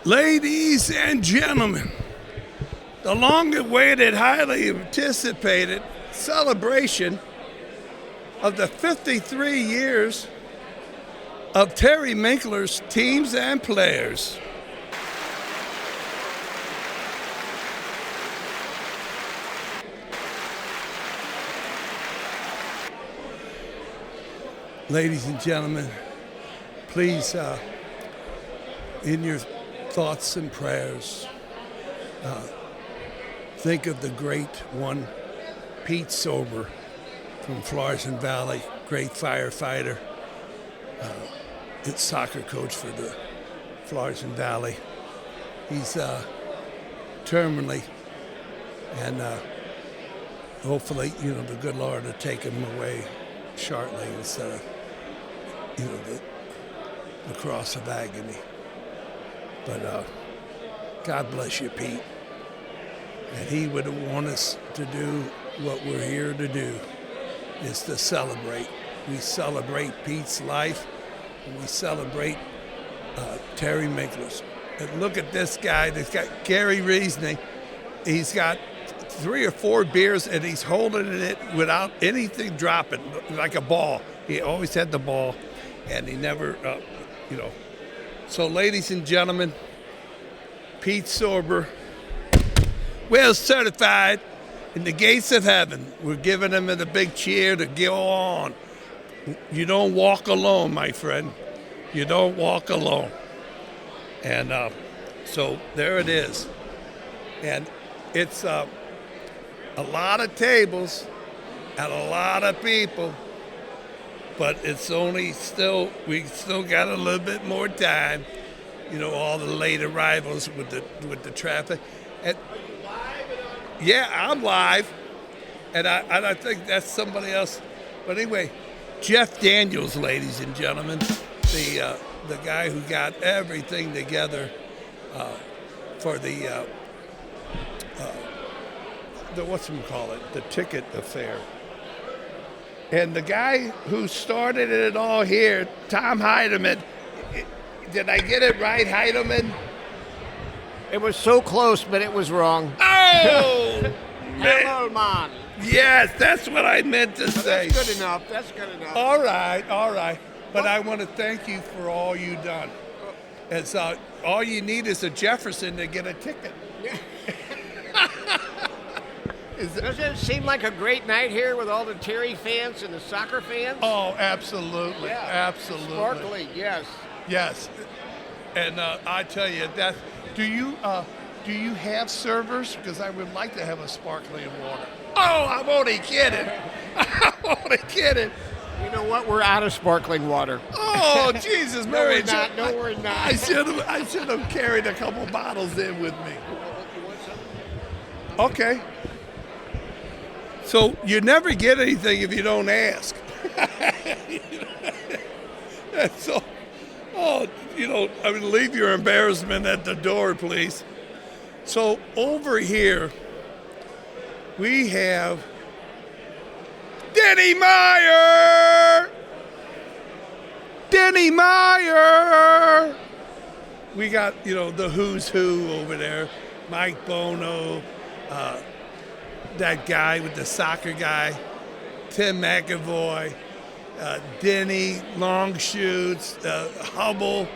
Ladies and gentlemen, the long-awaited, highly anticipated celebration of the 53 years of Terry Michler's teams and players. Ladies and gentlemen, please, in your thoughts and prayers, think of the great one, Pete Sober from Florissant Valley, great firefighter, soccer coach for the Florissant Valley. He's terminally, and hopefully, the good Lord will take him away shortly instead of, the cross of agony. But God bless you, Pete. And he would want us to do what we're here to do, is to celebrate. We celebrate Pete's life, and we celebrate Terry Michler's. And look at this guy. This guy, Gary Reasoning. He's got 3 or 4 beers, and he's holding it without anything dropping, like a ball. He always had the ball, and he never, So, ladies and gentlemen, Pete Sober, well certified in the gates of heaven. We're giving him a big cheer to go on. You don't walk alone, my friend. You don't walk alone. And so there it is. And it's a lot of tables and a lot of people, but it's only we still got a little bit more time. All the late arrivals with the traffic. And yeah, I'm live, and I think that's somebody else. But anyway, Jeff Daniels, ladies and gentlemen, the guy who got everything together for the the ticket affair. And the guy who started it all here, Tom Heidemann, did I get it right, Heidemann? It was so close, but it was wrong. Oh! Hellman. Yes, that's what I meant to say. That's good enough. All right. But I want to thank you for all you've done. It's all you need is a Jefferson to get a ticket. Doesn't it seem like a great night here with all the Terry fans and the soccer fans? Oh, absolutely. Yeah. Absolutely. Sparkly, yes. Yes. And I tell you, do you have servers? Because I would like to have a sparkling water. Oh, I'm only kidding. You know what? We're out of sparkling water. Oh, Jesus, No, Mary. we're not. I should have carried a couple bottles in with me. You want some? Okay. So you never get anything if you don't ask. So, leave your embarrassment at the door, please. So over here, we have Denny Meyer. We got, the who's who over there. Mike Bono, that guy with the soccer guy, Tim McAvoy, Denny Longshoots, Hubble,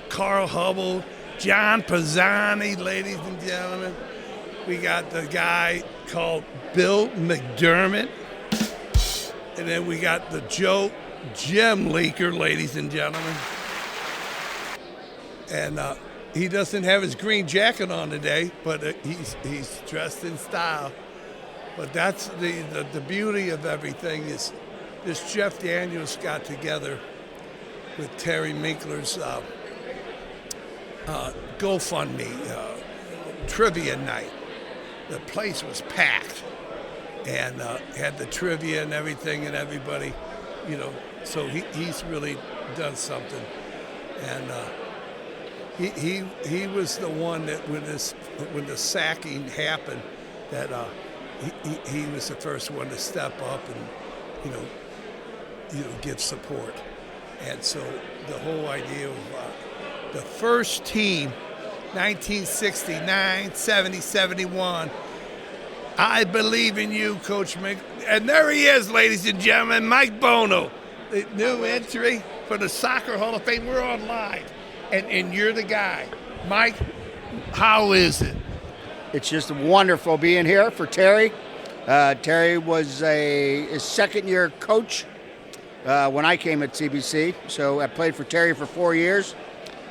Carl Hubble, John Pisani, ladies and gentlemen. We got the guy called Bill McDermott. And then we got the Jim Leaker, ladies and gentlemen. And he doesn't have his green jacket on today, but he's dressed in style. But that's the beauty of everything is this Jeff Daniels got together with Terry Michler's GoFundMe trivia night. The place was packed and had the trivia and everything, and everybody, so he's really done something. And he was the one that when the sacking happened, that he was the first one to step up and give support. And so the whole idea of the first team 1969, 70, 71. I believe in you, Coach Mick. And there he is, ladies and gentlemen, Mike Bono, the new entry for the Soccer Hall of Fame. We're on live, and you're the guy. Mike, how is it? It's just wonderful being here for Terry. Terry was his second-year coach when I came at CBC, so I played for Terry for 4 years,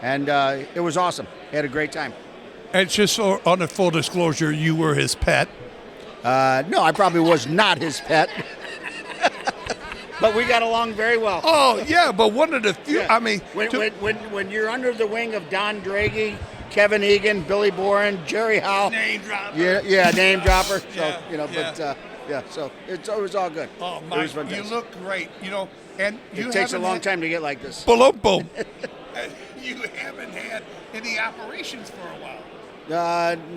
and it was awesome. Had a great time. And just on a full disclosure, you were his pet. No, I probably was not his pet, but we got along very well. Oh yeah, but one of the few. Yeah. I mean, when you're under the wing of Don Draghi, Kevin Egan, Billy Boren, Jerry Howe, name dropper. Yeah, name dropper. So Yeah. so it was all good. Oh, It was Mike, fantastic. you look great. And It takes a long time to get like this. Boom, boom. You haven't had any operations for a while.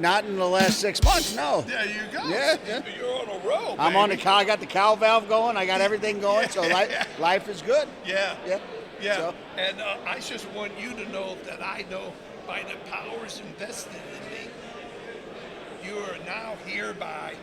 Not in the last 6 months, no. There you go. Yeah. You're on a roll. I'm on the cow. I got the cow valve going. I got everything going. So life is good. Yeah. Yeah. So, And I just want you to know that I know by the powers invested in me, you are now hereby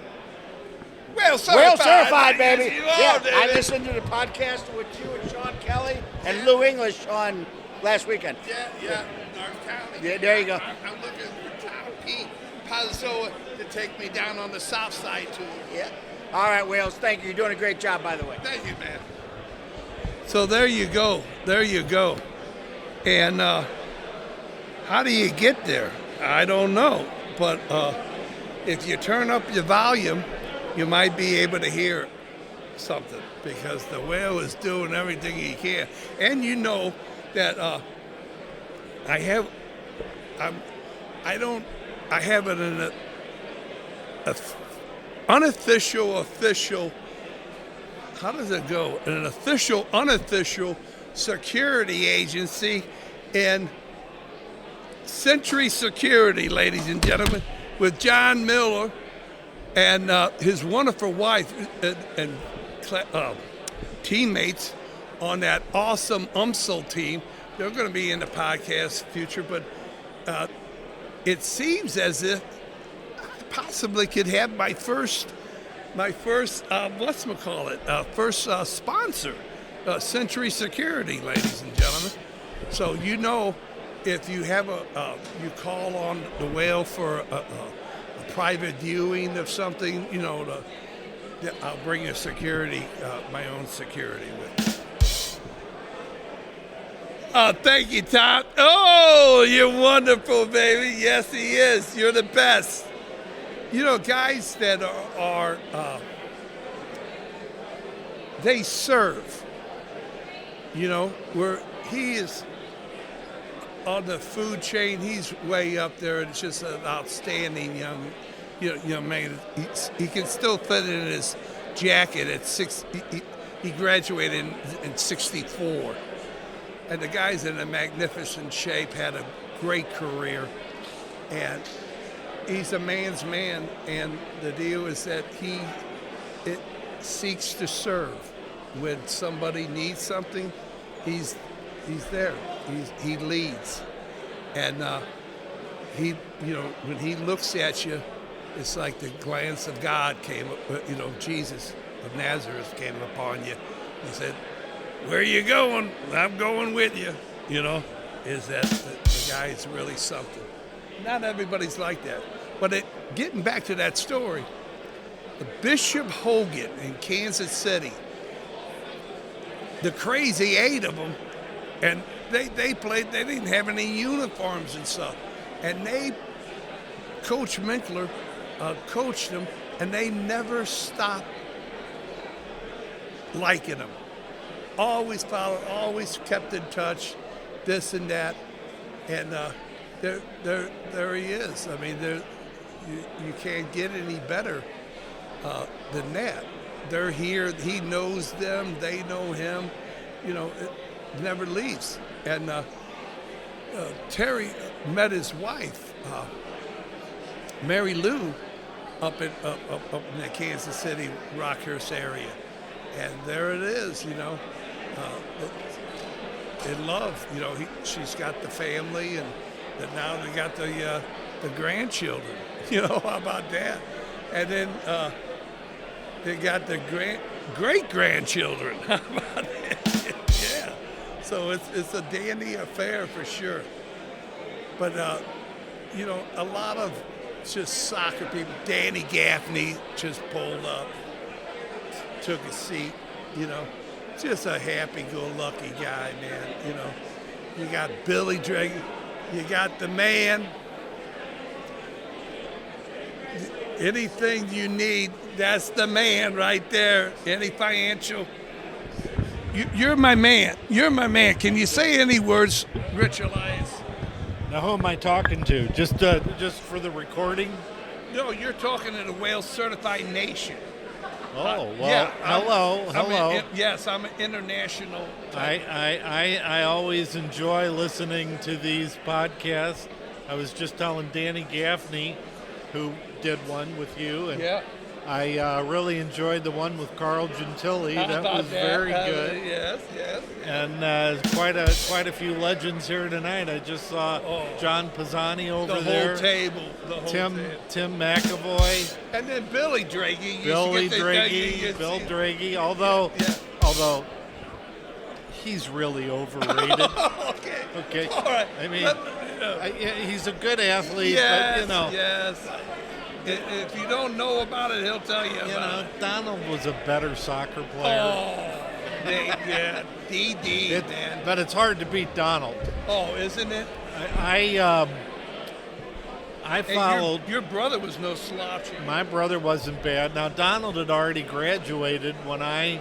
well certified, baby. Yes, you are, Yeah. baby. I listened to the podcast with you and Sean Kelly and Lou English on last weekend. Yeah. North County. Yeah, there you go. I'm looking for Tom P. Pazzoa to take me down on the south side too. Yeah. All right, Wales. Thank you. You're doing a great job, by the way. Thank you, man. So there you go. And how do you get there? I don't know. But if you turn up your volume, you might be able to hear something because the whale is doing everything he can. And you know that I have it in a unofficial, official. How does it go? An official, unofficial security agency in Century Security, ladies and gentlemen, with John Miller and his wonderful wife and teammates on that awesome UMSL team. They're going to be in the podcast future, but it seems as if I possibly could have my first first sponsor, Century Security, ladies and gentlemen. So if you have you call on the whale for a private viewing of something, I'll bring your security, my own security with me. Thank you, Tom. Oh, you're wonderful, baby. Yes, he is. You're the best. Guys that are they serve. Where he is on the food chain, he's way up there. It's just an outstanding young man. He can still fit in his jacket at 6. He graduated in 64. And the guy's in a magnificent shape, had a great career, and he's a man's man. And the deal is that it seeks to serve. When somebody needs something, he's there. He leads, and when he looks at you, it's like the glance of God came. Jesus of Nazareth came upon you. He said, "Where are you going? I'm going with you." Is that the guy is really something. Not everybody's like that. But getting back to that story, the Bishop Hogan in Kansas City, the crazy 8 of them, and they played, they didn't have any uniforms and stuff. And Coach Michler coached them, and they never stopped liking him. Always followed, always kept in touch, this and that, and there he is. I mean, you can't get any better than that. They're here. He knows them. They know him. It never leaves. And Terry met his wife, Mary Lou, up in the Kansas City, Rockhurst area, and there it is. In love. She's got the family, and that now they got the grandchildren. You know, how about that? And then they got the great grandchildren. How about that? Yeah. So it's a dandy affair for sure. But you know, a lot of just soccer people. Danny Gaffney just pulled up, took a seat. You know, just a happy-go-lucky guy, man. You know, you got Billy Drake, you got the man. Anything you need, that's the man right there. Any financial. You're my man. You're my man. Can you say any words, Rich Elias? Now, who am I talking to? Just for the recording? No, you're talking to the Wales Certified Nation. Oh, well, yeah, hello. Yes, I'm an international. I always enjoy listening to these podcasts. I was just telling Danny Gaffney, who did one with you, and Yeah. I really enjoyed the one with Carl Gentili. That was very good. Yes. And quite a few legends here tonight. I just saw John Pisani over there. The whole table. Tim McAvoy. And then Billy Dragey. Bill Dragey. Although he's really overrated. Okay. All right. I mean, he's a good athlete, yes, but you know. Yes. If you don't know about it, he'll tell you about it. Donald was a better soccer player. Oh, yeah, DD, man. But it's hard to beat Donald. Oh, isn't it? I followed. Your brother was no slouch. My brother wasn't bad. Now Donald had already graduated when I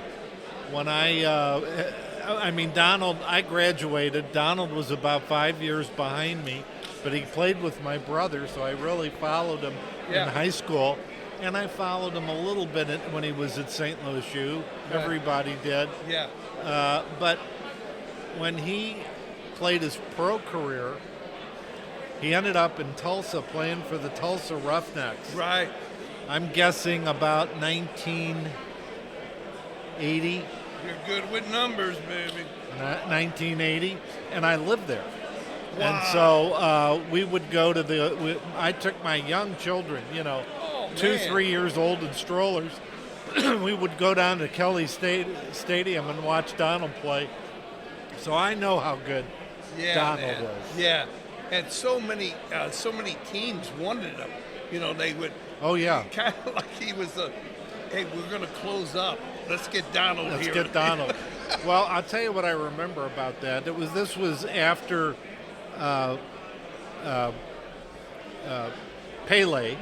graduated. Donald was about 5 years behind me, but he played with my brother, so I really followed him in high school. And I followed him a little bit when he was at St. Louis U. Right. Everybody did. Yeah. But when he played his pro career, he ended up in Tulsa playing for the Tulsa Roughnecks. Right. I'm guessing about 1980. You're good with numbers, baby. 1980, and I lived there. Wow. And so we would go to I took my young children, 2-3 years old in strollers. We would go down to Kelly Stadium and watch Donald play. So I know how good Donald was. Yeah, and so many teams wanted him. They would. Oh yeah. Kind of like he was hey, we're going to close up. Let's get Donald here. Let's get Donald. Well, I'll tell you what I remember about that. This was after Pele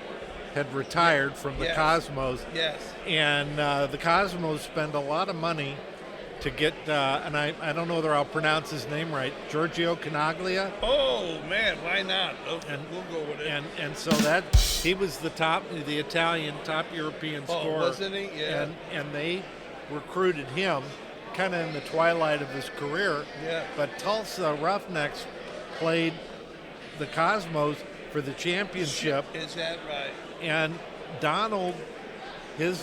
had retired from the Cosmos. Yes. And the Cosmos spend a lot of money to get, and I don't know whether I'll pronounce his name right, Giorgio Canaglia. Oh, man, why not? Okay, we'll go with it. And so he was the Italian top European scorer. Wasn't he? Yeah. And they recruited him kind of in the twilight of his career. Yeah. But Tulsa Roughnecks played the Cosmos for the championship. Is that right? And Donald, I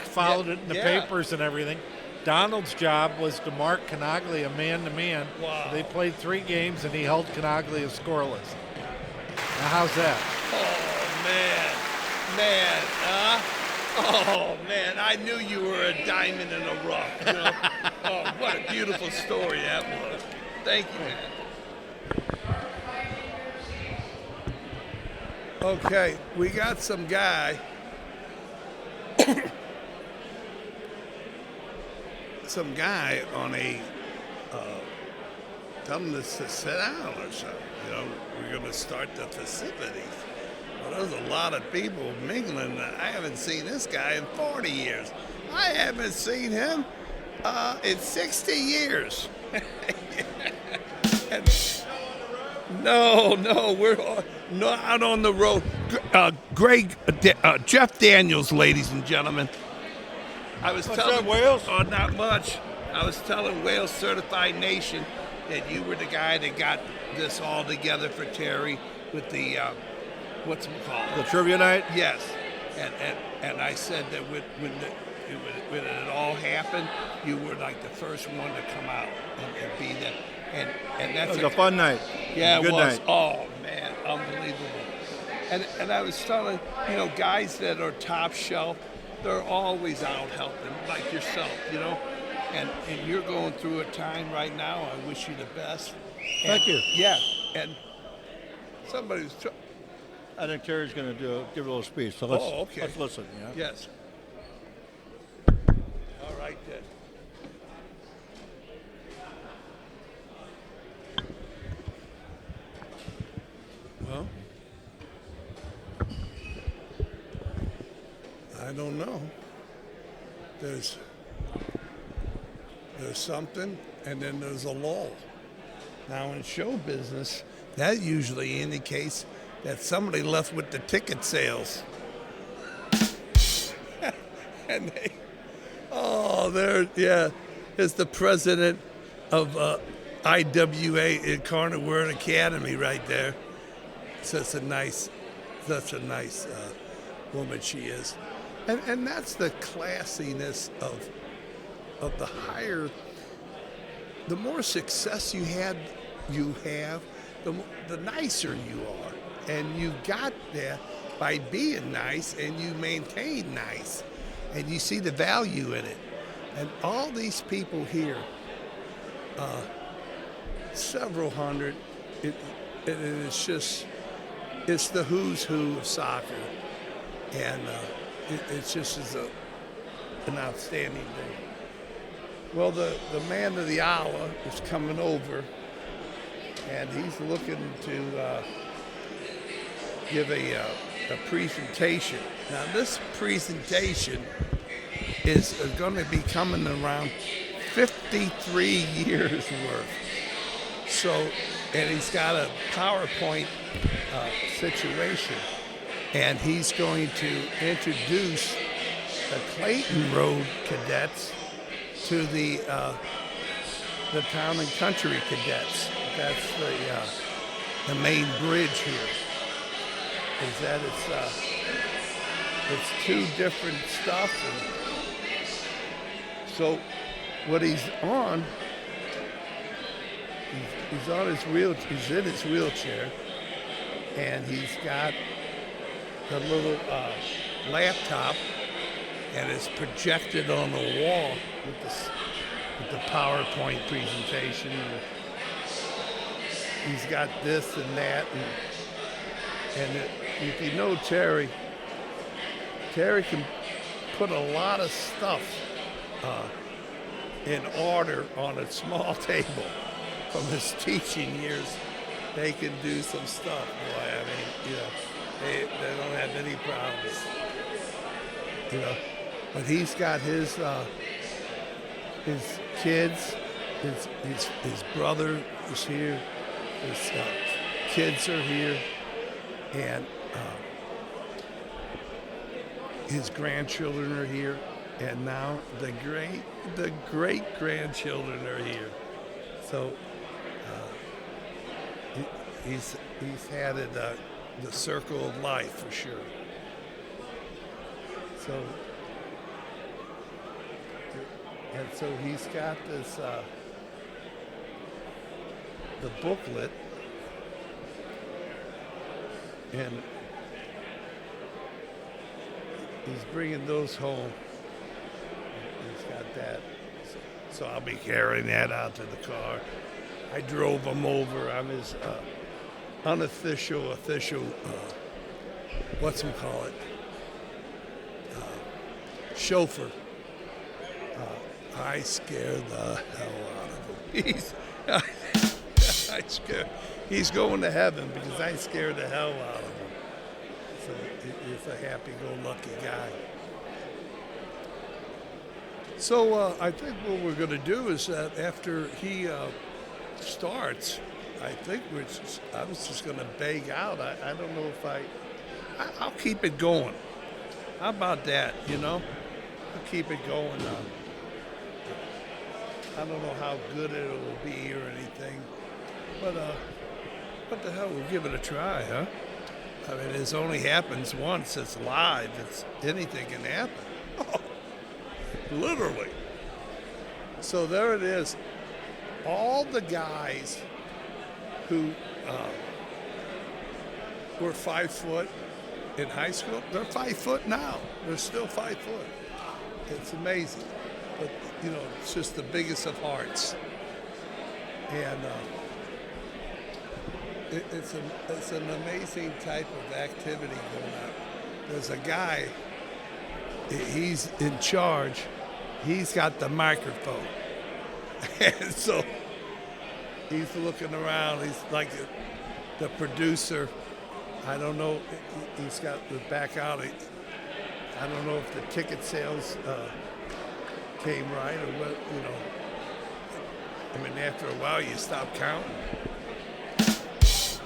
followed it in the papers and everything. Donald's job was to mark Canaglia man-to-man. Wow. They played 3 games, and he held Canaglia scoreless. Now, how's that? Oh, man, Oh, man, I knew you were a diamond in the rough. Oh, what a beautiful story that was. Thank you, man. Okay, we got some guy. Some guy on telling us to sit down or something. We're going to start the festivities. Well, there's a lot of people mingling. I haven't seen this guy in 40 years. I haven't seen him in 60 years. No, we're not on the road. Jeff Daniels, ladies and gentlemen. I was telling Wales? Oh, not much. I was telling Wales Certified Nation that you were the guy that got this all together for Terry with the what's it called? The trivia night? Yes. And I said that when it all happened, you were like the first one to come out and be there. and It that's was a fun night. yeah, it Good was. night. Oh man, unbelievable. And I was telling, guys that are top shelf, they're always out helping, like yourself, And you're going through a time right now. I wish you the best. Thank you. Yeah, and somebody was. I think Terry's going to give a little speech, so Okay. let's listen. Yeah. Yes. All right then. Well, I don't know. There's something, and then there's a lull. Now in show business, that usually indicates that somebody left with the ticket sales. And it's the president of IWA Incarnate Word Academy right there. Such a nice woman she is, and that's the classiness of the higher. The more success you have, the nicer you are, and you got that by being nice, and you maintain nice, and you see the value in it. And all these people here, several hundred, it's the who's who of soccer, and it's just an outstanding thing. Well, the man of the hour is coming over, and he's looking to give a presentation. Now, this presentation is going to be coming around 53 years worth. So, and he's got a PowerPoint situation, and he's going to introduce the Clayton Road cadets to the Town and Country cadets. That's the main bridge here. Is that it's two different stuff. And so what he's on, he's on his he's in his wheelchair, and he's got the little laptop, and it's projected on the wall with the PowerPoint presentation. He's got this and that, and if you know Terry can put a lot of stuff in order on a small table. From his teaching years, they can do some stuff. Boy, I mean, they don't have any problems. But he's got his kids, his brother is here, his kids are here, and his grandchildren are here, and now the great grandchildren are here. So he's had it the circle of life for sure. So. And so he's got this, the booklet, and he's bringing those home. He's got that. So I'll be carrying that out to the car. I drove him over. I'm his unofficial, chauffeur. I scared the hell out of him. He's going to heaven because I scared the hell out of him. So he's a happy-go-lucky guy. So I think what we're going to do is that after he starts, I think I was just going to beg out. I don't know if I'll keep it going. How about that, I'll keep it going. I don't know how good it will be or anything, but what the hell, we'll give it a try, huh? I mean, it only happens once. It's live. Anything can happen. Oh, literally. So there it is. all the guys who were 5 foot in high school, they're 5 foot now. They're still 5 foot. It's amazing. But, you know, it's just the biggest of hearts. And it's an amazing type of activity going on. There's a guy, he's in charge. He's got the microphone. And so he's looking around. He's like the producer. I don't know. He's got the back out. I don't know if the ticket sales came right or what, you know. I mean, after a while, you stop counting.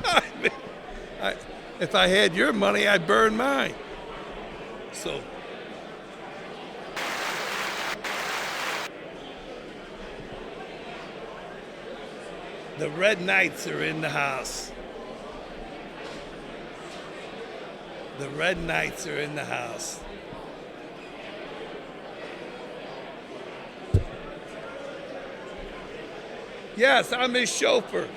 I mean, if I had your money, I'd burn mine. So. The Red Knights are in the house. The Red Knights are in the house. Yes, I'm his chauffeur.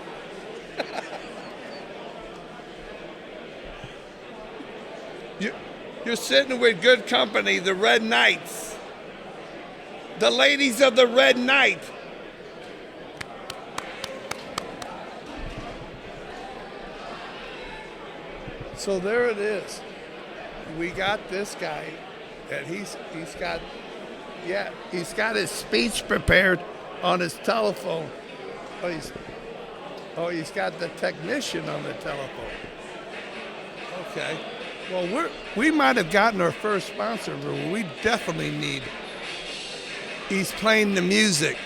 You're sitting with good company, the Red Knights. The ladies of the Red Knight. So there it is. We got this guy, and he's got his speech prepared on his telephone. He's got the technician on the telephone. Okay. Well, we might have gotten our first sponsor, but we definitely need. He's playing the music.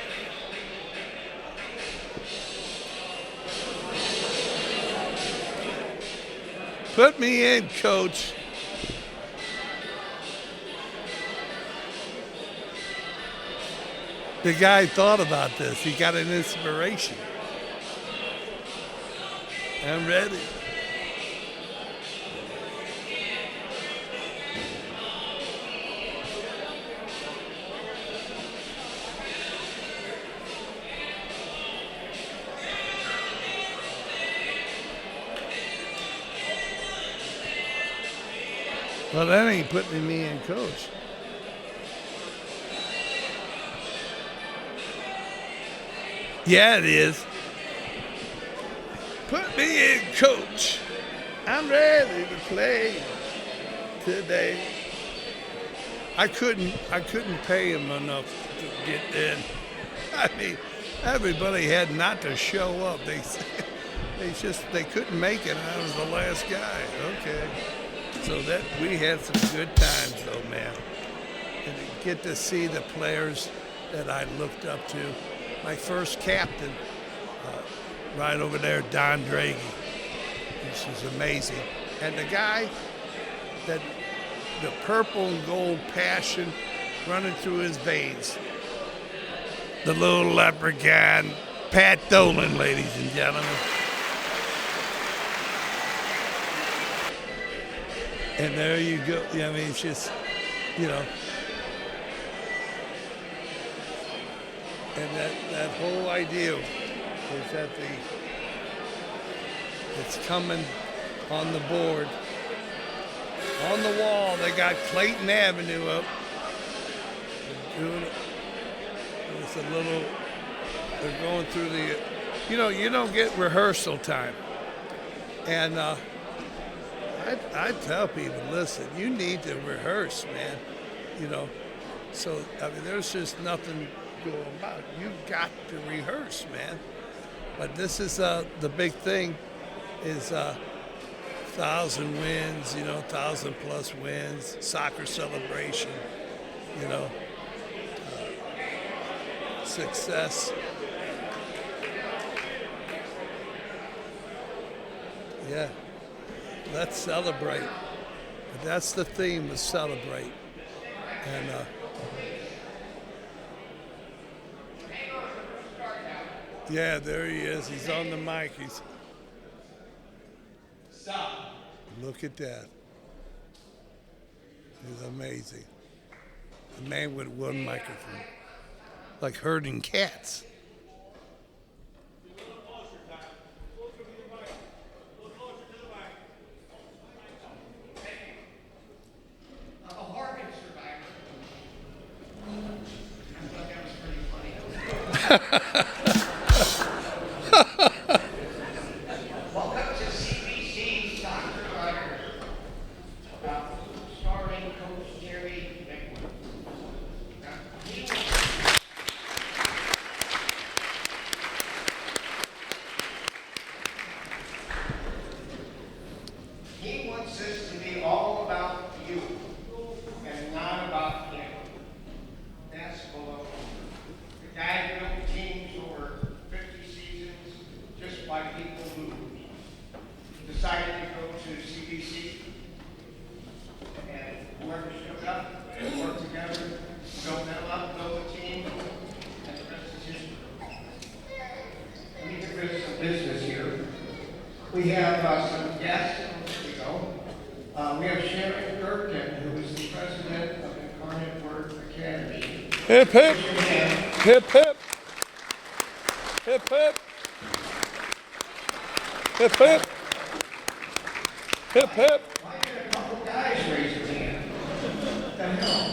Put me in, coach. The guy thought about this. He got an inspiration. I'm ready. Well, that ain't putting me in, coach. Yeah, it is. Put me in, coach. I'm ready to play today. I couldn't pay him enough to get in. I mean, everybody had not to show up. They couldn't make it. I was the last guy. Okay. So that we had some good times though, man. And to get to see the players that I looked up to. My first captain, right over there, Don Draghi. This is amazing. And the guy that the purple and gold passion running through his veins. The little leprechaun, Pat Dolan, ladies and gentlemen. And there you go. I mean, it's just, you know. And that whole idea is that it's coming on the board. On the wall, they got Clayton Avenue up. They're doing it. It's a little, they're going through the, you know, you don't get rehearsal time. And I tell people, listen, you need to rehearse, man. You know, so, I mean, there's just nothing going about. You've got to rehearse, man. But this is the big thing is 1,000 wins, you know, 1,000 plus wins, soccer celebration, you know, success. Yeah, let's celebrate. But that's the theme, is celebrate. And yeah, there he is. He's on the mic. Stop. Look at that. He's amazing. A man with one microphone. Like herding cats. Welcome to CBC Soccer Honors, starring Coach Terry Michler. He wants this to be all about you and not about him. That's below. The guy built teams over 50 seasons just by people who decided to go to CBC. And whoever showed up and worked together, built them up, built a team, and the rest is history. Let me get rid of some business here. We have some guests. There we go. We have Sharon Gerken, who is the president of Incarnate Word Academy. Hip, hip. Hip, hip. Hip, hip. Hip, hip. Hip, hip. Why did a couple guys raise their hand? What the hell?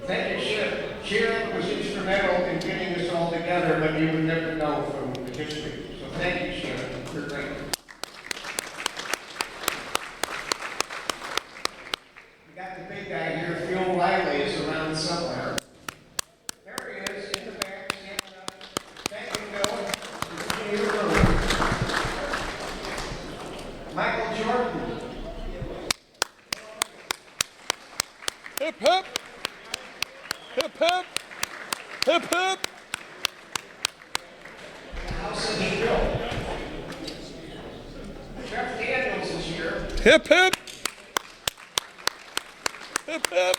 Thank you, Sharon. Sharon was instrumental in getting this all together, but you would never know from the history. So thank you, Sharon. You're great. We got the big guy here, Phil Riley, is around somewhere. There he is, in the back, standing up. Thank you, Phil. He's in your room. Michael Jordan. Hip, hip. Hip, hip. Hip, hip. The house that he built. Jeff Daniels is here. Hip, hip. Hip, hip.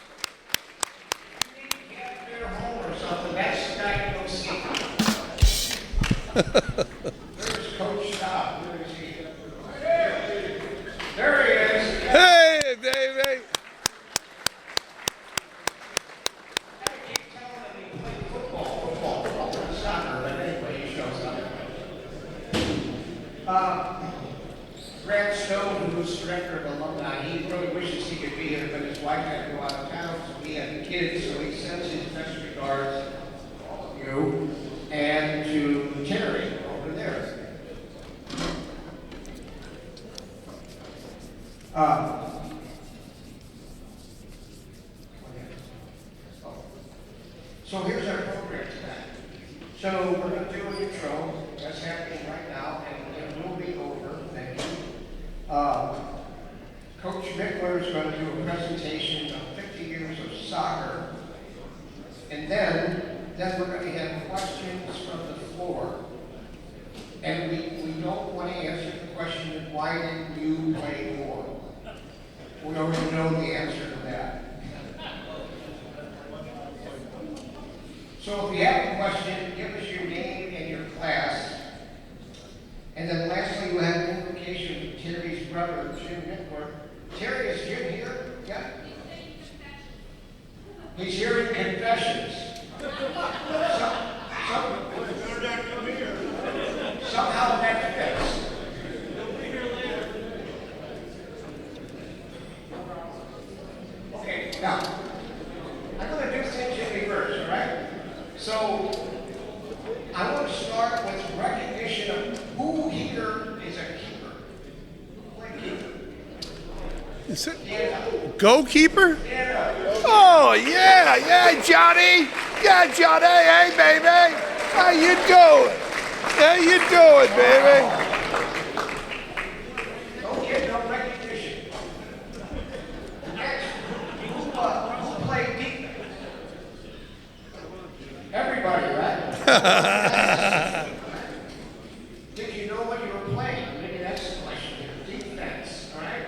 You need to get their home or something. That's the guy you go see. There's Coach Staub. Where is he? There he is. Hey, baby. I keep telling him he played football, and soccer, but anyway, he shows up. Grant Stone, who's director of alumni, he really wishes he could be here, but his wife had to go out of town, so he had kids, so he sends his best regards to all of you and to Terry over there. So here's our program tonight. So we're going to do an intro. That's happening right now, and it will be over. Thank you. Coach Michler is going to do a presentation of 50 years of soccer, and then we're going to have questions from the floor. And we don't want to answer the question of why didn't you play more? We already know the answer to that. So if you have a question, give us your name and your class. And then lastly, we'll have an invocation from Terry's brother, Jim Michler. Terry, is Jim here? Yeah. He's here in confessions. Somehow that fits. Okay, now, I'm going to do things in reverse, all right? So, I want to start with recognition of who here is a keeper. Who played keeper? Is it Stand up. goalkeeper? Stand up. Oh, yeah, Johnny. Yeah, Johnny. Hey, baby. How you doing? How you doing, baby? Don't get no recognition. Next, who played defense? Everybody, right? Did you know what you were playing? Maybe that's the question here. Defense, all right?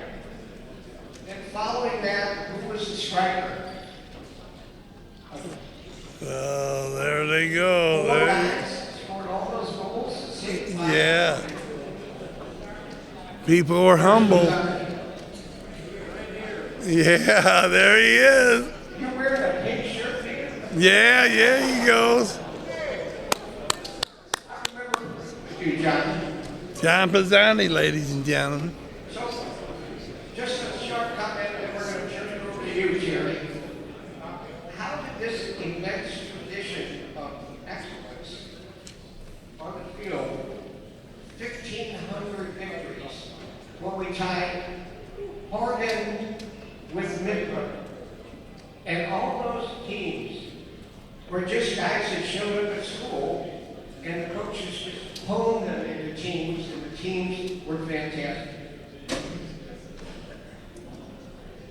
And following that, who was the striker? Oh, there they go. Four There. guys scored all those goals. 65. Yeah. People were humble. Yeah, there he is. You're wearing a pink shirt, man. Yeah, he goes. I remember you, John. John Pizzani, ladies and gentlemen. So, just a short comment, and we're going to turn it over to you, Jerry. How did this immense tradition of we tied Oregon with Michler. And all those teams were just guys that showed up at school, and the coaches just honed them into teams, and the teams were fantastic.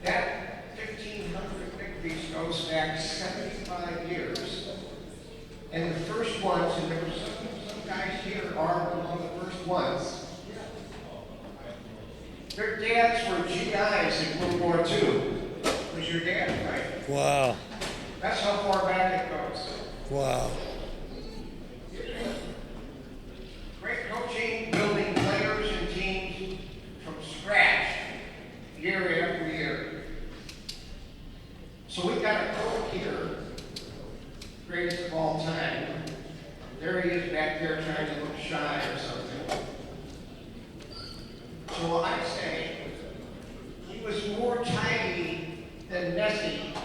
That 1,500 victories goes back 75 years. And the first ones, and there were some guys here are among the first ones. Their dads were GIs in World War II. Was your dad, right? Wow. That's how far back it goes. Wow. Great coaching, building players and teams from scratch, year after year. So we've got a coach here, greatest of all time. There he is back there trying to look shy or something. So I say, he was more tidy than Messi.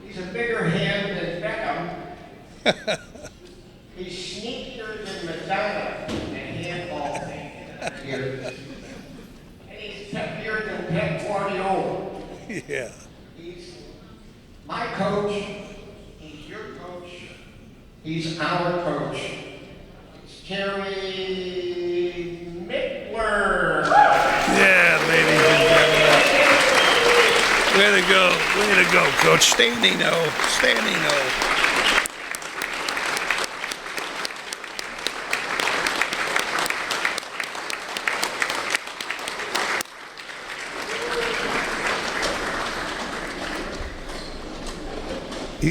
He's a bigger hand than Beckham. He's sneakier than Madonna, a handball thing here. And he's peppier than Pep Guardiola. Yeah. He's my coach. He's your coach. He's our coach. It's Terry Michler. Yeah, ladies and gentlemen. Way to go. Way to go, Coach. Standing O. Standing O. He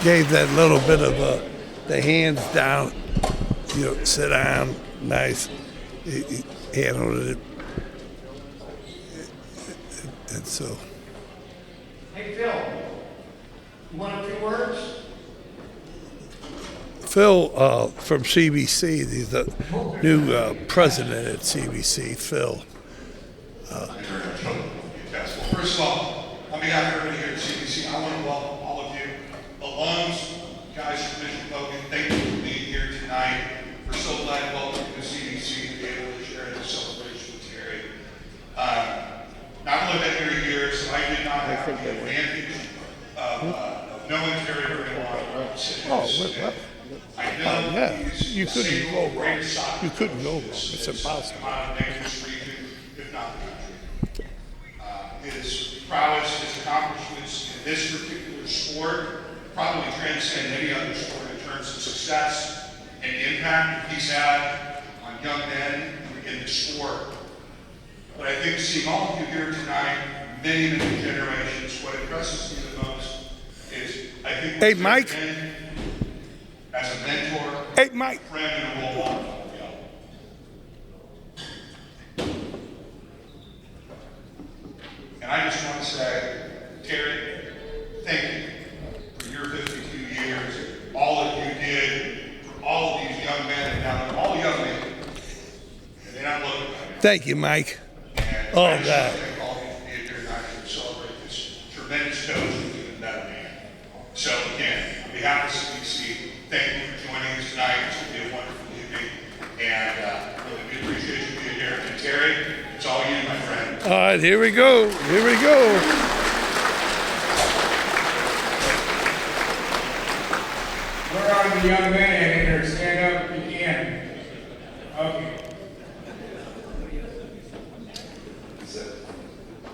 gave that little bit of the hands down, sit down, nice. He handled it. And so. Hey, Phil. You want a few words? Phil from CBC, he's the new president at CBC, Phil. Yes, well, first of all, on behalf of everybody here at CBC, I want to welcome all of you, alums, guys from Mission Logan. Thank you for being here tonight. We're so glad to welcome you to CBC to be able to share this celebration with Terry. Not only been here years, I did not have the advantage of knowing Terry very long. I know Yeah, he's you the couldn't single go wrong. greatest soccer You couldn't go wrong. coach It's this impossible. amount of this region, if not the country. His prowess, his accomplishments in this particular sport probably transcend any other sport in terms of success and impact he's had on young men in the sport. But I think seeing all of you here tonight, many, many generations, what impresses me the most is I think Hey, Mike. as a mentor, Hey, Mike. friend, and a role model. And I just want to say, Terry, thank you for your 52 years, all that you did for all of these young men and now they're all young men. And they're not looking at me. Thank you, Mike. And Oh, I just want God. to thank all of you for being here tonight and celebrate this tremendous coach who's even better man. So again, on behalf of CBC, thank you for joining us tonight. It's going to be a wonderful evening. And really, we appreciate you being here. And Terry, it's all you, my friend. All right, here we go. Here we go. Where are the young men in here? Stand up if you can. Okay.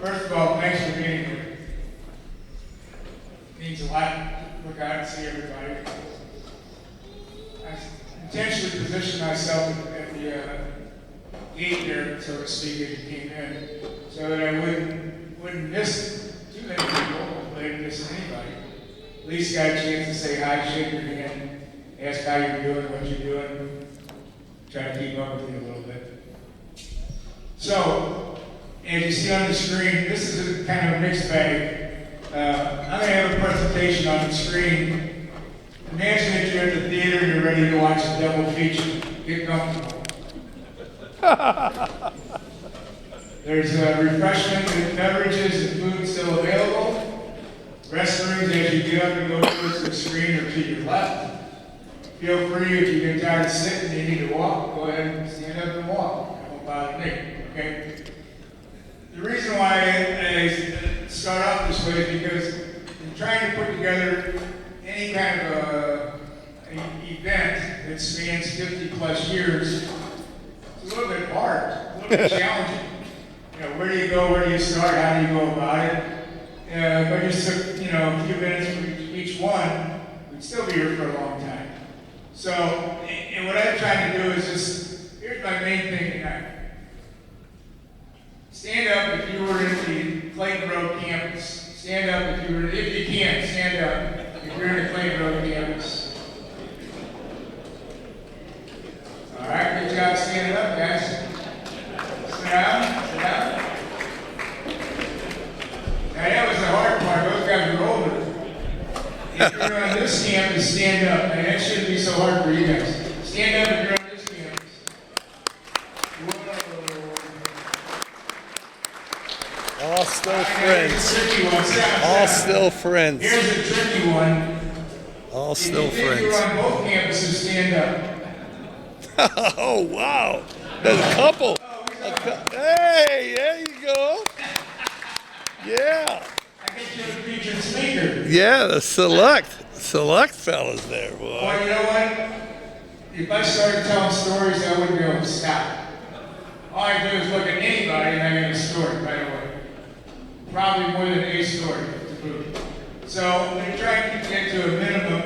First of all, thanks for being here. It means a lot to look out and see everybody. I intentionally positioned myself at the gate there, so to speak, as you came in, so that I wouldn't miss too many people, but I didn't miss anybody. At least got a chance to say hi, shake your hand, ask how you're doing, what you're doing, try to keep up with you a little bit. So, as you see on the screen, this is a kind of a mixed bag. I'm going to have a presentation on the screen. Imagine that you're at the theater and you're ready to watch a double feature. Get comfortable. There's refreshments and beverages and food still available. Restrooms, as you get up and go towards the screen or to your left. Feel free, if you get tired of sitting and you need to walk, go ahead and stand up and walk. bother me, okay? The reason why I start off this way is because in trying to put together any kind of an event that spans 50 plus years, it's a little bit hard, a little bit challenging. You know, where do you go, where do you start, how do you go about it? If I just took, you know, a few minutes for each one, we'd still be here for a long time. So, and what I'm trying to do is just, here's my main thing tonight. Stand up if you were in the Clayton Road campus. Stand up if you were, if you can, stand up if you're in the Clayton Road campus. All right, good job standing up, guys. Sit down, sit down. Now that was the hard part, those guys were older. If you're on this campus, stand up. And that shouldn't be so hard for you guys. Stand up if you're on this campus. Whoa. All still Here's friends. a tricky one. Stop, All stop. still friends. Here's a tricky one. All If still you think you're friends. on both campuses, stand up. Oh, wow. There's a couple. Hey, there you go. Yeah. I guess you're the featured speaker. Yeah, the select fellas there, boy. Well, you know what? If I started telling stories, I wouldn't be able to stop. All I do is look at anybody and I get a story right away. Probably more than a story to prove. So I'm going to try and keep it to a minimum.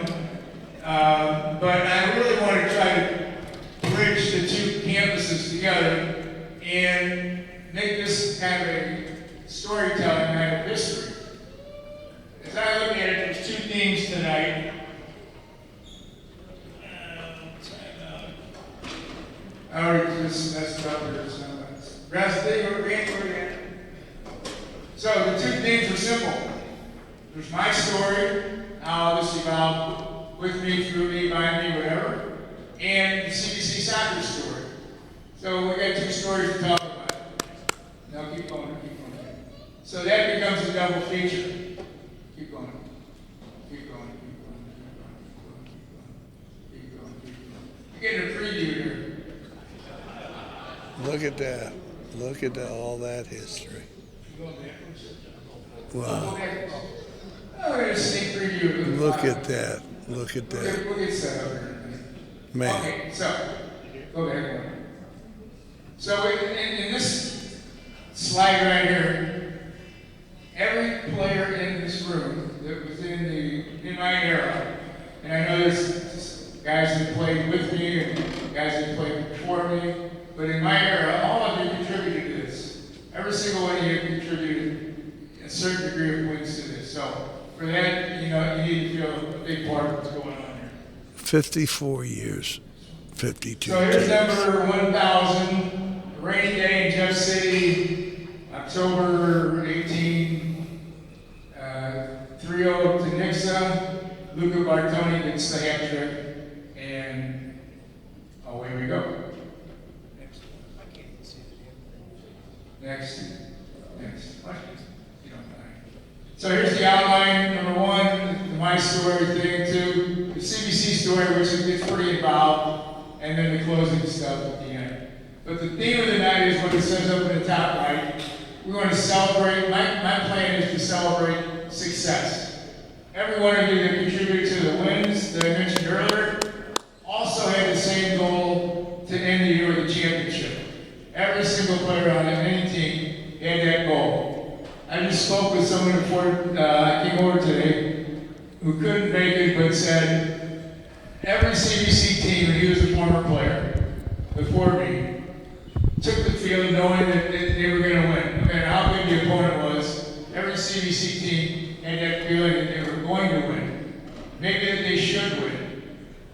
But I really want to try to bridge the two campuses together and make this kind of a storytelling kind of history. As I look at it, there's two themes tonight. I already just messed up here. So the two themes are simple. There's my story, how this evolved with me, through me, by me, whatever, and the CBC soccer story. So we got two stories to talk about. Now keep going, keep going. So that becomes a double feature. Keep going. Keep going, keep going, keep going, keep going, keep going. You're getting a preview here. Look at that. Look at all that history. Wow. Oh, there's a sneak preview of the Look at that. Look at that. We'll get set up here. Man. Okay, so, go back one. So in this slide right here, every player in this room that was in my era, and I know there's guys that played with me and guys that played before me, but in my era, all of you contributed to this. Every single one of you contributed a certain degree of wins to this. So for that, you know, you need to feel a big part of what's going on here. 54 years. 52. So here's number 1,000, rainy day in Jeff City, October 18, 3-0 to Nixa. Luca Bartoni gets the hat trick, and away we go. Next. What? You don't mind. So here's the outline. Number one, the my story thing. Two, the CBC story, which gets pretty involved, and then the closing stuff at the end. But the theme of the night is what it says up in the top right. We want to celebrate. My plan is to celebrate success. Every one of you that contributed to the wins that I mentioned earlier also had the same goal to end the year with a championship. Every single player on any team had that goal. I just spoke with someone before I came over today who couldn't make it but said every CBC team, and he was a former player before me, took the field knowing that they were going to win. No matter how big the opponent was, every CBC team had that feeling that they were going to win. Maybe that they should win.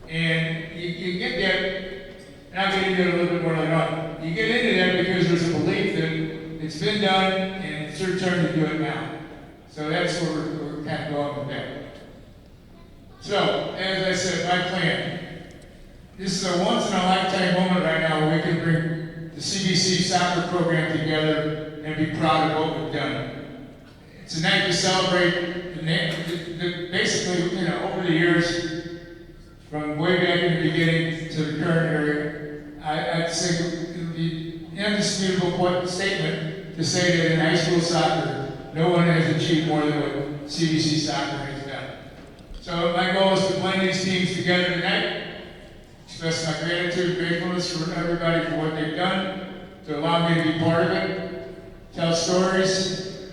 And you get that. And I'll get into it a little bit more later on. You get into that because there's a belief that it's been done and it's your turn to do it now. So that's where we're kind of going with that. So, as I said, my plan. This is a once-in-a-lifetime moment right now where we can bring the CBC soccer program together and be proud of what we've done. It's a night to celebrate basically, you know, over the years, from way back in the beginning to the current area. I'd say it would be, you know, indisputable statement to say that in high school soccer, no one has achieved more than what CBC soccer has done. So my goal is to blend these teams together tonight, express my gratitude, gratefulness for everybody for what they've done, to allow me to be part of it, tell stories.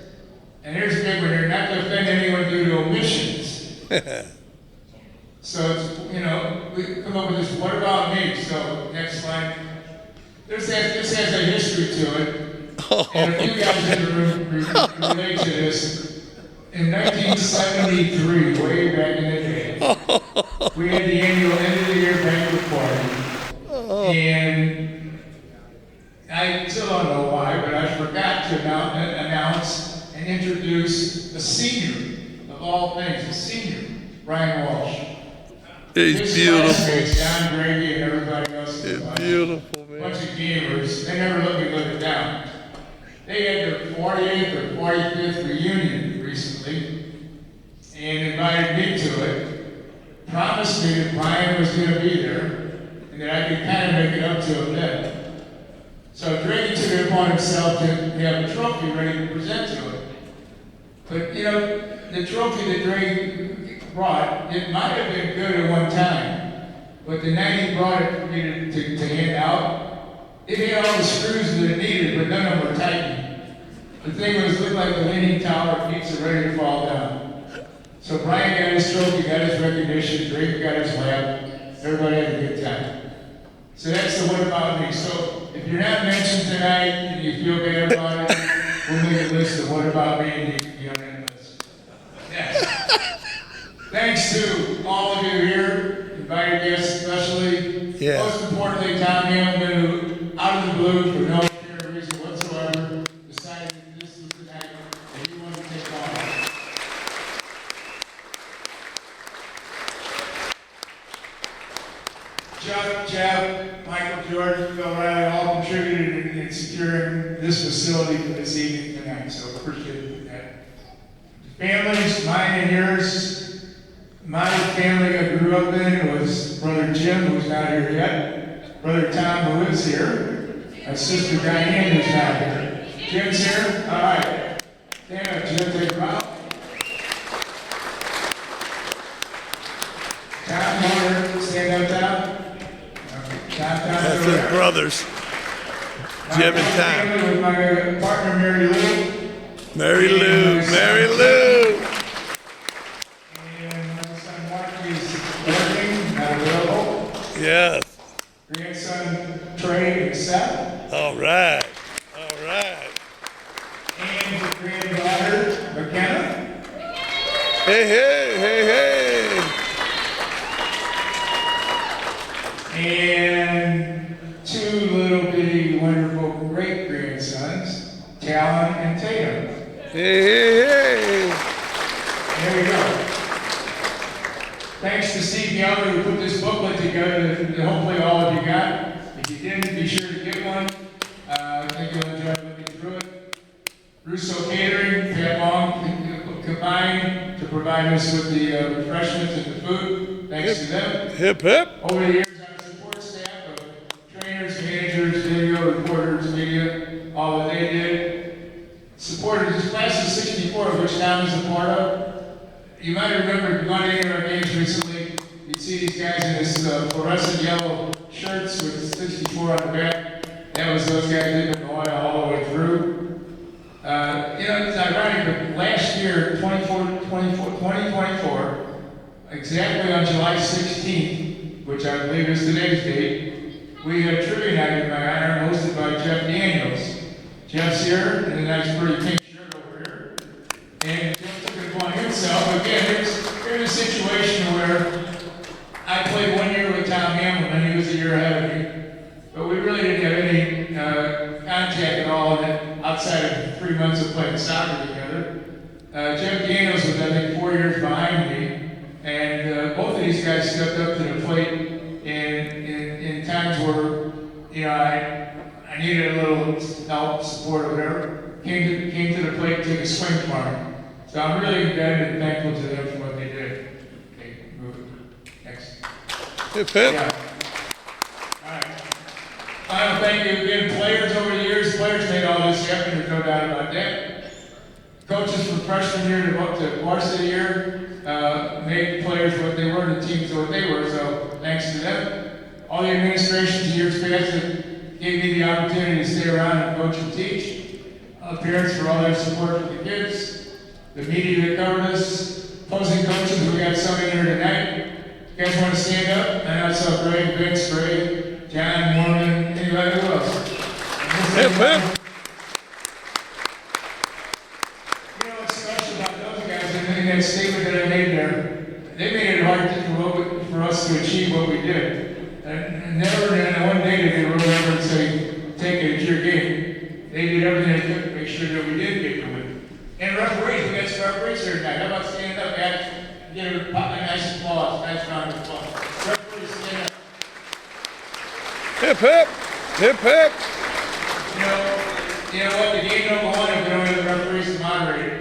And here's the big one here, not to offend anyone due to omissions. So, it's, we come up with this, what about me? So, next slide. This has a history to it. And a few guys in the room relate to this. In 1973, way back in the day, we had the annual end of the year banquet party. And I still don't know why, but I forgot to announce and introduce a senior of all things, a senior, Brian Walsh. He's beautiful. John Grady and everybody else. It's beautiful, man. Bunch of gamers. They never let me live it down. They had their 40th or 45th reunion recently and invited me to it. Promised me that Brian was going to be there and that I could kind of make it up to him then. So Grady took it upon himself to have a trophy ready to present to him. But the trophy that Grady brought, it might have been good at one time, but the night he brought it for me to hand out, it had all the screws that it needed, but none of them were tightened. The thing looked like the Leaning Tower of Pizza ready to fall down. So Brian got his trophy, got his recognition, Drake got his lap, everybody had a good time. So that's the what about me. So if you're not mentioned tonight and you feel bad about it, we'll make a list of what about me and you can be on that list. Yes. Thanks to all of you here, invited guests especially. Yeah. Most importantly, Tom Hamilton, who, out of the blue, for no apparent reason whatsoever, decided that this was the night that he wanted to take on. Chuck, Jeff, Michael, George, Phil Riley, all contributed in securing this facility for this evening tonight, so appreciate that. Families, mine and yours. My family I grew up in was Brother Jim, who's not here yet, Brother Tom, who is here, my sister Diane, who's not here. Jim's here? All right. Damn it, Jim, take him out. Tom, you want to stand up, Tom? That's his brothers, Jim and Tom. With my partner, Mary Lou. Mary Lou, Mary Lou. And my son Mark is working, not available. Yes. Grandson Trey and Seth. All right. All right. And granddaughter McKenna. Hey, hey, hey, hey. And two little bitty wonderful great grandsons, Talon and Tatum. Hey, hey, hey. There we go. Thanks to Steve Young who put this booklet together that hopefully all of you got. If you didn't, be sure to get one. I think you'll enjoy looking through it. Russo Catering, Pat Long combined to provide us with the refreshments and the food. Thanks to them. Hip, hip. Over the years, our support staff of trainers, managers, video reporters, media, all that they did. Supported this class of 64, of which Tom is a part of. You might remember, if you went to any of our games recently, you'd see these guys in this fluorescent yellow shirts with 64 on the back. That was those guys that been going all the way through. It's ironic, but last year, 2024, exactly on July 16th, which I believe is today's date, we had a trivia night in my honor hosted by Jeff Daniels. Jeff's here in a nice pretty pink shirt over here. And Jeff took it upon himself. Again, here's a situation where I played 1 year with Tom Hamilton, he was a year ahead of me. But we really didn't have any contact at all outside of 3 months of playing soccer together. Jeff Daniels was, I think, 4 years behind me. And both of these guys stepped up to the plate in times where, I needed a little help, support, or whatever. Came to the plate and took a swing for me. So I'm really indebted and thankful to them for what they did. Okay, move it. Next. Hip, hip. Yeah. All right. Final thank you again, players over the years. Players made all this happen, there's no doubt about that. Coaches from freshman year to up to varsity year made the players what they were, the teams what they were, so thanks to them. All the administrations years past that gave me the opportunity to stay around and coach and teach. Parents for all their support for the kids. The media that covered us. Opposing coaches, we got some in here tonight. You guys want to stand up? I know I saw Greg, Vince, Ray, John, Mormon, anybody who else? Hip, hip. You know what's special about those guys, and in that statement that I made there, they made it hard for us to achieve what we did. And never in one day did they roll over and say, take it, it's your game. They did everything they could to make sure that we did get the win. And referees, we got some referees here tonight. How about standing up, guys? Give a nice applause, nice round of applause. Referees, stand up. Hip, hip. Hip, hip. You know what? The game don't go on if we don't have the referees to moderate it.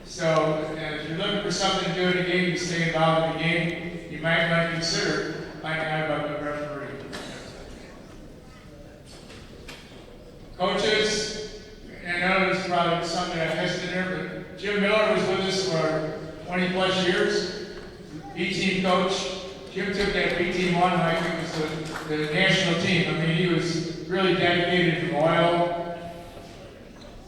So if you're looking for something to do in the game to stay involved in the game, you might want to consider finding out about the referee. Coaches, and I know there's probably something I missed in there, but Jim Miller was with us for 20 plus years. B-team coach. Jim took that B-team on like it was the national team. I mean, he was really dedicated from oil.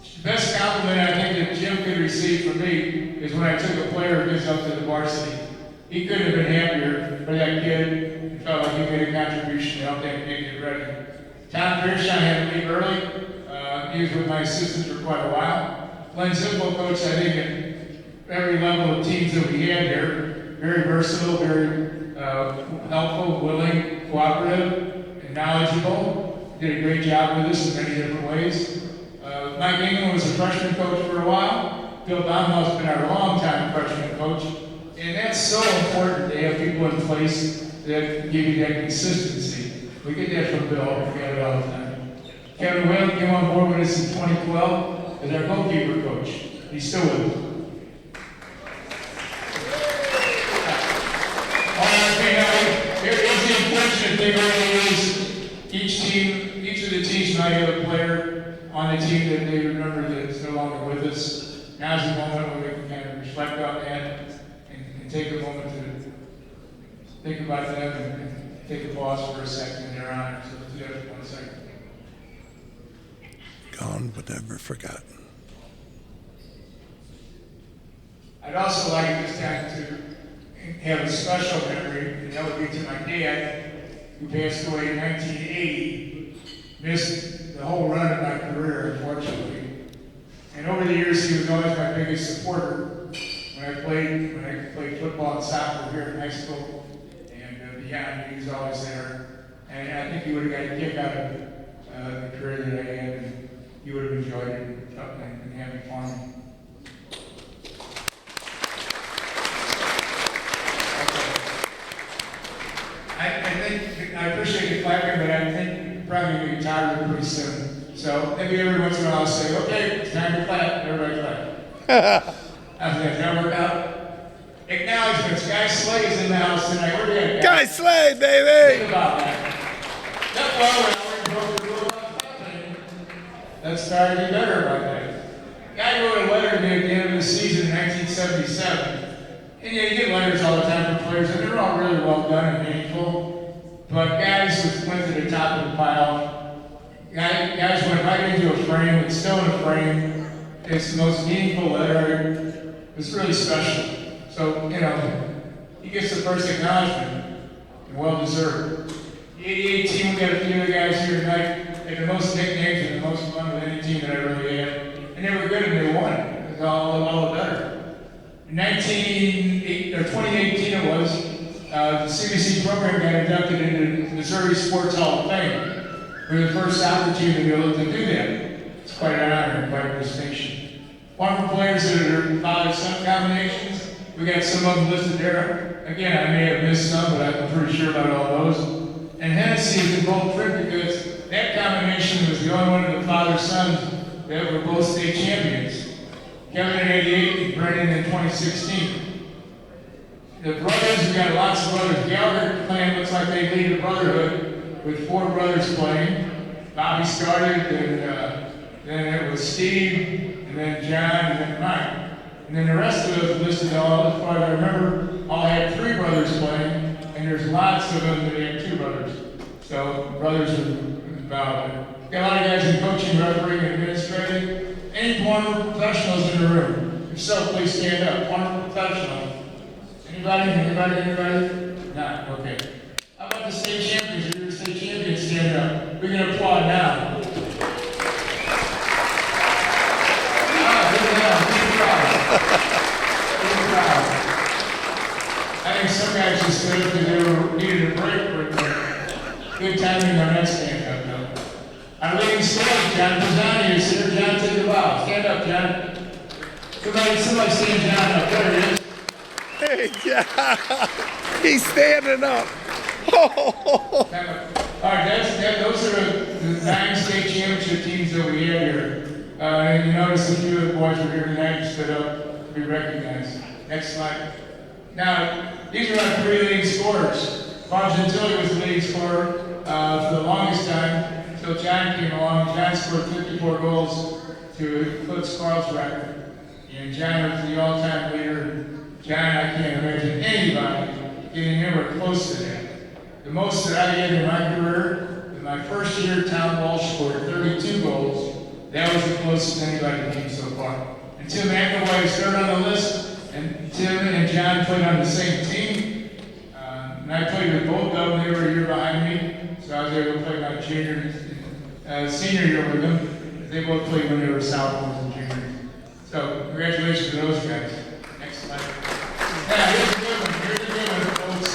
The best compliment I think that Jim could receive from me is when I took a player of his up to the varsity. He couldn't have been happier for that kid and felt like he made a contribution to help that kid get ready. Tom Pierce, I had to leave early. He was with my assistants for quite a while. Glenn Zippel coached, I think, at every level of teams that we had here. Very versatile, very helpful, willing, cooperative, and knowledgeable. Did a great job with us in many different ways. Mike England was a freshman coach for a while. Bill Baumhaus has been our longtime freshman coach. And that's so important to have people in place that give you that consistency. We get that from Bill. We get it all the time. Kevin Whalen came on board with us in 2012 as our goalkeeper coach. He's still with us. Here's the unfortunate thing really is each of the teams might have a player on the team that they remember that's no longer with us. Now's the moment where we can kind of reflect on that and take a moment to think about them and take a pause for a second in their honor. So let's do that for 1 second. Gone but never forgotten. I'd also like this time to have a special memory, and that would be to my dad, who passed away in 1980. Missed the whole run of my career, unfortunately. And over the years, he was always my biggest supporter when I played football and soccer here in high school and beyond. He was always there, and I think he would have got a kick out of the career that I had, and he would have enjoyed it and having fun. I appreciate you clapping, but I think you're probably going to get tired of it pretty soon. So maybe every once in a while I'll say, okay, it's time to clap. Everybody clap. How's that work out? Acknowledgements. Guy Slay's in the house tonight. Where do you at, Guy Slay, baby! Think about that. Let's try to be better about that. Guy wrote a letter to me at the end of the season in 1977. And yeah, you get letters all the time from players, and they're all really well done and meaningful. But guys went to the top of the pile. Guys went right into a frame. It's still in a frame. It's the most meaningful letter. It's really special. So, he gets the first acknowledgement, and well deserved. The 88 team, we got a few of the guys here tonight. They had the most nicknames and the most fun with any team that I really had. And they were good and they won. It was all the better. In 2018 it was, the CBC program got inducted into the Missouri Sports Hall of Fame. We're the first soccer team to be able to do that. It's quite an honor and quite a distinction. Former players that are father-son combinations, we got some of them listed there. Again, I may have missed some, but I'm pretty sure about all those. And Hennessy is a bold trip because that combination was the only one of the father-sons that were both state champions. Kevin in 88 and Brendan in 2016. The brothers, we got lots of brothers. Gallagher clan looks like they lead a brotherhood with 4 brothers playing. Bobby started, then it was Steve, and then John, and then Mike. And then the rest of us listed all, as far as I remember, all had 3 brothers playing, and there's lots of them that had 2 brothers. So brothers are involved. Got a lot of guys in coaching, refereeing, and administrating. Any former professionals in the room? If so, please stand up. Former professional. Anybody? No, okay. How about the state champions? If you're the state champions, stand up. We can applaud now. I think some guys just stood up because they needed a break, but good timing on that stand up, though. Our leading stage, John Pisani is here. John, take the bow. Stand up, John. Somebody stand John up. There he is. Hey, John. He's standing up. All right, those are the 9 state championship teams that we have here. And you notice a few of the boys were here tonight and stood up to be recognized. Next slide. Now, these are our 3 leading scorers. Bob Gentili was the leading scorer for the longest time until John came along. John scored 54 goals to eclipse Carl's record. And John was the all-time leader. John, I can't imagine anybody getting anywhere close to that. The most that I had in my career, in my first year, Tom Walsh scored 32 goals. That was the closest anybody came so far. And Tim McElroy is third on the list, and Tim and John played on the same team. And I played with both of them. They were a year behind me, so I was able to play my senior year with them. They both played when they were sophomores and juniors. So congratulations to those guys. Next slide. Now here's a good one, folks.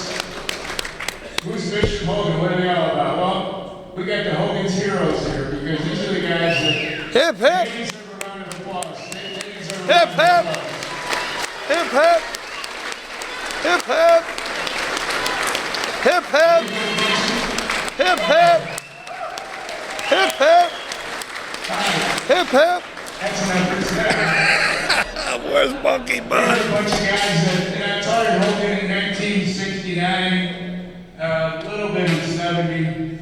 Who's Bishop Hogan? What are they all about? Well, we got the Hogan's Heroes here because these are the guys that Hip, hip. they deserve a round of applause. They deserve a Hip, round of hip. applause. Hip, hip. Hip, hip. Hip, hip. Hip, hip. Hip, hip. Hip, hip. That's enough. Where's Monkey There's Bud? a bunch of guys that, and I started Hogan in 1969, a little bit in 70,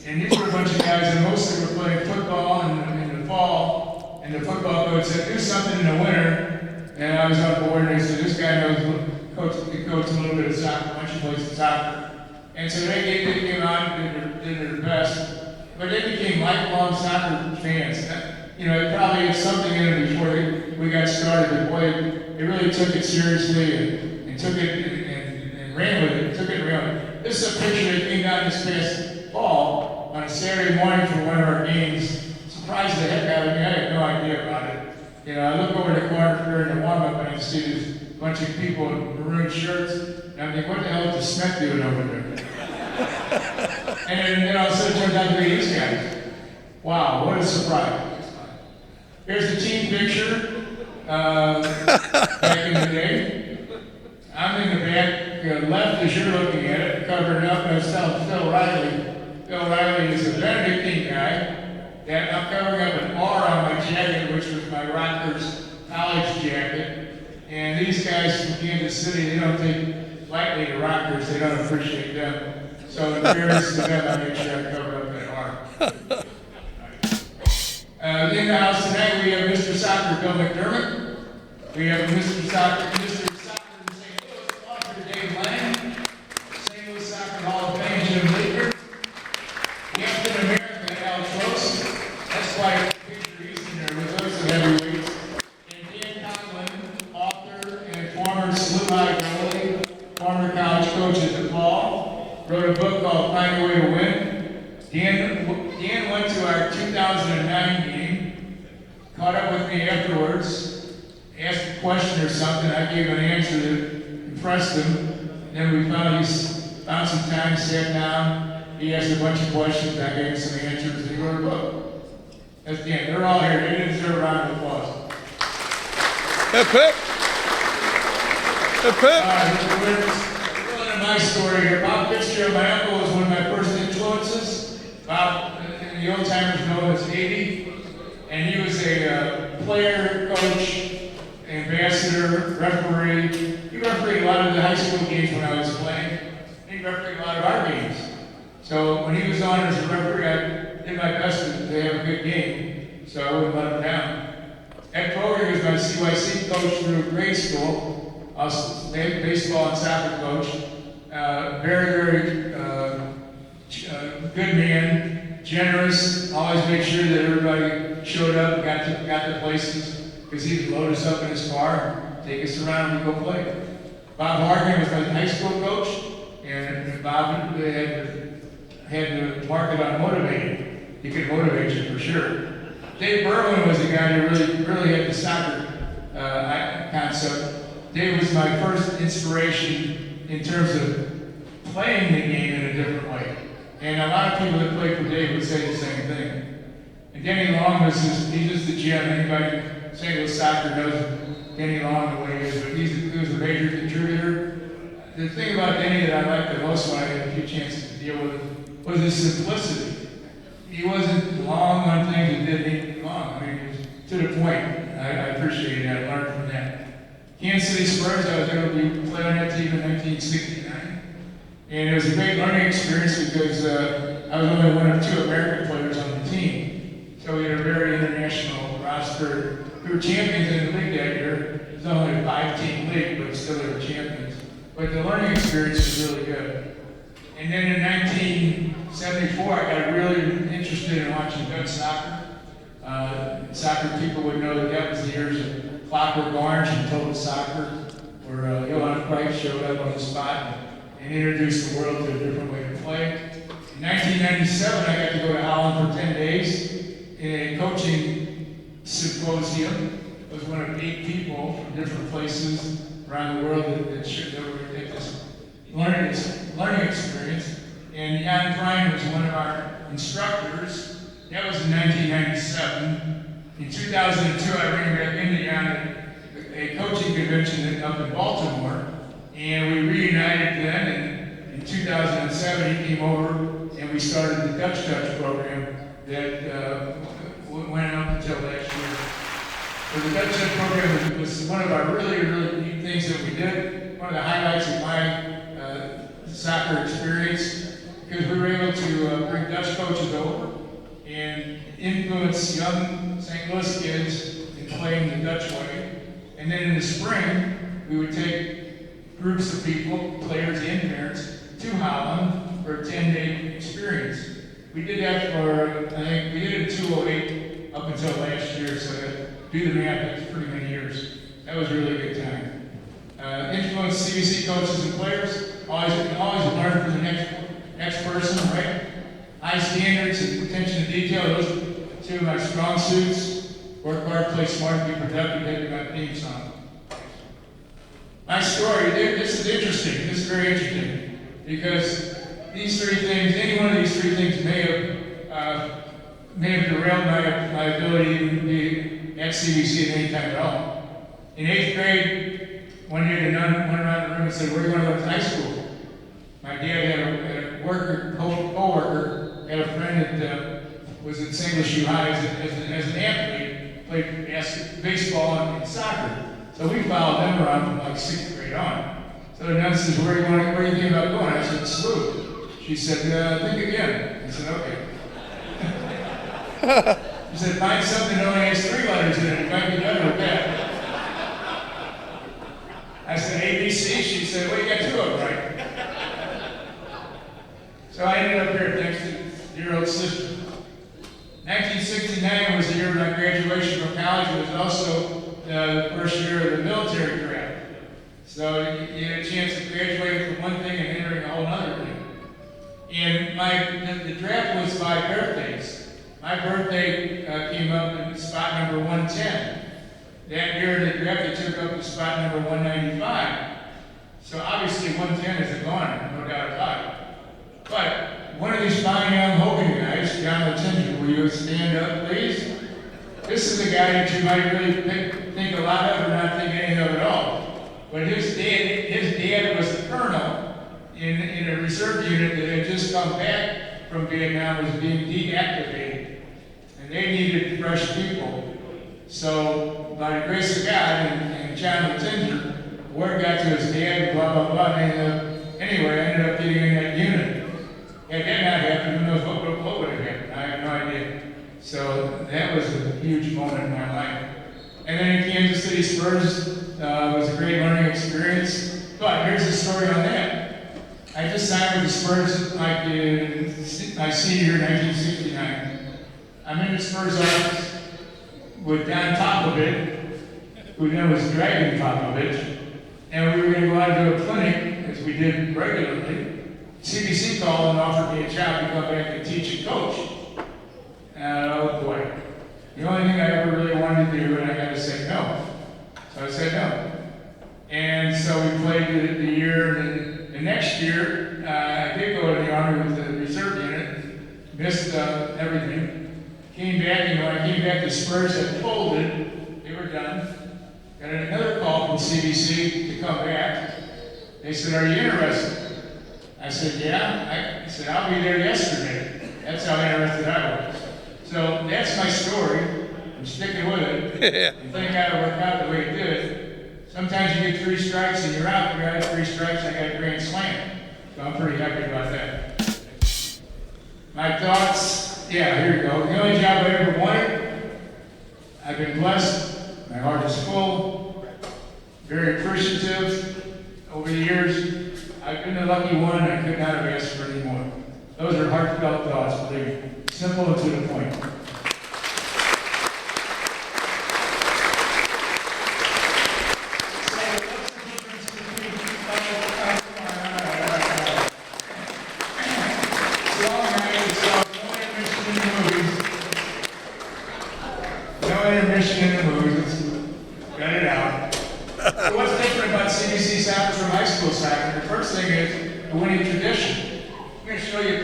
and these were a bunch of guys, and most of them were playing football in the fall, and the football coach said, do something in the winter, and I was on board, and they said, this guy knows, he coaches a little bit of soccer, a bunch of plays soccer, and so they came out and did their best, but they became lifelong soccer fans. You know, it probably had something in it before we got started. Boy, they really took it seriously and took it and ran with it. Took it and ran with it. This is a picture that came down this past fall on a Saturday morning for one of our games. Surprised the heck out of me. I had no idea about it. You know, I look over the corner during the warm-up and I see this bunch of people in maroon shirts. And I'm thinking, what the hell is the Smith doing over there? And then all of a sudden it turns out to be these guys. Wow, what a surprise. Here's the team picture back in the day. I'm in the back left as you're looking at it, covered up. I was telling Phil Riley. Phil Riley is a Benedictine guy. That I'm covering up an R on my jacket, which was my Rocker's college jacket. And these guys from Kansas City, they don't take lightly to Rockers. They don't appreciate them. So in fairness to them, I make sure I cover up that R. In the house tonight, we have Mr. Soccer Bill McDermott. We have Mr. Soccer in St. Louis, Author Dave Lang. St. Louis Soccer Hall of Fame, Jim Leaker. Captain America, Al Trost. That's quite a picture he's in there with us, the heavyweights. And Dan Conklin, author and former SLU goalie, former college coach at DePaul, wrote a book called Find a Way to Win. Dan went to our 2009 game, caught up with me afterwards, asked a question or something. I gave an answer that impressed him. Then we found some time, sat down. He asked a bunch of questions. I gave him some answers, and he wrote a book. That's Dan. They're all here. They deserve a round of applause. Hip, hip. Hip, hip. My story here. Bob Fitzgerald, my uncle, was one of my first influences. Bob, in the old timers know him as 80, and he was a player, coach, ambassador, referee. He refereed a lot of the high school games when I was playing. He refereed a lot of our games. So when he was on as a referee, I did my my best to have a good game, so I wouldn't let them down. Ed Foger was my CYC coach through grade school. I was baseball and soccer coach. Very good man, generous, always made sure that everybody showed up and got to places, because he would load us up in his car, take us around, and we'd go play. Bob Hargan was my high school coach, and Bob had to mark it on motivating. He could motivate you for sure. Dave Berwin was the guy who really had the soccer concept. Dave was my first inspiration in terms of playing the game in a different way. And a lot of people that played for Dave would say the same thing. And Denny Long he's just the GM. Anybody in St. Louis soccer knows Denny Long the way he is, but he was a major contributor. The thing about Denny that I liked the most when I had a few chances to deal with him was his simplicity. He wasn't long on things that didn't need to be long. I mean, he was to the point. I appreciated that. I learned from that. Kansas City Spurs, I was able to play on that team in 1969. And it was a great learning experience because I was only one of 2 American players on the team. So we had a very international roster. We were champions in the league that year. It was only a 5-team league, but still they were champions. But the learning experience was really good. And then in 1974, I got really interested in watching Dutch soccer. Soccer people would know that was the years of Clockwork Orange and Total Soccer, where Johan Cruyff showed up on the spot and introduced the world to a different way to play. In 1997, I got to go to Holland for 10 days in a coaching symposium. It was one of 8 people from different places around the world that were going to take this learning experience. And Jan Prine was one of our instructors. That was in 1997. In 2002, I ran back into Jan at a coaching convention up in Baltimore, and we reunited then. And in 2007, he came over, and we started the Dutch program that went up until last year. So the Dutch program was one of our really, really neat things that we did. One of the highlights of my soccer experience, because we were able to bring Dutch coaches over and influence young St. Louis kids in playing the Dutch way. And then in the spring, we would take groups of people, players and parents, to Holland for a 10-day experience. We did that for, I think, we did it in 2008 up until last year, so do the math, that's pretty many years. That was a really good time. Influence CBC coaches and players, always learn from the next person, right? High standards and attention to detail, those are 2 of my strong suits. Work hard, play smart, be productive, hit my theme song. My story, this is interesting, this is very interesting, because these 3 things, any one of these 3 things may have derailed my ability to be at CBC at any time at all. In 8th grade, one day the nun went around the room and said, "Where do you want to go to high school?" My dad had a co-worker, had a friend that was at St. Louis U High as an athlete, played baseball and soccer. So we followed them around from like 6th grade on. So the nun says, where do you think about going? I said, SLU. She said, think again. I said, okay. She said, find something that only has 3 letters in it. It might be better with that. I said, ABC. She said, well, you got 2 of them, right? So I ended up here thanks to dear old sister. 1969 was the year of my graduation from college. It was also the first year of the military draft. So you had a chance to graduate from one thing and entering a whole other thing. And the draft was by birthdays. My birthday came up in spot number 110. That year in the draft, they took up to spot number 195. So obviously 110 is a goner, no doubt about it. But one of these fine young Hogan guys, John Latinger, will you stand up, please? This is a guy that you might really think a lot of or not think anything of at all. But his dad was the colonel in a reserve unit that had just come back from Vietnam, was being deactivated. And they needed fresh people. So, by the grace of God and John Latinger, word got to his dad, blah, blah, blah, and anyway, I ended up getting in that unit. Had that not happened, who knows what would have happened? I have no idea. that was a huge moment in my life. And then in Kansas City Spurs was a great learning experience. But here's the story on that. I just signed with the Spurs like in my senior year in 1969. I'm in the Spurs office with Don Popovich, who then was Dragon Popovich, and we were going to go out and do a clinic, as we did regularly. CBC called and offered me a job to come back and teach and coach. And oh boy, the only thing I ever really wanted to do, and I got to say no. So I said no. And so we played the year, and the next year, I did go to the Army with the reserve unit, missed everything. Came back, and when I came back, the Spurs had folded, they were done. Got another call from CBC to come back. They said, "Are you interested?" I said, "Yeah." I said, "I'll be there yesterday." That's how interested I was. So that's my story. I'm sticking with it. And thank God it worked out the way it did. Sometimes you get 3 strikes and you're out. I got 3 strikes, I got a grand slam. So I'm pretty happy about that. My thoughts, yeah, here you go. The only job I ever wanted, I've been blessed. My heart is full. Very appreciative. Over the years, I've been the lucky one. I could not have asked for any more. Those are heartfelt thoughts, believe me. Simple and to the point.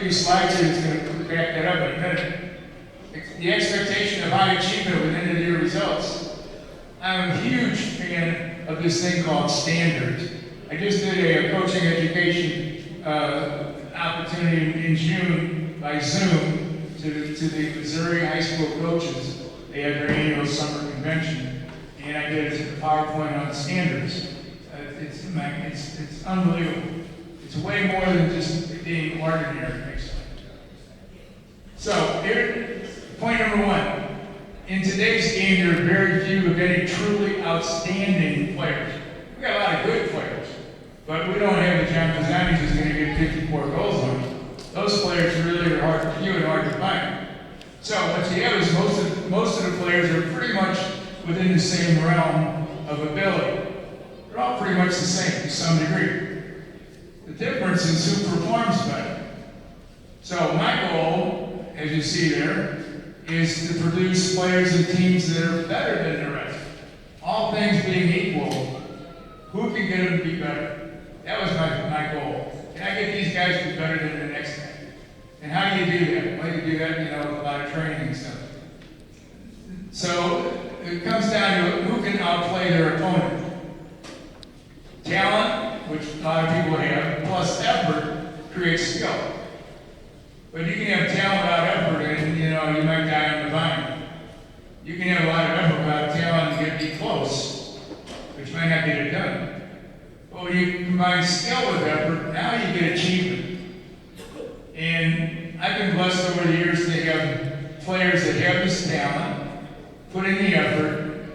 Slides here is going to back that up in a minute. The expectation of high achievement with end of the year results. I'm a huge fan of this thing called standards. I just did a coaching education opportunity in June by Zoom to the Missouri high school coaches. They had their annual summer convention, and I did a PowerPoint on standards. It's unbelievable. It's way more than just being ordinary. So, here, point number 1. In today's game, there are very few, if any, truly outstanding players. We got a lot of good players, but we don't have the John Pisani who's going to get 54 goals on you. Those players really are few and hard to find. So, what you have is most of the players are pretty much within the same realm of ability. They're all pretty much the same to some degree. The difference is who performs better. So, my goal, as you see there, is to produce players and teams that are better than the rest. All things being equal, who can get them to be better? That was my goal. Can I get these guys to be better than the next guy? And how do you do that? Well, you do that, with a lot of training and stuff. So it comes down to who can outplay their opponent. Talent, which a lot of people have, plus effort creates skill. But you can have talent without effort, and you might die on the vine. You can have a lot of effort without talent and be close, but you might not get it done. But when you combine skill with effort, now you get achievement. And I've been blessed over the years to have players that have this talent, put in the effort,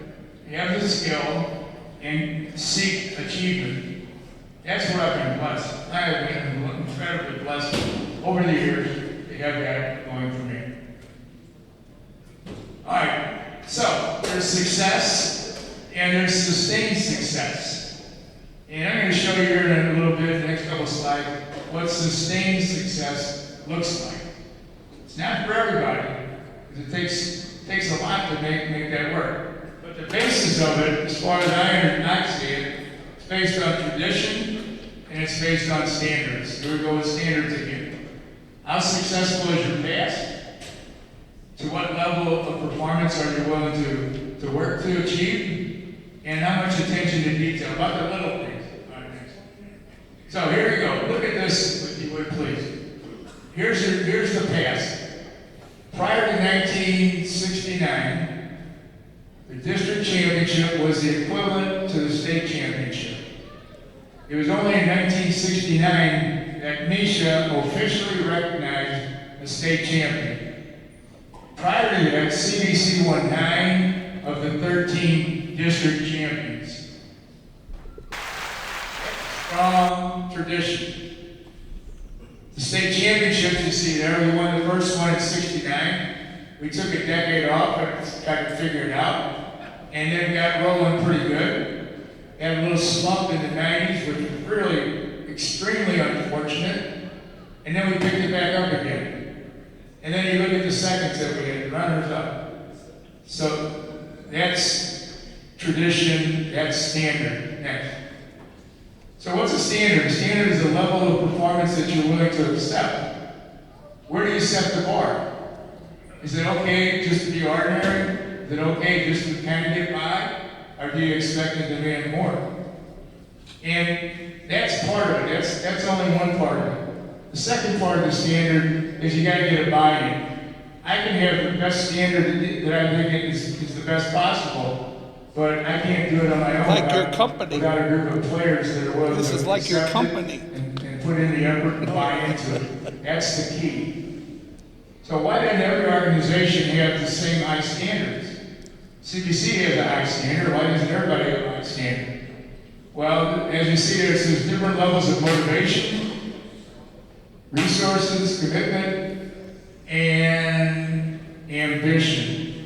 have the skill, and seek achievement. That's what I've been blessed. I have been incredibly blessed over the years. Have that going for me. All right, so there's success and there's sustained success. And I'm going to show you here in a little bit, the next couple slides, what sustained success looks like. It's not for everybody, because it takes a lot to make that work. But the basis of it, as far as I see it, it's based on tradition and it's based on standards. Here we go with standards again. How successful is your past? To what level of performance are you willing to work to achieve? And how much attention to detail, about the little things. So here we go. Look at this, if you would please. Here's the past. Prior to 1969, the district championship was the equivalent to the state championship. It was only in 1969 that Michler officially recognized the state champion. prior to that, CBC won 9 of the 13 district champions. Strong tradition. The state championships you see there, we won the first one in '69. We took a decade off and tried to figure it out. And then got rolling pretty good. Had a little slump in the '90s, which was really extremely unfortunate. And then we picked it back up again. And then you look at the seconds that we had, runners up. So that's tradition, that's standard. Next. So what's a standard? A standard is the level of performance that you're willing to accept. Where do you set the bar? Is it okay just to be ordinary? Is it okay just to kind of get by? Or do you expect to demand more? And that's part of it. That's only one part of it. The second part of the standard is you got to get a buy-in. I can have the best standard that I think is the best possible, but I can't do it on my own. Like your company. Without a group of players that are willing This to is like your accept company. it and put in the effort and buy into it. That's the key. So why doesn't every organization have the same high standards? CBC has a high standard. Why doesn't everybody have a high standard? Well, as you see, there's different levels of motivation, resources, commitment, and ambition.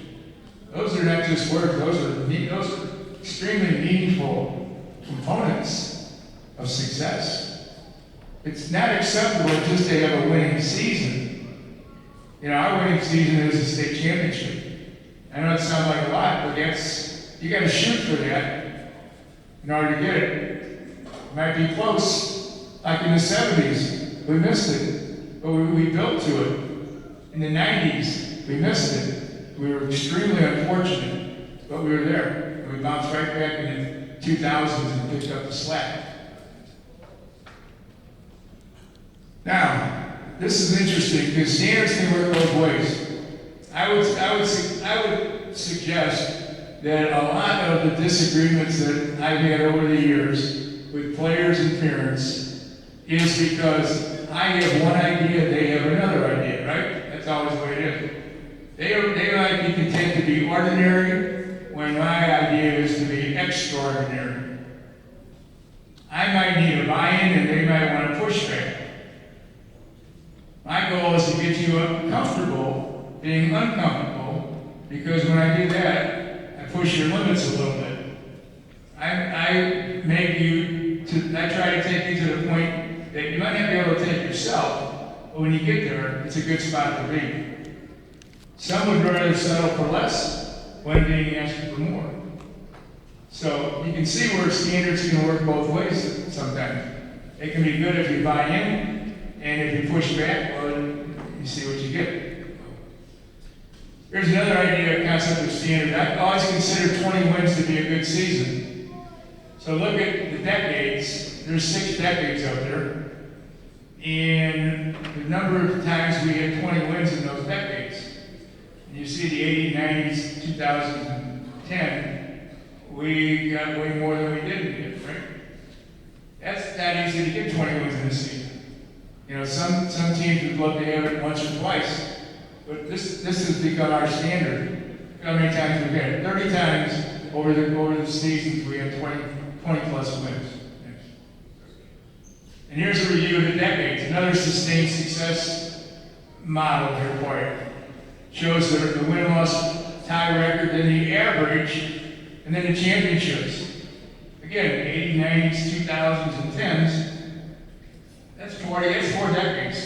Those are not just words. Those are extremely meaningful components of success. It's not acceptable just to have a winning season. You know, our winning season is the state championship. I know it sounds like a lot, but you got to shoot for that in order to get it. It might be close, like in the '70s, we missed it, but we built to it. In the '90s, we missed it. We were extremely unfortunate, but we were there. And we bounced right back in the 2000s and picked up the slack. Now, this is interesting because standards can work both ways. I would suggest that a lot of the disagreements that I've had over the years with players and parents is because I have one idea, they have another idea, right? That's always the way it is. They might be content to be ordinary when my idea is to be extraordinary. I might need a buy-in and they might want to push back. My goal is to get you comfortable being uncomfortable, because when I do that, I push your limits a little bit. I try to take you to the point that you might not be able to take yourself, but when you get there, it's a good spot to be. Some would rather settle for less when being asked for more. So you can see where standards can work both ways sometimes. It can be good if you buy in, and if you push back, well, you see what you get. Here's another idea, concept of standard. I always consider 20 wins to be a good season. So look at the decades. There's 6 decades out there. And the number of times we had 20 wins in those decades. And you see the 80s, 90s, 2010, we got way more than we didn't get, right? That's not easy to get 20 wins in a season. You know, some teams would love to have it once or twice, but this has become our standard. How many times we've had it? 30 times over the seasons we had 20 plus wins. And here's a review of the decades. Another sustained success model here for you. Shows the win-loss tie record, then the average, and then the championships. Again, 80s, 90s, 2000s, and 10s. That's 4 decades.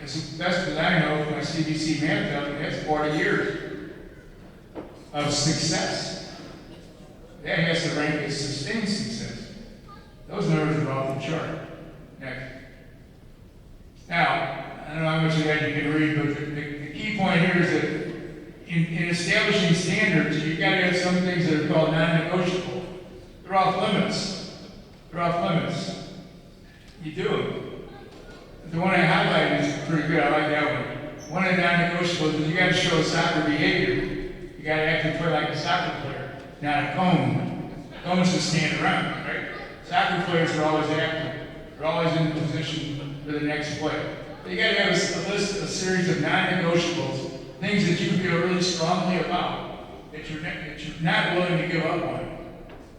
As best as I know, my CBC math tells me that's 40 years of success. That has to rank as sustained success. Those numbers are off the chart. Next. Now, I don't know how much of that you can read, but the key point here is that in establishing standards, you've got to have some things that are called non-negotiable. They're off limits. They're off limits. You do them. The one I highlighted is pretty good. I like that one. One of the non-negotiables is you got to show soccer behavior. You got to actually play like a soccer player, not a cone. Cones just stand around, right? Soccer players are always active. They're always in position for the next play. But you got to have a series of non-negotiables, things things that you feel really strongly about, that you're not willing to give up on.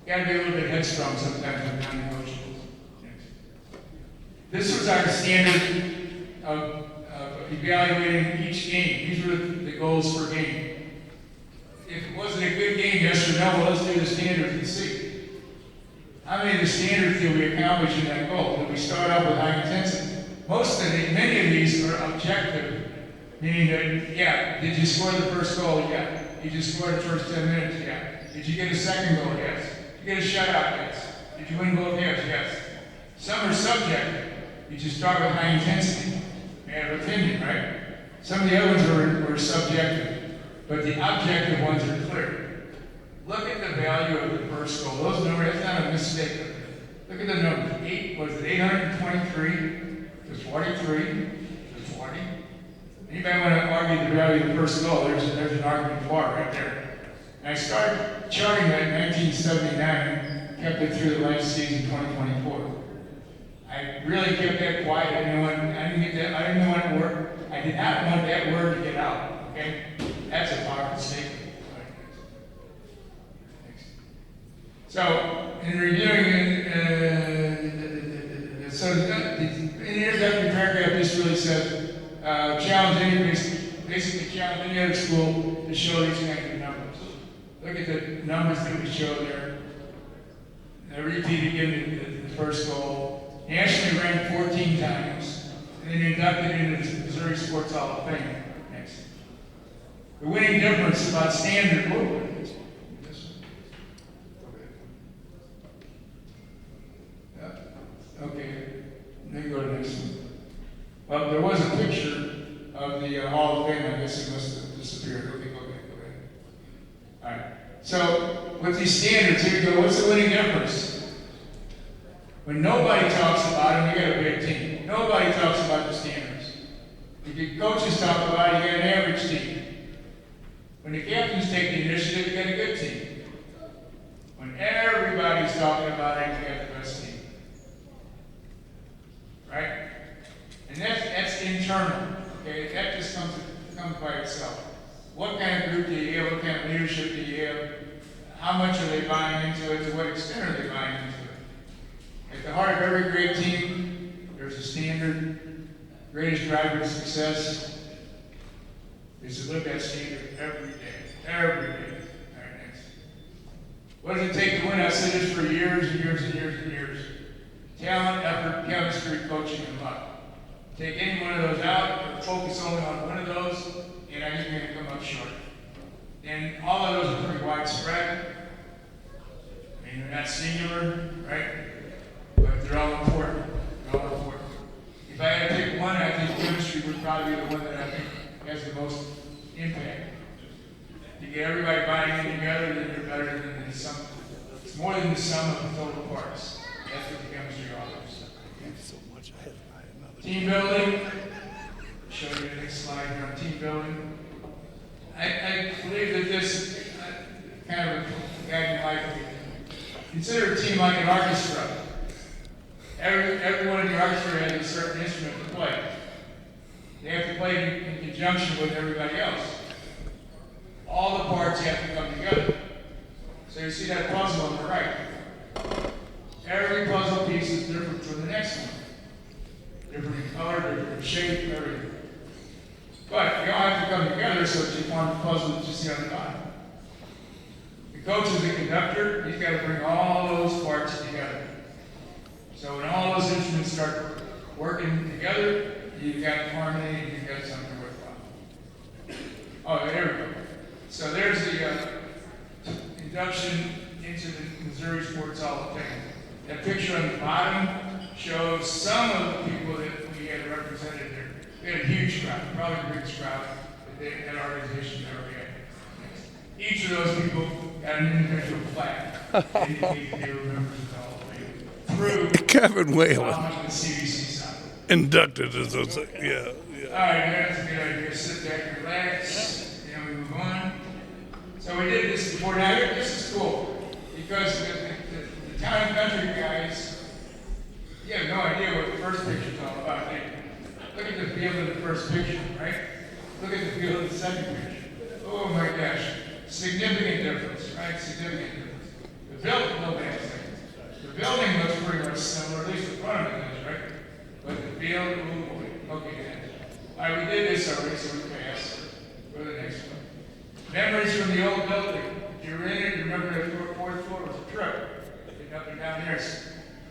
You gotta be a little bit headstrong sometimes with non-negotiables. This was our standard of evaluating each game. These were the goals per game. If it wasn't a good game, yes or no, well, let's do the standards and see. How many of the standards did we accomplish in that goal? Did we start off with high intensity? Many of these are objective, meaning that, yeah, did you score the first goal? Yeah. Did you score the first 10 minutes? Yeah. Did you get a second goal? Yes. Did you get a shutout? Yes. Did you win both games? Yes. Some are subjective. You just start with high intensity. Man of opinion, right? Some of the other ones were subjective, but the objective ones are clear. Look at the value of the first goal. Those numbers, that's not a mistake. Look at the numbers. 823 to 43 to 40. Anybody want to argue the value of the first goal? There's an argument for it right there. And I started charting that in 1979, kept it through the last season, 2024. I really kept that quiet. I didn't want to work. I did not want that word to get out. Okay, that's a powerful statement. So, in reviewing, so in the introductory paragraph, this really says, basically challenge any other school to show these kinds of numbers. Look at the numbers that we show there. I repeat again the first goal. Nationally ranked 14 times, and then inducted into the Missouri Sports Hall of Fame. Next. The winning difference about standard. Okay, then go to the next one. Well, there was a picture of the Hall of Fame. I guess it must have disappeared. Okay, go ahead. All right. So, with these standards, here we go. What's the winning difference? When nobody talks about it, you got a big team. Nobody talks about the standards. If the coaches talk about it, you got an average team. When the captains take the initiative, you got a good team. When everybody's talking about it, you got the best team. Right? And that's internal. Okay, that just comes by itself. What kind of group do you have? What kind of leadership do you have? How much are they buying into it? To what extent are they buying into it? At the heart of every great team, there's a standard. Greatest driver to success is to live that standard every day. Every day. All right, next. What does it take to win? I've said this for years and years and years and years. Talent, effort, chemistry, coaching, and luck. Take any one of those out, or focus only on one of those, and I think you're going to come up short. And all of those are pretty widespread. I mean, they're not singular, right? But they're all important. They're all important. If I had to pick one, I think chemistry would probably be the one that I think has the most impact. You get everybody buying in together, then you're better than the sum. It's more than the sum of the total parts. That's what the chemistry offers. So much I had to buy another. Team building. Show you the next slide here on team building. I believe that this kind of a guiding light. Consider a team like an orchestra. Everyone in the orchestra has a certain instrument to play. They have to play in conjunction with everybody else. All the parts have to come together. So you see that puzzle on the right. Every puzzle piece is different from the next one. Different in color, different in shape, everything. But they all have to come together so that you form the puzzle that you see on the bottom. The coach is the conductor. He's got to bring all those parts together. So when all those instruments start working together, you've got harmony and you've got something worthwhile. Oh, there we go. So there's the induction into the Missouri Sports Hall of Fame. That picture on the bottom shows some of the people that we had represented there. We had a huge crowd, probably the biggest crowd that that organization ever had. Each of those people got an individual plaque. They were members of the Hall of Fame. Through Kevin Whalen the CBC side. inducted as a, yeah. All right, that's a good idea. Sit back and relax. And we move on. So we did this before. Now, this is cool because the town and country guys, you have no idea what the first picture is all about. Look at the field of the first picture, right? Look at the field of the second pitch. Oh my gosh. Significant difference, right? Significant difference. The building, no bad thing. The building looks pretty much similar, at least the front of it does, right? But the field, oh boy. Okay, guys. All right, we did this already, so we passed. Go to the next one. Memories from the old building. If you were in it, you remember the fourth floor was a trip. Getting up and down there.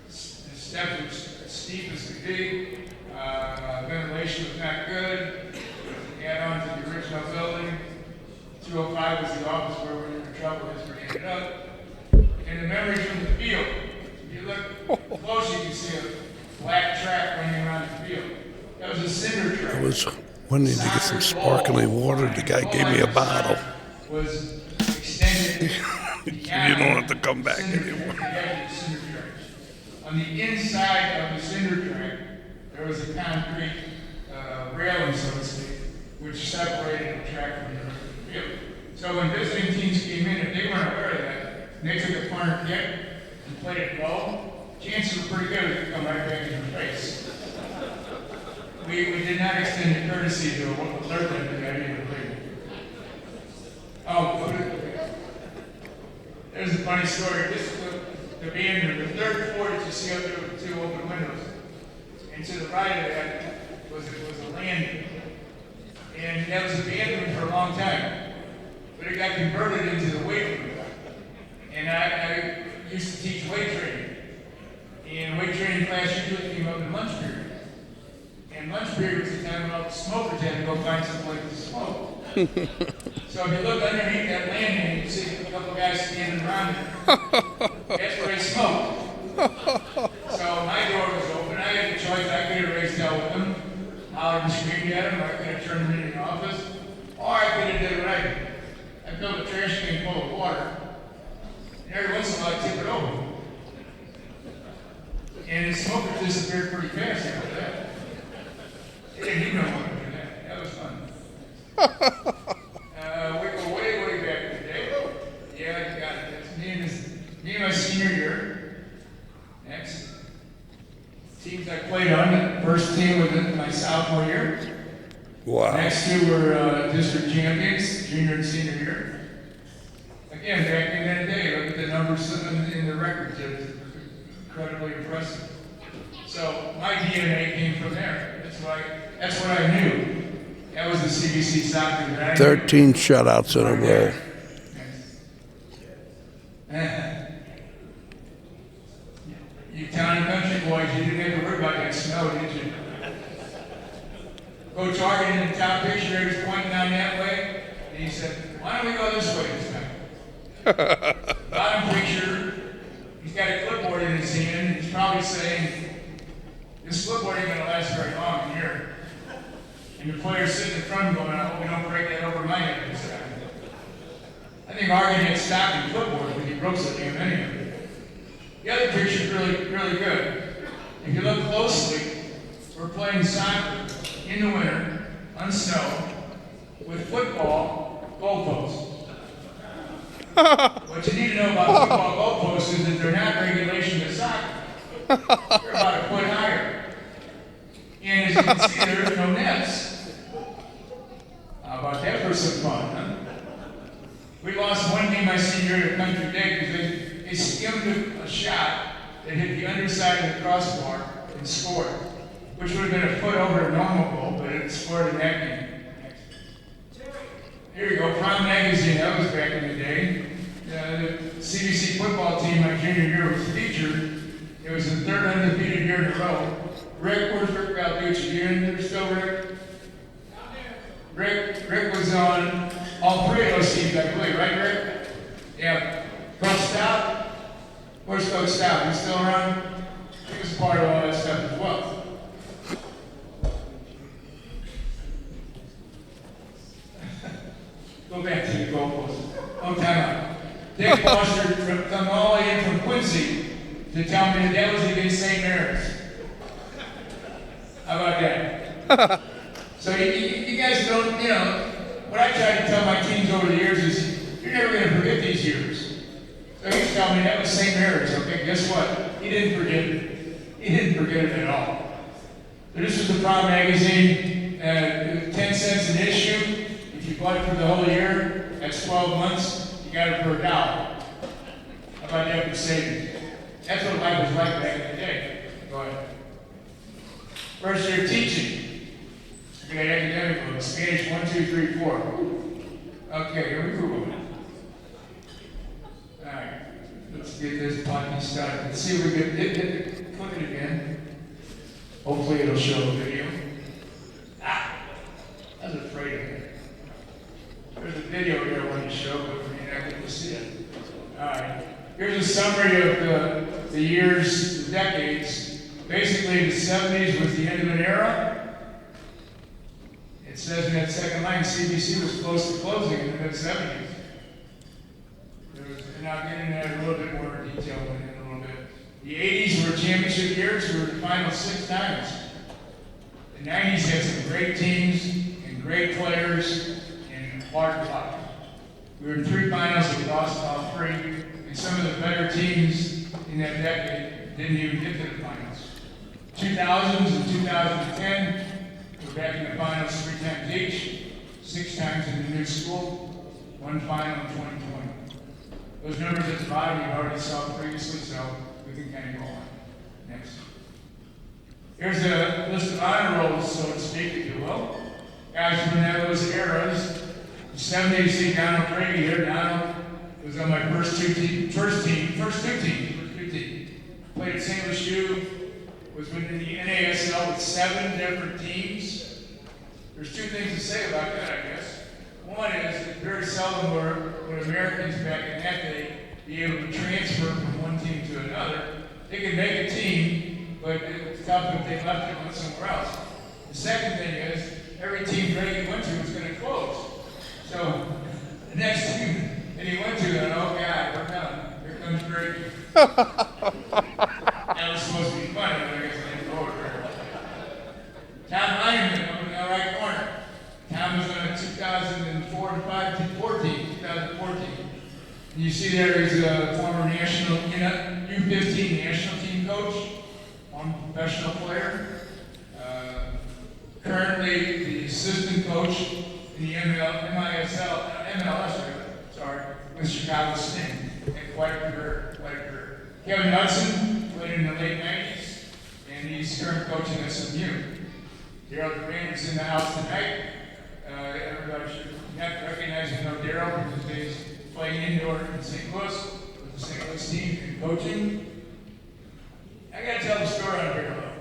The steps were steep as could be. Ventilation was not good. Add on to the original building. 205 was the office where we were in trouble as we ended up. And the memories from the field. If you look close, you can see a black track running around the field. That was a cinder track. I was wanting to get some sparkling water. The guy gave me a bottle. Was extended. You don't have to come back anymore. On the inside of the cinder track, there was a concrete railing, so to speak, which separated the track from the field. So when visiting teams came in, if they weren't aware of that, and they took a corner kick and played it low, chances were pretty good it could come right back in your face. We did not extend the courtesy to alert them to that either. Oh, there's a funny story. This is the band room. The third floor that you see up there with the two open windows. And to the right of that was a landing. And that was a band room for a long time. But it got converted into the weight room. And I used to teach weight training. And weight training class usually came up in lunch period. And lunch period was the time when all the smokers had to go find some place to smoke. So if you look underneath that landing, you see a couple guys standing around it. That's where they smoked. So my door was open. I had the choice. I could have raised hell with them, hollered and screamed at them, or I could have turned them into the office, or I could have did what I did. I filled a trash can full of water, and every once in a while I tip it over. And the smokers disappeared pretty fast after that. They didn't even know what to do that. That was fun. We go way, way back in the day. Yeah, you got it. That's me and my senior year. Next. Teams I played on. The first team was in my sophomore year. Wow. Next two were district champions, junior and senior year. Again, back in that day, look at the numbers in the records. It's incredibly impressive. So my DNA came from there. That's what I knew. That was the CBC soccer that I knew. 13 shutouts in a row. You town and country boys, you didn't have to worry about that snow, did you? Coach Argan in the top picture, he was pointing down that way, and he said, why don't we go this way this time? Bottom picture, he's got a clipboard in his hand, and he's probably saying, this clipboard ain't going to last very long here. And the player's sitting in front of him going, I hope we don't break that over my head this time. I think Argan had stopped in clipboard when he broke the game anyway. The other picture is really, really good. If you look closely, we're playing soccer in the winter, on snow, with football goalposts. What you need to know about football goalposts is that they're not regulation to soccer. They're about a foot higher. And as you can see, there's no nets. How about that for some fun, huh? We lost one game my senior year at Country Day because they skimmed a shot that hit the underside of the crossbar and scored, which would have been a foot over a normal goal, but it scored in that game. Here you go, Prom Magazine, that was back in the day. The CBC football team my junior year was featured. It was the third undefeated year in a row. Rick, where's Rick Valducci? You in there still, Rick? Rick was on all three of those teams, I believe, right, Rick? Yeah. Coach Stout? Where's Coach Stout? He's still around? He was part of all that stuff as well. Go back to the goalpost. Oh, time out. Dick Foster come all the way in from Quincy to tell me that was against St. Mary's. How about that? So you guys don't, what I try to tell my teams over the years is, you're never going to forget these years. So he's telling me that was St. Mary's, okay? Guess what? He didn't forget it. He didn't forget it at all. So this was the Prom Magazine, 10 cents an issue. If you bought it for the whole year, that's 12 months, you got it for $1. How about that for savings? That's what life was like back in the day. Go ahead. First year teaching. Look at academic books. Spanish 1, 2, 3, 4. Okay, here we go. Alright. Let's get this party started. Let's see if we can click it again. Hopefully it'll show the video. I was afraid of it. There's a video here I want to show, but we're not going to see it. Alright. Here's a summary of the years, the decades. Basically, the 70s was the end of an era. It says in that second line, CBC was close to closing in the mid-70s. And I'll get into that a little bit more detail in a little bit. The 80s were championship years. We were in the final 6 times. The 90s had some great teams and great players and hard luck. We were in 3 finals, we lost all 3. And some of the better teams in that decade didn't even get to the finals. 2000s and 2010, we're back in the finals 3 times each, 6 times in the new school, 1 final in 2020. Those numbers at the bottom you already saw previously, so we can kind of go on. Next. Here's a list of honor rolls, so to speak, if you will. Guys from those eras. The 70s, see Donald Brady here. Donald was on my first two teams. Played at St. Louis U, was within the NASL with 7 different teams. There's 2 things to say about that, I guess. One is that very seldom would Americans back in that day be able to transfer from one team to another. They could make a team, but it's tough if they left it and went somewhere else. The second thing is, every team Brady went to was going to close. So, the next team that he went to, then, oh God, we're done. Here comes Brady. That was supposed to be fun, but I guess I didn't go over there. Tom Heineman up in the right corner. Tom was on a 2014. And you see there he's a former national, U15 national team coach, former professional player. Currently the assistant coach in the MLS, with Chicago Sting. And quite a career. Kevin Hudson played in the late 90s, and he's current coach in SMU. Daryl Durant is in the house tonight. Everybody should recognize and know Daryl from his days playing indoor in St. Louis with the St. Louis team and coaching. I got to tell the story on Daryl.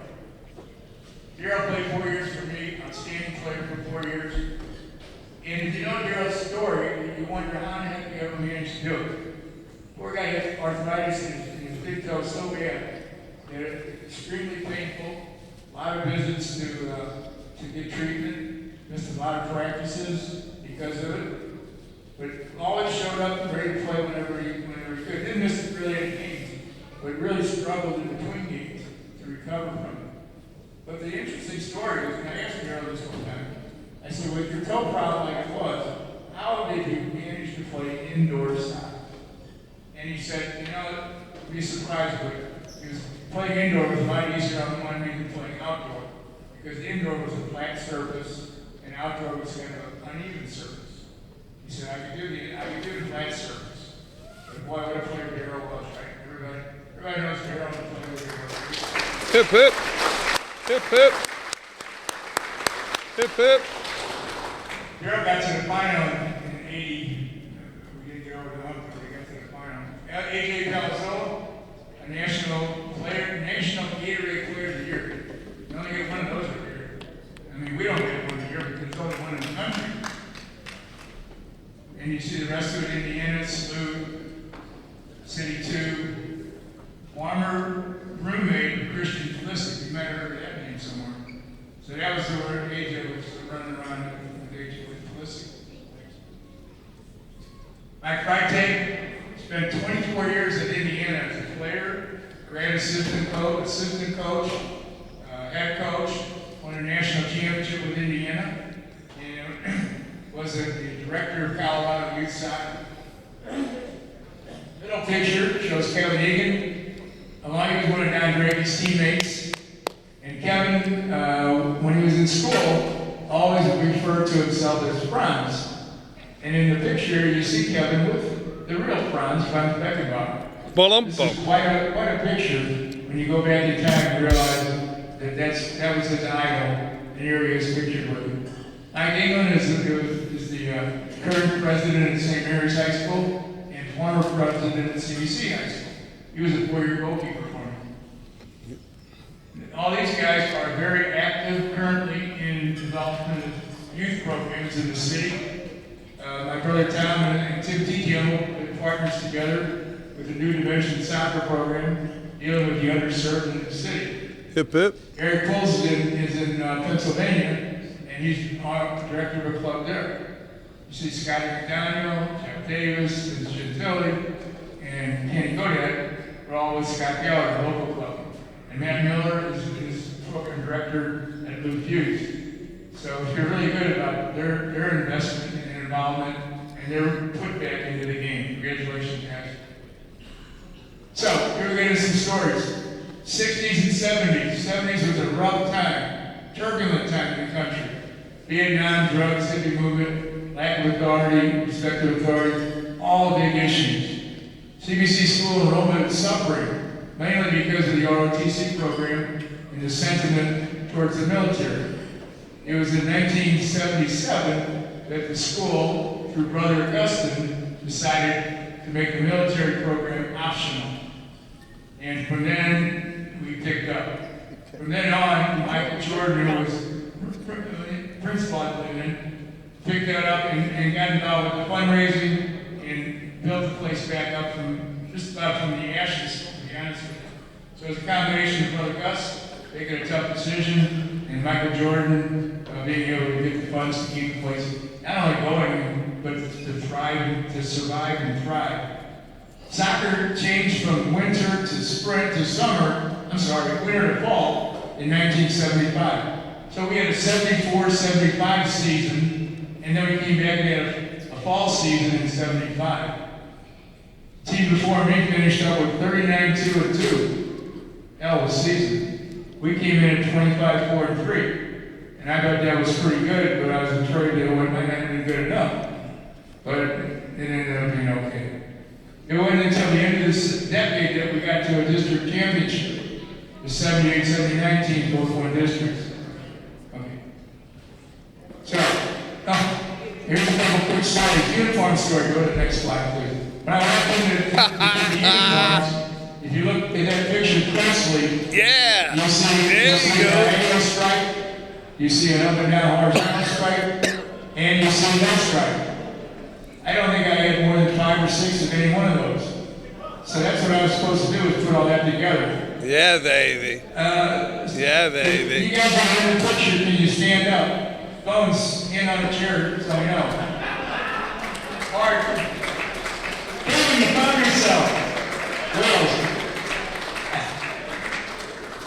Daryl played 4 years for me, outstanding player for 4 years. And if you know Daryl's story, you wonder how the heck he ever managed to do it. Poor guy had arthritis in his big toe so bad that it's extremely painful. A lot of visits to get treatment, missed a lot of practices because of it. But always showed up ready to play whenever he could. Didn't miss really any games, but really struggled in between games to recover from it. But the interesting story is, and I asked Daryl this one time, I said, with your toe problem like it was, how did you manage to play indoor soccer? And he said, you'd be surprised, but because playing indoor was a lot easier on the one than playing outdoor. Because indoor was a flat surface, and outdoor was kind of an uneven surface. He said, I could do the flat surface. But boy, what a player Daryl was, right? Everybody knows Daryl and the player was. Hip hip. Hip hip. Hip hip. Daryl got to the final in 80. We didn't get over the hump, but we got to the final. A.J. Pelazzo, a national Gatorade Player of the Year. You only get one of those every year. I mean, we don't get one a year because there's only one in the country. And you see the rest of it: Indiana, SLU, City 2, former roommate of Christian Pulisic. You might have heard that name somewhere. So that was the word AJ was running around with AJ with Pulisic. Mike Freitag spent 24 years at Indiana as a player, grad assistant coach, head coach, won a national championship with Indiana, and was the director of Colorado Youth Soccer. Middle picture shows Kevin Egan, along with one of Don Brady's teammates. And Kevin, when he was in school, always referred to himself as Franz. And in the picture, you see Kevin with the real Franz Beckenbauer. This is quite a picture when you go back in time and realize that was his idol, and here he is pictured with him. Mike England is the current president of St. Mary's High School and former president of CBC High School. He was a 4-year goalkeeper for me. All these guys are very active currently in development of youth programs in the city. My brother Tom and Tim Tito have been partners together with the New Dimension soccer program dealing with the underserved in the city. Hip hip. Eric Poles is in Pennsylvania, and he's director of a club there. You see Scotty McDaniel, Jeff Davis, and Gentili, and Kenny Godet are all with Scott Geller, the local club. And Matt Miller is program director at Blue Hughes. So we feel really good about their investment and involvement and their put back into the game. Congratulations, guys. So here we get into some stories. 60s and 70s. 70s was a rough time, turbulent time in the country. Vietnam, drugs, hippie movement, lack of authority, respect of authority, all big issues. CBC school enrollment is suffering, mainly because of the ROTC program and the sentiment towards the military. It was in 1977 that the school, through Brother Augustine, decided to make the military program optional. And from then, we picked up. From then on, Michael Jordan, who was principal at Linden, picked that up and got involved with the fundraising and built the place back up from just about from the ashes, to be honest with you. So it's a combination of Brother Gus making a tough decision and Michael Jordan being able to get the funds to keep the place not only going, but to thrive, to survive and thrive. Soccer changed from winter to winter to fall in 1975. So we had a 74-75 season, and then we came back and had a fall season in 75. The team before me finished up with 39-2-2. Hell of a season. We came in at 25-4-3. And I thought that was pretty good, but I was afraid that it might not have been good enough. But it ended up being okay. It wasn't until the end of this decade that we got to a district championship. The 78-79 teams both won districts. Okay. So, here's a couple quick slides. Uniform story. Go to the next slide, please. When I went into the uniforms, if you look at that picture closely, Yeah. you'll see a diagonal stripe, you see an up and down horizontal stripe, and you see no stripe. I don't think I had more than 5 or 6 of any one of those. So that's what I was supposed to do, is put all that together. Yeah, baby. Yeah, baby. You guys are in the picture, can you stand up? Bones, stand on a chair, so I know. Art. Kevin, you found yourself. Girls.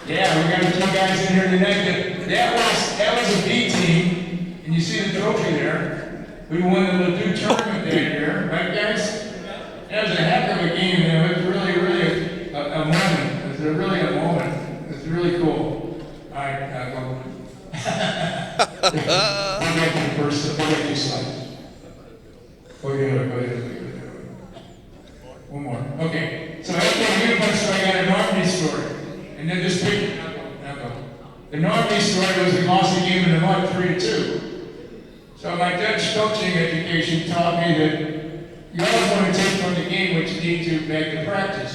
Yeah, we got a few guys in here tonight. That was a B team, and you see the trophy there. We won the Ladue tournament that year, right, guys? That was a heck of a game, man. It was really a moment. It was really a moment. It was really cool. All right, go. We'll get to the first. We'll get to slides. Go ahead. One more. Okay. So after the uniform story, I got a Normandy story, and then this picture. Now go. The Normandy story was the lost game in the mud, 3-2. So my Dutch coaching education taught me that you always want to take from the game what you need to back to practice.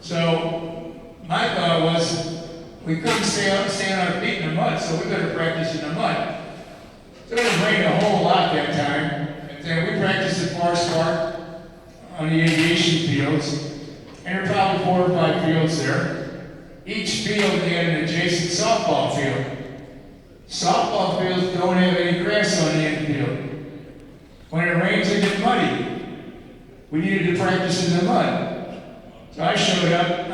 So my thought was we couldn't stay on our feet in the mud, so we better practice in the mud. So it rained a whole lot that time. And then we practiced at Forest Park on the aviation fields, and there are probably 4 or 5 fields there. Each field had an adjacent softball field. Softball fields don't have any grass on the infield. When it rains, they get muddy. We needed to practice in the mud. So I showed up. I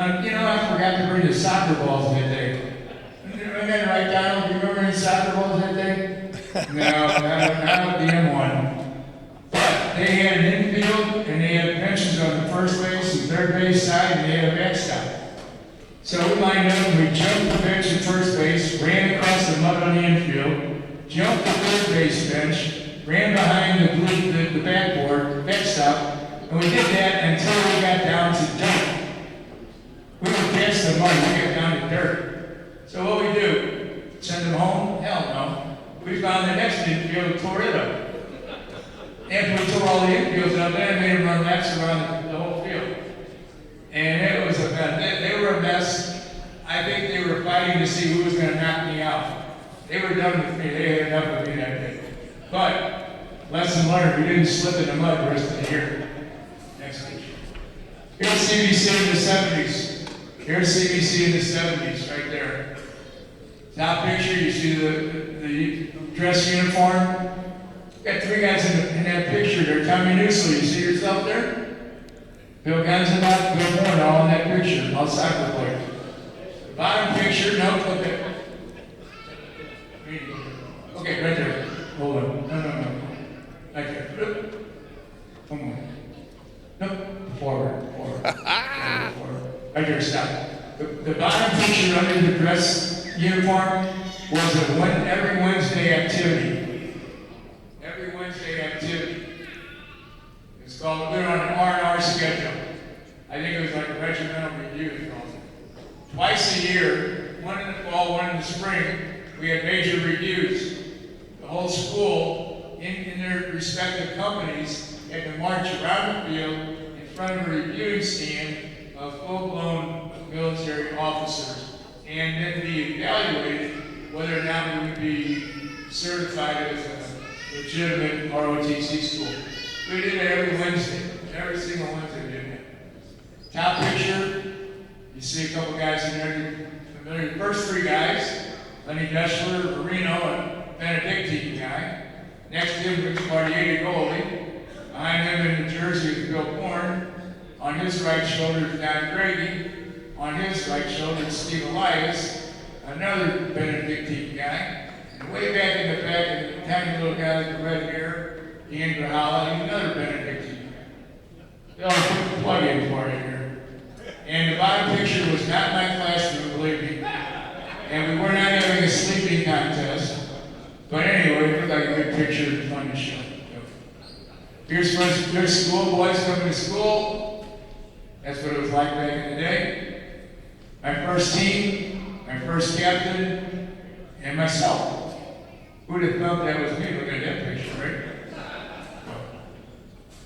forgot to bring the soccer balls that day. Remember that, right, Donald? Do you remember any soccer balls that day? No, not the M1. But they had an infield, and they had benches on the first base and third base side, and they had a backstop. So we lined up and we jumped the bench at first base, ran across the mud on the infield, jumped the third base bench, ran behind the backboard, backstop, and we did that until we got down to dirt. We were past the mud, we got down to dirt. So what we do? Send them home? Hell no. We found the next infield and tore it up. After we tore all the infields up, then I made them run laps around the whole field. And it was a mess. They were a mess. I think they were fighting to see who was going to knock me out. They were done with me. They had enough of me that day. But, lesson learned, we didn't slip in the mud the rest of the year. Next picture. Here's CBC in the 70s. Here's CBC in the 70s, right there. Top picture, you see the dress uniform. Got three guys in that picture there. Tommy Newsel, you see yourself there? Bill Gonzalez, Bill Moore, all in that picture, all soccer players. The bottom picture, no, look at. Okay, right there. Hold on. No. Right there. One more. Nope. Forward. Right there, stop. The bottom picture under the dress uniform was every Wednesday activity. Every Wednesday activity. It's called, we're on an R&R schedule. I think it was like a regimental review. Twice a year, one in the fall, one in the spring, we had major reviews. The whole school, in their respective companies, had to march around the field in front of a reviewing stand of full-blown military officers, and then be evaluated whether or not we would be certified as a legitimate ROTC school. We did it every Wednesday. Every single Wednesday we did it. Top picture, you see a couple guys in there, familiar. The first three guys, Lenny Deschler, Marino, and Benedictine guy. Next to him, Rich Bartier, goalie. Behind him in the jersey is Bill Bourne. On his right shoulder is Don Grady. On his right shoulder is Steve Elias, another Benedictine guy. And way back in the back, the tiny little guy with the red hair, Ian Grahala, another Benedictine guy. They'll put the plug in for you here. And the bottom picture was not my classroom, believe me. And we were not having a sleeping contest. But anyway, it looked like a good picture and fun to show. Here's schoolboys coming to school. That's what it was like back in the day. My first team, my first captain, and myself. Who'd have thought that was me? Look at that picture, right?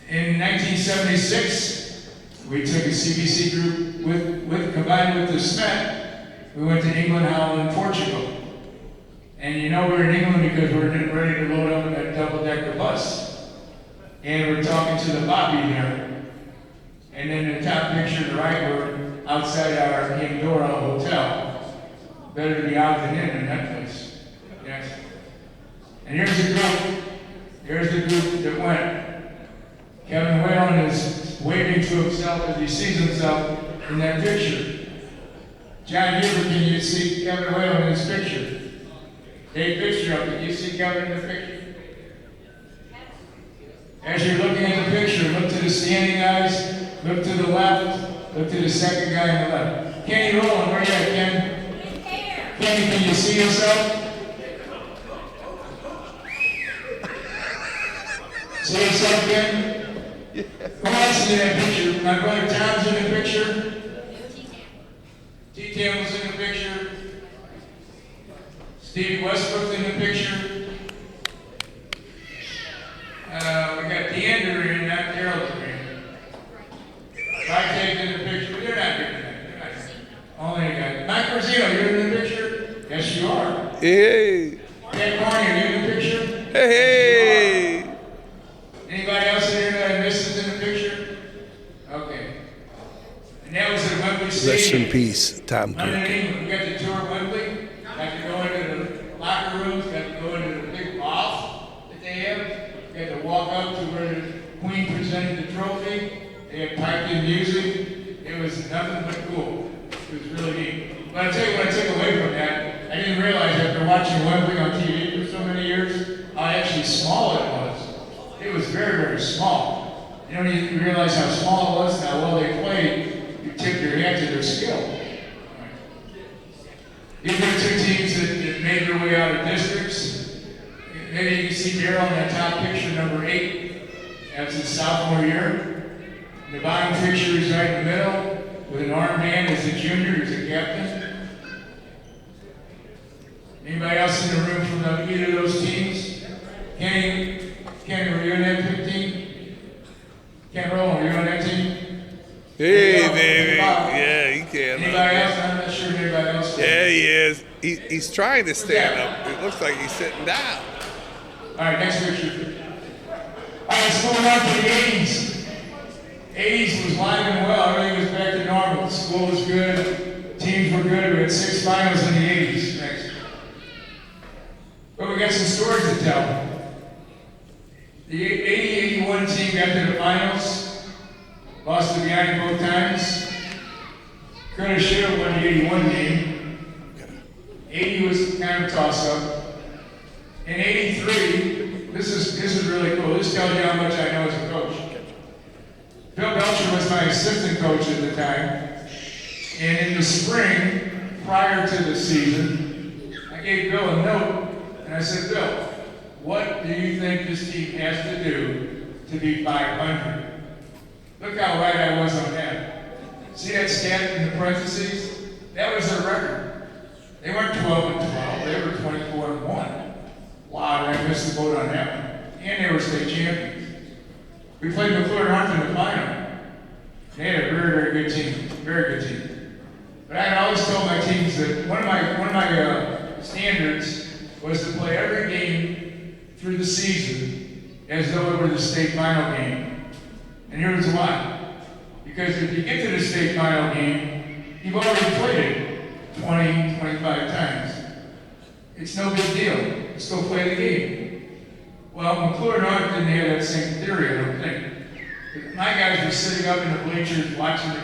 In 1976, we took a CBC group combined with the SMET. We went to England, Holland, and Portugal. And you know we're in England because we're getting ready to load up in that double-decker bus. And we're talking to the Bobby there. And then the top picture to the right, we're outside our Andorra hotel. Better to be out than in that place. Yes. And here's the group. Here's the group that went. Kevin Whalen is waving to himself as he sees himself in that picture. John Huber, can you see Kevin Whalen in his picture? Take a picture of it. Can you see Kevin in the picture? As you're looking at the picture, look to the standing guys, look to the left, look to the second guy on the left. Kenny Rowland, where you at, Ken? Kenny, can you see yourself? See yourself, Ken? Who else is in that picture? My brother Tom's in the picture. T-Tam was in the picture. Stevie Westbrook's in the picture. We got Deander in, not Gerald in. Vitek's in the picture, but they're not good at that. Only a guy. Mike Rosino, you're in the picture? Yes, you are. Hey. Ted Carney, are you in the picture? Hey. Anybody else in here that I missed is in the picture? Okay. And that was at Wembley Stadium. Rest in peace, Tom London, Kirk. England. We got to tour Wembley. Got to go into the locker rooms. Got to go into the big loft that they have. We had to walk up to where the Queen presented the trophy. They had piped in music. It was nothing but cool. It was really neat. But I tell you what I took away from that, I didn't realize after watching Wembley on TV for so many years, how actually small it was. It was very, very small. You don't even realize how small it was and how well they played. You tip your hat to their skill. These are two teams that made their way out of districts. maybe you can see Daryl in that top picture, number 8. That's his sophomore year. The bottom picture is right in the middle with an armband as a junior, as a captain. Anybody else in the room from either of those teams? Kenny, were you in that team? Ken Rowland, were you on that team? Hey, baby. Yeah, he can. Anybody else? I'm not sure if anybody else. Yeah, he is. He's trying to stand up. It looks like he's sitting down. All right, next picture. All right, let's move on to the 80s. 80s was live and well. Everything was back to normal. School was good. Teams were good. We had 6 finals in the 80s. Next. But we got some stories to tell. The 80-81 team got to the finals. Lost to behind both times. Could should have won the 81 game. 80 was kind of a toss-up. In 83, this is really cool. This tells you how much I know as a coach. Bill Belcher was my assistant coach at the time. And in the spring, prior to the season, I gave Bill a note, and I said, Bill, what do you think this team has to do to be 500? Look how right I was on that. See that stat in the parentheses? That was their record. They weren't 12-12, they were 24-1. Wow, I missed the boat on that one. And they were state champions. We played Michler in the final. They had a very, very good team. Very good team. But I had always told my teams that one of my standards was to play every game through the season as though it were the state final game. And here's why. Because if you get to the state final game, you've already played it 20, 25 times. It's no big deal. Let's go play the game. Well, McClure and Arnold didn't have that same theory, I don't think. My guys were sitting up in the bleachers watching the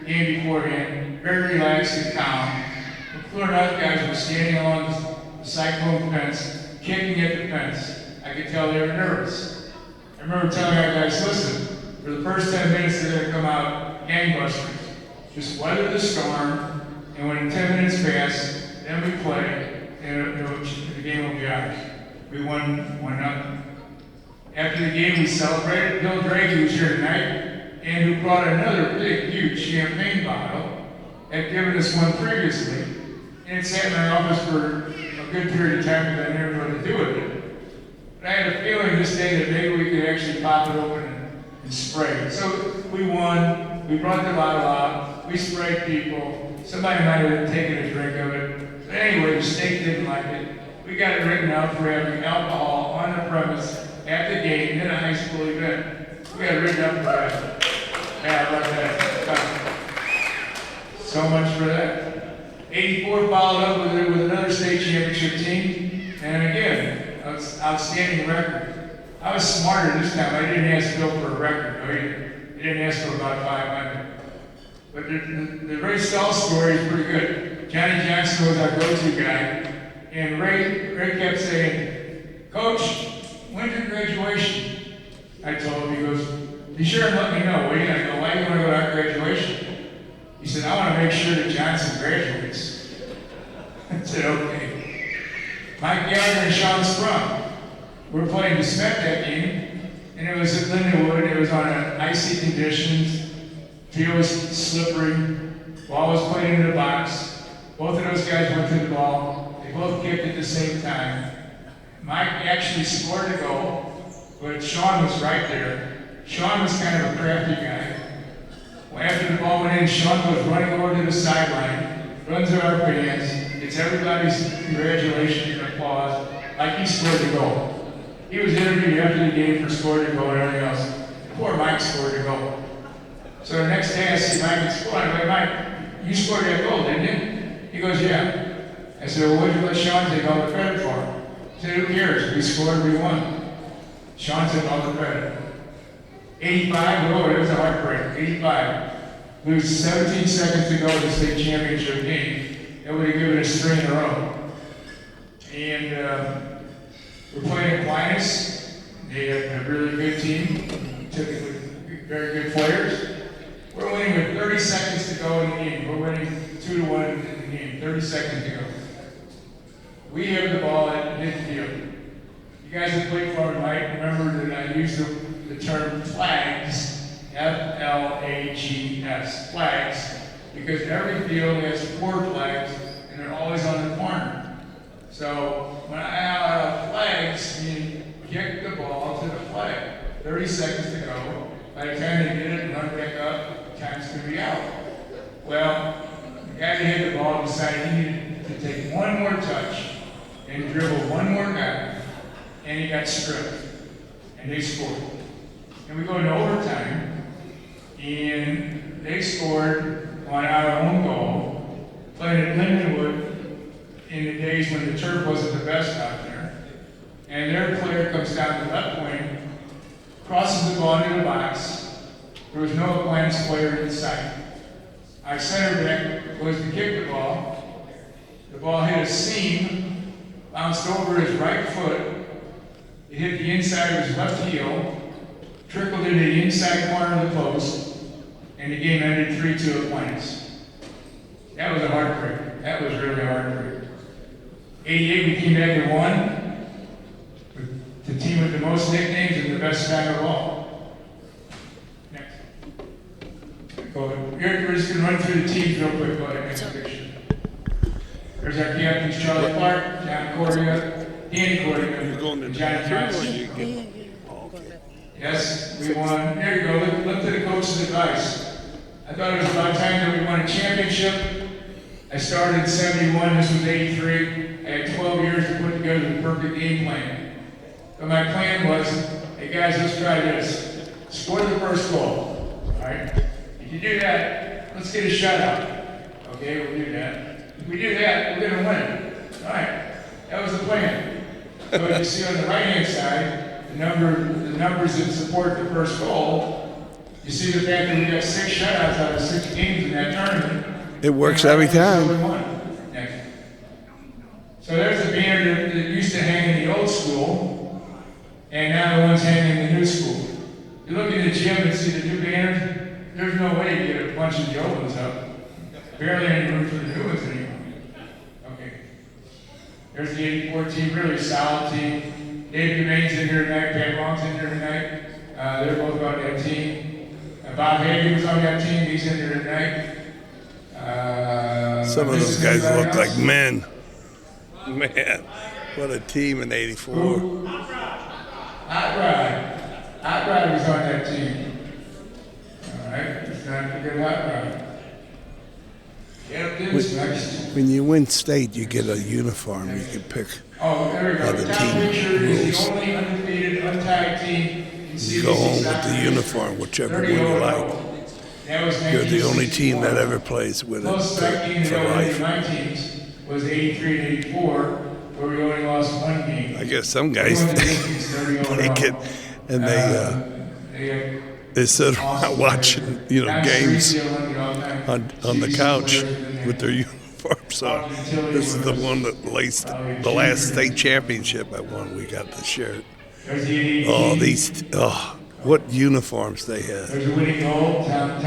game beforehand, very relaxed and calm. McClure and Arnold guys were standing along the cyclone fence, kicking at the fence. I could tell they were nervous. I remember telling our guys, listen, for the first 10 minutes they're going to come out gangbusters. Just weather the storm, and when 10 minutes pass, then we play. And the game will be ours. We won 1-0. After the game, we celebrated. Bill Drake, who was here tonight, and who brought another big, huge champagne bottle, had given us one previously, and it sat in my office for a good period of time because I never knew what to do with it. But I had a feeling this day that maybe we could actually pop it open and spray it. So we won. We brought the bottle out. We sprayed people. Somebody might have taken a drink of it. But anyway, the state didn't like it. We got it written out for having alcohol on the premise at the gate in a high school event. We got it written up for that. Yeah, I like that. So much for that. 84 followed up with another state championship team. And again, outstanding record. I was smarter this time. I didn't ask Bill for a record. He didn't ask for about 500. But the Ray Stahl story is pretty good. Johnny Johnson was our go-to guy, and Ray kept saying, Coach, when's your graduation? I told him, he goes, be sure and let me know, will you? I go, why do you want to go to our graduation? He said, I want to make sure that Johnson graduates. I said, okay. Mike Gallagher and Sean Sprung were playing DeSmet that game, and it was at Lindenwood. It was on icy conditions. Field was slippery. Ball was played into the box. Both of those guys went to the ball. They both kicked at the same time. Mike actually scored a goal, but Sean was right there. Sean was kind of a crafty guy. Well, after the ball went in, Sean was running over to the sideline, runs to our fans, gets everybody's congratulations and applause, like he scored the goal. He was interviewed after the game for scoring the goal and everything else. Poor Mike scored the goal. So the next day I see Mike and scored. I'm like, Mike, you scored that goal, didn't you? He goes, yeah. I said, well, what'd you let Sean take all the credit for? He said, who cares? We scored, we won. Sean took all the credit. 85, oh, it was a heartbreak. 85. Lose 17 seconds to go to the state championship game. That would have given us 3 in a row. And we're playing Aquinas. They have a really good team, typically very good players. We're winning with 30 seconds to go in the game. We're winning 2-1 in the game, 30 seconds to go. We have the ball at midfield. You guys that played for me might remember that I used the term flags, F-L-A-G-S, flags, because every field has 4 flags, and they're always on the corner. So when I have flags, you kick the ball to the flag. 30 seconds to go. By the time they get it and run back up, time's going to be out. Well, the guy that hit the ball decided he needed to take one more touch and dribble one more guy, and he got stripped. And they scored. And we go into overtime, and they scored on our own goal, playing at Lindenwood in the days when the turf wasn't the best out there. And their player comes down the left wing, crosses the ball into the box. There was no Aquinas player inside. Our center back was to kick the ball. The ball hit a seam, bounced over his right foot. It hit the inside of his left heel, trickled into the inside corner of the post, and the game ended 3-2 Aquinas. That was a heartbreak. That was really a heartbreak. 88, we came back and won. The team with the most nicknames and the best style of all. Next. We're just going to run through the teams real quick while I make a picture. There's our captains, Charlie Clark, John Cordia, Danny Cordia, and John Johnson. Yes, we won. There you go. Look to the coach's advice. I thought it was about time that we won a championship. I started in 71. This was 83. I had 12 years to put together the perfect game plan. But my plan was, hey guys, let's try this. Score the first goal. All right? If you do that, let's get a shutout. Okay, we'll do that. If we do that, we're going to win. All right. That was the plan. So as you see on the right-hand side, the numbers that support the first goal, you see the fact that we got 6 shutouts out of 6 games in that tournament. It works every time. Next. So there's a banner that used to hang in the old school, and now the one's hanging in the new school. You look in the gym and see the new banners, there's no way to get a bunch of the old ones up. Barely any room for the new ones anymore. Okay. There's the 84 team, really solid team. Dave Dumain's in here tonight, Pat Long's in here tonight. They're both on that team. Bob Hagen was on that team, he's in here tonight. Some of those guys look like men. Man, what a team in '84. Hot Rod was on that team. All right, let's not forget Hot Rod. Captain's next. When you win state, you get a uniform. You can pick Oh, there we go. how The the top team picture is rules. the only undefeated, untied team in You go home with the uniform, whichever one you like. You're the only team that ever plays with Most it striking for in life. my teams was 83 and 84, where we only lost 1 game. I guess some guys take it and they sit around watching, games on the couch with their uniforms on. This is the one that laced the last state championship I won. We got the shirt. What uniforms they had. There's a winning goal. Tom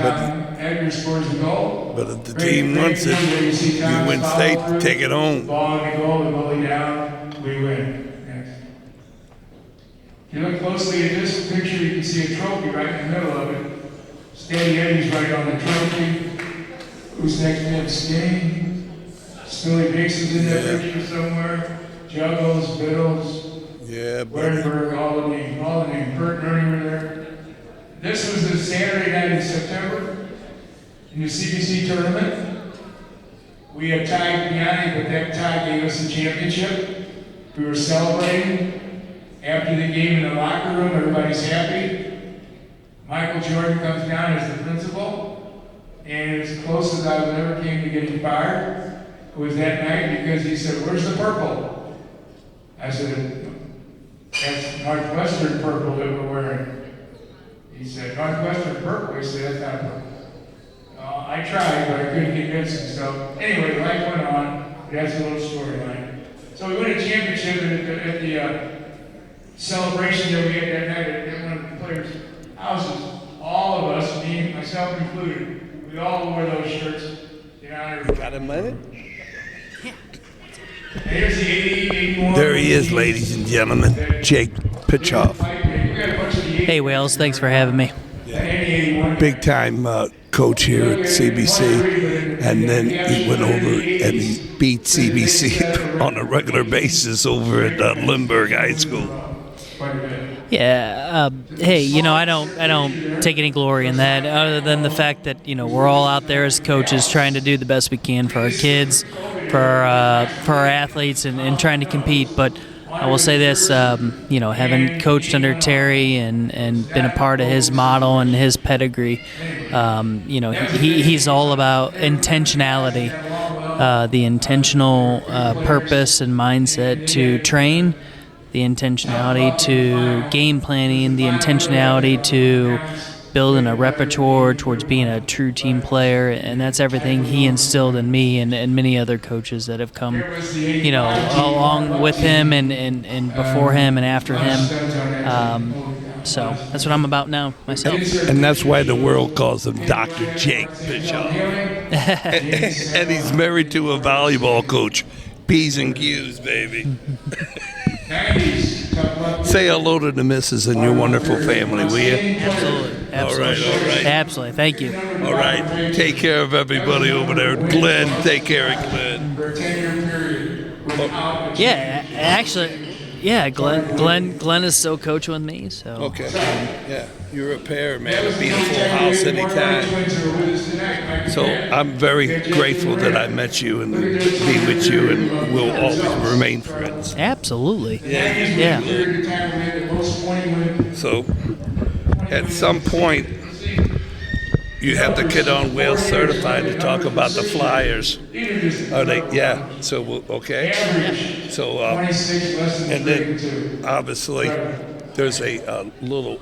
Edgar scores a goal. But if the team wants it, you win state, take it home. Ball in the goal, the goalie down, we win. Next. If you look closely at this picture, you can see a trophy right in the middle of it. Steady Eddie's right on the trophy. Who's next to him? Skinny. Billy Dixon's in that picture somewhere. Juggles, Biddles. Yeah, buddy. Wernberg, all the names. Bert and Ernie were there. This was the Saturday night in September in the CBC tournament. We had tied Piani, but that tie gave us the championship. We were celebrating. After the game in the locker room, everybody's happy. Michael Jordan comes down as the principal, and as close as I ever came to getting fired was that night because he said, "Where's the purple?" I said, "That's Northwestern purple that we're wearing." He said, "Northwestern purple?" I said, "That's not purple." I tried, but I couldn't convince him. So anyway, life went on. That's a little storyline. So we won a championship at the celebration that we had that night at one of the players' houses. All of us, me, myself included, we all wore those shirts in honor of. Got a minute? Here's the 81. There he is, ladies and gentlemen, Jake Pitchoff. Hey, Wales. Thanks for having me. Big time coach here at CBC, and then he went over and he beat CBC on a regular basis over at Lindbergh High School. Yeah. Hey, I don't take any glory in that, other than the fact that we're all out there as coaches trying to do the best we can for our kids, for our athletes, and trying to compete. But I will say this, having coached under Terry and been a part of his model and his pedigree, he's all about intentionality, the intentional purpose and mindset to train, the intentionality to game planning, the intentionality to building a repertoire towards being a true team player, and that's everything he instilled in me and many other coaches that have come, along with him and before him and after him. So that's what I'm about now myself. And that's why the world calls him Dr. Jake Pitchoff. And he's married to a volleyball coach. P's and Q's, baby. Say hello to the missus and your wonderful family, will you? Absolutely. All right. Absolutely. Thank you. All right. Take care of everybody over there. Glenn, take care of Glenn. Yeah, actually, Glenn is still coaching with me. So Okay. Yeah, you're a pair, man. A beautiful house anytime. So I'm very grateful that I met you and be with you, and we'll always remain friends. Absolutely. Yeah. So at some point, you have to get on Whale Certified to talk about the Flyers. Are they? Yeah. So okay. So and then obviously there's a little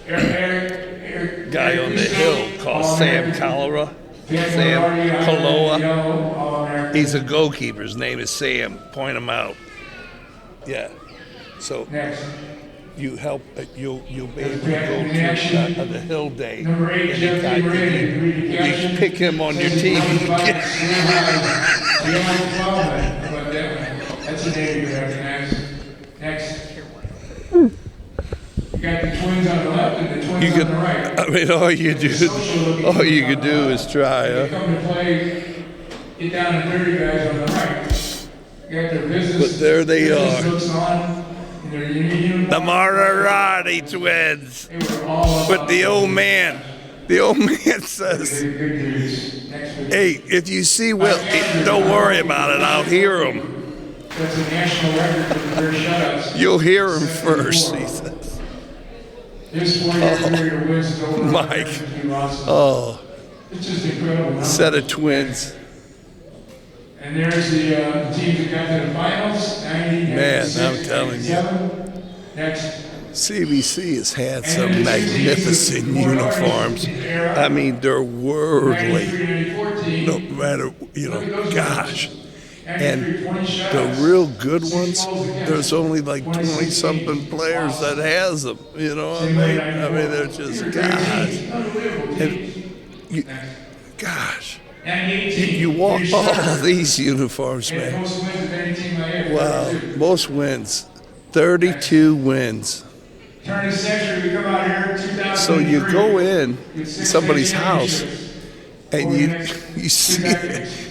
guy on the hill called Sam Kaloa. He's a goalkeeper. His name is Sam. Point him out. Yeah. So you help. You'll be able to go to the Hill Day, and you pick him on your team. That's the name you have next. You got the twins on the left and the twins on the right. I mean, all you can do is try. They come to play, get down to 30 guys on the right. You got their business. But there they are. Looks on, and they're uniform. The Maserati twins. But the old man says, hey, if you see Will, don't worry about it. I'll hear him. That's a national record for the first shutouts. You'll hear him first, he says. This 4-year period wins is over. Mike. It's just incredible. Set of twins. And there's the teams that got to the finals. 90, Man, I'm telling you. Next. CBC has had some magnificent uniforms. I mean, they're worldly. No matter, gosh. And the real good ones, there's only like 20-something players that has them. You know what I mean? I mean, they're just, gosh. You walk all these uniforms, man. Wow, most wins. 32 wins. So you go in somebody's house and you see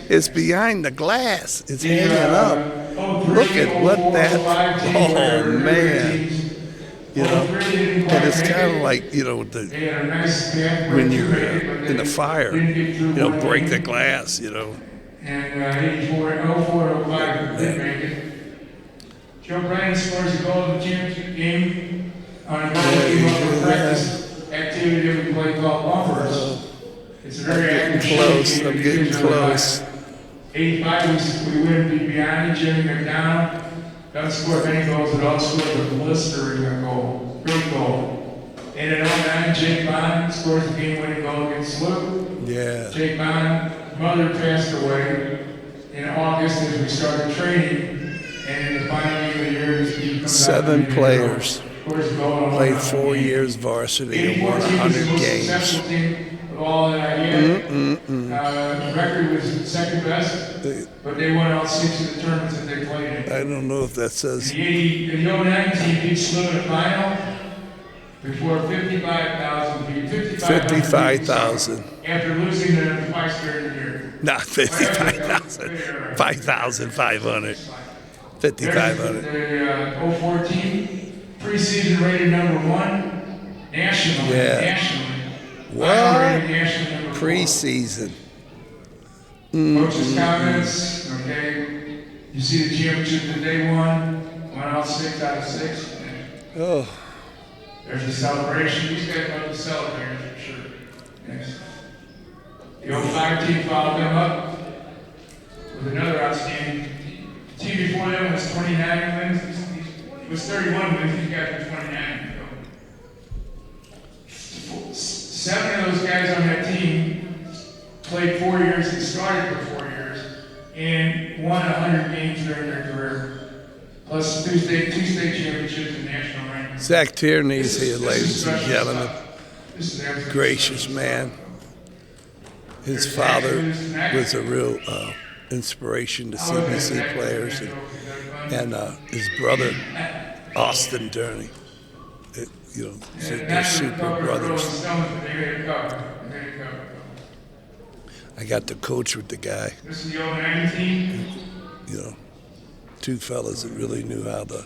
it's behind the glass. It's hanging up. Look at what that, man. And it's kind of like, when you're in the fire, break the glass, And 04-05 didn't make it. Joe Bryan scores a goal in the championship game on a practice activity that we play called bumpers. It's a very active I'm getting close. 85, we win beyond Jimmy McDonald. Doesn't score any goals at all, scores a blistering goal. Great goal. And in 09, Jake Bond scores the game-winning goal against Lou. Yeah. Jake Bond's mother passed away in August as we started training. And in the final game of the year, he comes 7 players. of course, going on. Played 4 years varsity and won 100 games. Team of all that I had. The record was second best, but they won all 6 of the tournaments that they played in. I don't know if that says. The 09 team beat SLU in the final before 55,000 people. 55,000. After losing them twice during the year. Not 55,000. 5,500. 5,500. The 014 preseason rated number 1 nationally. Yeah. Nationally. What? Nationally number 4. Preseason. Coach's comments, okay. You see the championship that they won out 6 out of 6. Oh. There's a celebration. These guys love to celebrate for sure. Yes. The 05 team followed them up with another outstanding. The team before them was 29 wins. It was 31 wins. These guys were 29. 7 of those guys on that team played 4 years and started for 4 years and won 100 games during their career. Plus 2 state championships and national rankings. Zach Tierney's here, ladies and gentlemen. Gracious man. His father was a real inspiration to CBC players, and his brother, Austin Tierney. They're super brothers. I got to coach with the guy. This is the 09 team. You know, 2 fellas that really knew how to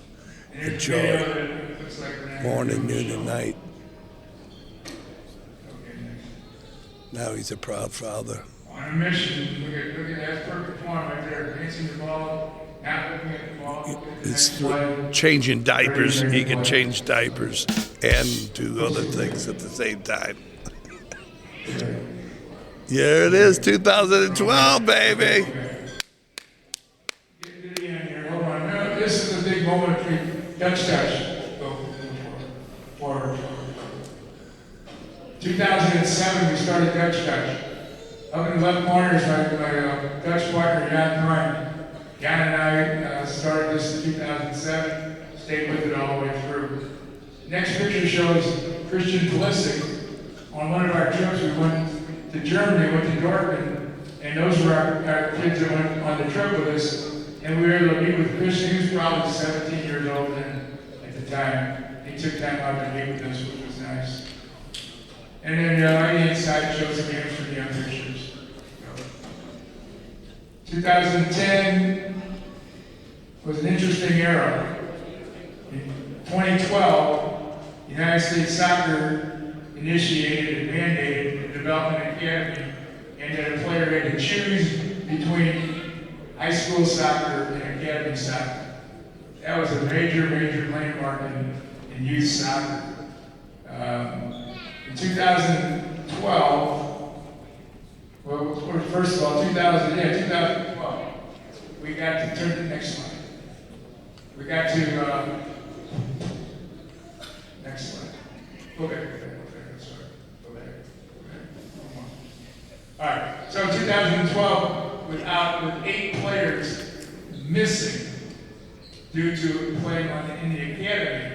enjoy morning, noon, and night. Now he's a proud father. On a mission, look at that perfect form right there. Dancing the ball, not looking at the ball. It's changing diapers. He can change diapers and do other things at the same time. Here it is, 2012, baby. Hold on. This is a big moment for Dutch touch. For 2007, we started Dutch touch. Up in the left corner is my Dutch partner, Jan Prime. Jan and I started this in 2007, stayed with it all the way through. Next picture shows Christian Pulisic. On one of our trips, we went to Germany, went to Dortmund, and those were our kids that went on the trip with us. And we were able to meet with Christian. He was probably 17 years old then at the time. He took time out to meet with us, which was nice. And then right inside shows the games for the young pictures. 2010 was an interesting era. In 2012, United States Soccer initiated and mandated the development academy, and that a player had to choose between high school soccer and academy soccer. That was a major landmark in youth soccer. In 2012, well, first of all, 2012, we got to turn to the next slide. We got to, next slide. Go back, sorry. Go back. All right, so 2012, with 8 players missing due to playing in the academy,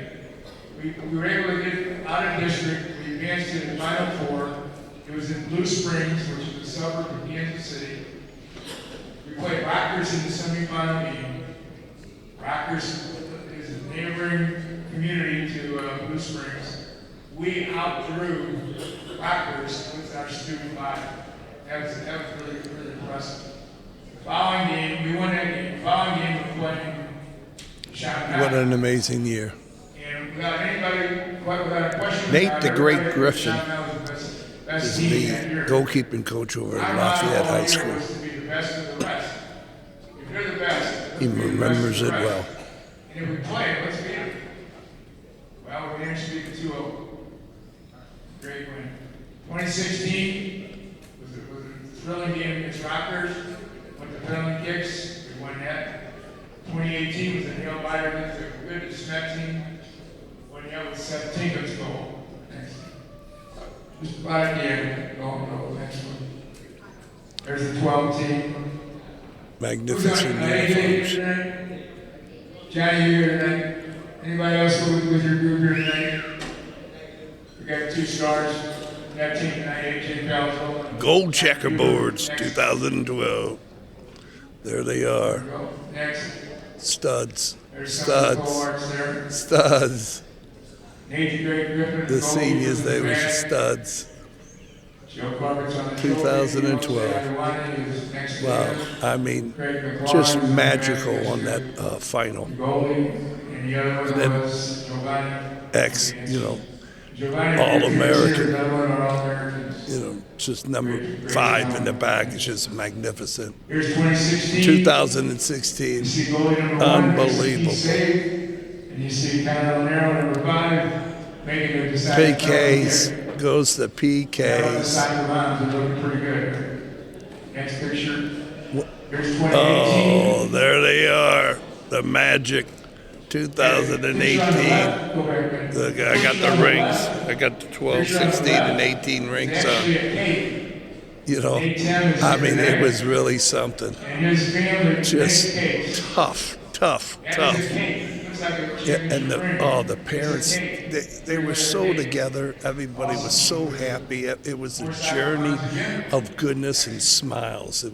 we were able to get out of district. We advanced to the Final Four. It was in Blue Springs, which is a suburb of Kansas City. We played Rockers in the semifinal game. Rockers is a neighboring community to Blue Springs. We outdrew Rockers with our student body. That was really impressive. The following game, we won that game. The following game, we were playing Champagne. What an amazing year. And without a question, Nate the Great Griffin is the goalkeeping coach over at Lafayette High School. He remembers it well. And if we play, let's beat them. Well, we managed to beat the 2-0. Great win. 2016 was a thrilling game against Rockers. Went to penalty kicks. We won that. 2018 was a nail biter against a good Smet team. Won that with 17 goals goal. Next. Just about at the end. Go. Next one. There's the 12 team. Magnificent uniforms. Johnny, you here tonight? Anybody else with your group here tonight? We got 2 stars. That team tonight, AJ Palzo. Gold checkerboards, 2012. There they are. Go. Next. Studs. There's some of the Studs. cohorts there. Studs. Nathan Greg Griffin. The seniors, they were studs. Joe Corbett's on the 2012. Wow. I mean, just magical on that final. Goalie, and the other one then was Giovanni. All-American. All-Americans. Just number 5 in the back is just magnificent. Here's 2016. 2016. You see goalie number 1, Unbelievable. and you see Kyle Nero, number 5, making a decided PKs, goes to The PKs. side lines are looking pretty good. Next picture. Here's 2018. Oh, there they are. The Magic 2018. Look, I got the rings. I got the 12, 16, and 18 rings on. I mean, it was really something. Just tough. Yeah, and the parents, they were so together. Everybody was so happy. It was a journey of goodness and smiles.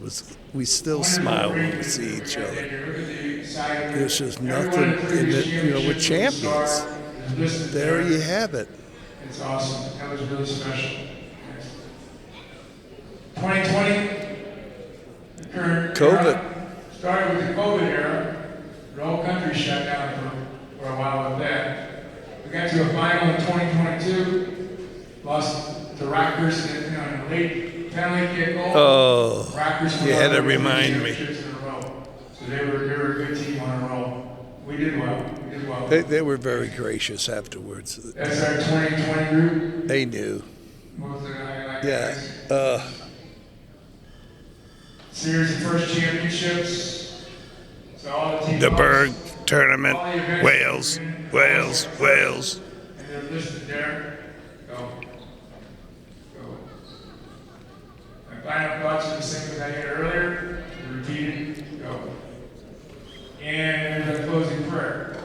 We still smile when we see each other. There's just nothing in it. We're champions. There you have it. It's awesome. That was really special. 2020, the current COVID. era, started with the COVID era. The whole country shut down for a while with that. We got to a final in 2022. Lost to Rutgers in a late penalty kick goal. Oh, Rutgers you had to remind me. So they were a good team on a roll. We did well. They were very gracious afterwards. That's our 2020 group. They knew. Most of the highlights. Yeah. Series of first championships. So all the teams The Berg lost. tournament, All the events Wales. And they're listed there. Go. My final thoughts are the same as I had earlier. Repeated. Go. And there's a closing prayer.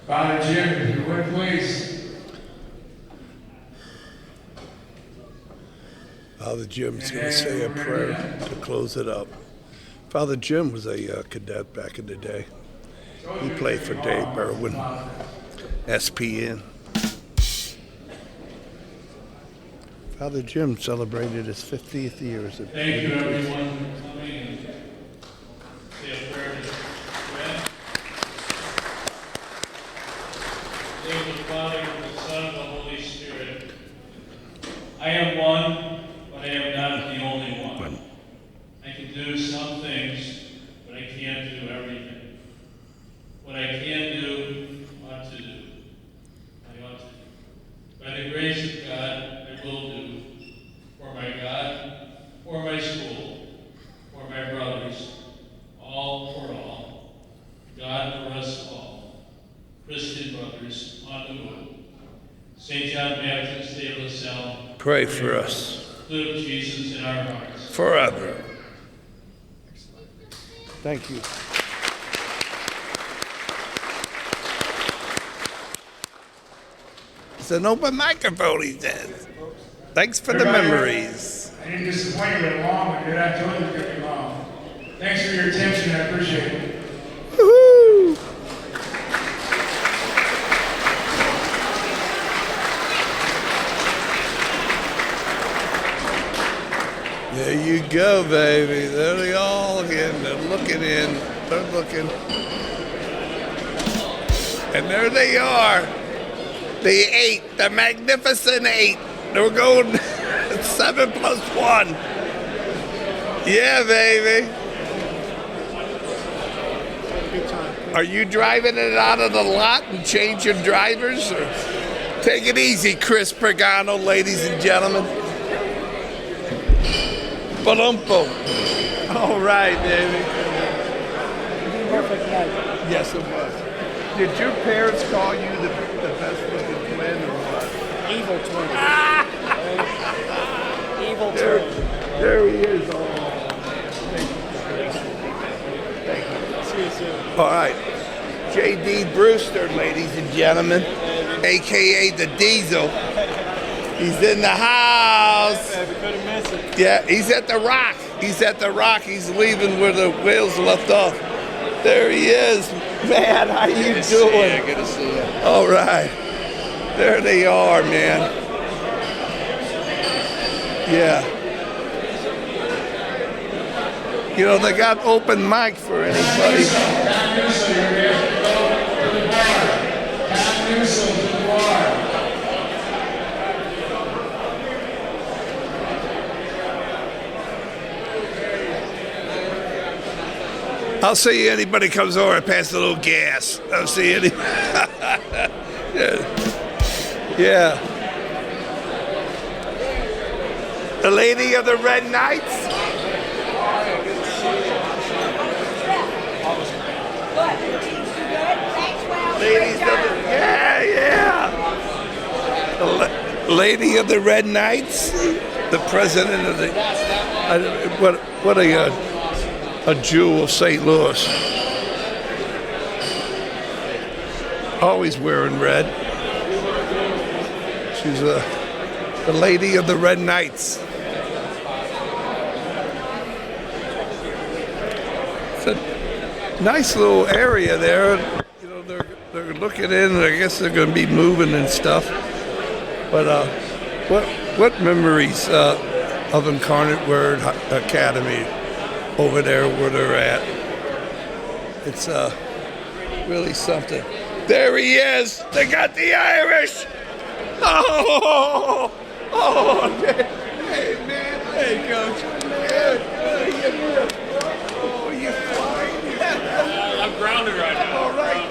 Father Jim, if you would please. Father Jim's going to say a prayer to close it up. Father Jim was a cadet back in the day. He played for Dave Berwin, SPN. Father Jim celebrated his 50th year as a Thank you, everyone, for coming and say a prayer to God. In the name of the Father, and the Son, and the Holy Spirit. I am one, but I am not the only one. I can do some things, but I can't do everything. What I can do, I ought to do. By the grace of God, I will do. For my God, for my school, for my brothers, all for all. God for us all. Christian brothers on the move. St. John Baptist de La Salle. Pray for us. Live Jesus in our hearts. Forever. Thank you. It's an open microphone, he says. Thanks for the memories. I didn't disappoint you with a long one, did I? I told you it was going to be long. Thanks for your attention. I appreciate it. Woo-hoo! There you go, baby. There they all again. They're looking in. They're looking. And there they are. The 8, the magnificent 8. We're going 7 plus 1. Yeah, baby. Are you driving it out of the lot and changing drivers? Or? Take it easy, Chris Pagano, ladies and gentlemen. Balumpo. All right, baby. Perfect night. Yes, it was. Did your parents call you the best looking twin or what? Evil twin. Evil There, twin. there he is. Oh, man. Thank you. See you soon. All right. J.D. Brewster, ladies and gentlemen, a.k.a. the Diesel. He's in the house. Yeah, he's at the Rock. He's at the Rock. He's leaving where the whales left off. There he is. Man, how you doing? Good to see you. All right. There they are, man. Yeah. You know, they got open mic for anybody. I'll see you. Anybody comes over and pass a little gas. I'll see any. Yeah. The Lady of the Red Knights. Ladies of the, yeah. The Lady of the Red Knights. The president of the. What a jewel of St. Louis. Always wearing red. She's the Lady of the Red Knights. It's a nice little area there. You know, they're looking in, and I guess they're going to be moving and stuff. But what memories of Incarnate Word Academy over there where they're at? It's really something. There he is. They got the Irish. Oh, hey man. Hey coach. Oh, you flying? I'm grounded right now. All right.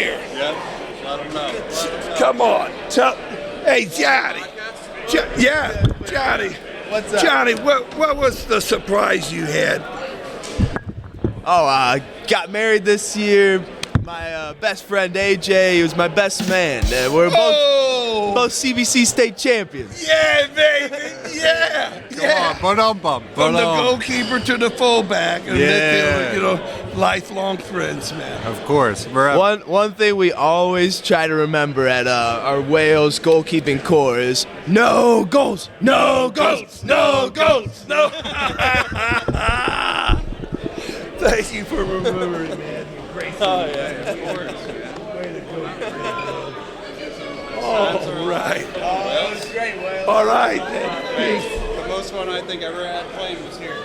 there. Yeah, let them know. Come on. Hey, Johnny. Johnny. What's up? Johnny, what was the surprise you had? Oh, got married this year. My best friend AJ, he was my best man. We're both CBC state champions. Yeah, baby. Yeah. Come on, bum. From the goalkeeper to the fullback. And Yeah. midfielder, lifelong friends, man. Of course. We're One thing we always try to remember at our Wales goalkeeping corps is no goals, no goals, no goals, no. Thank you for remembering, man. Great. Oh yeah, of course. Way to go. All right. That was great, Wales. All right. The most fun I think I ever had playing was here.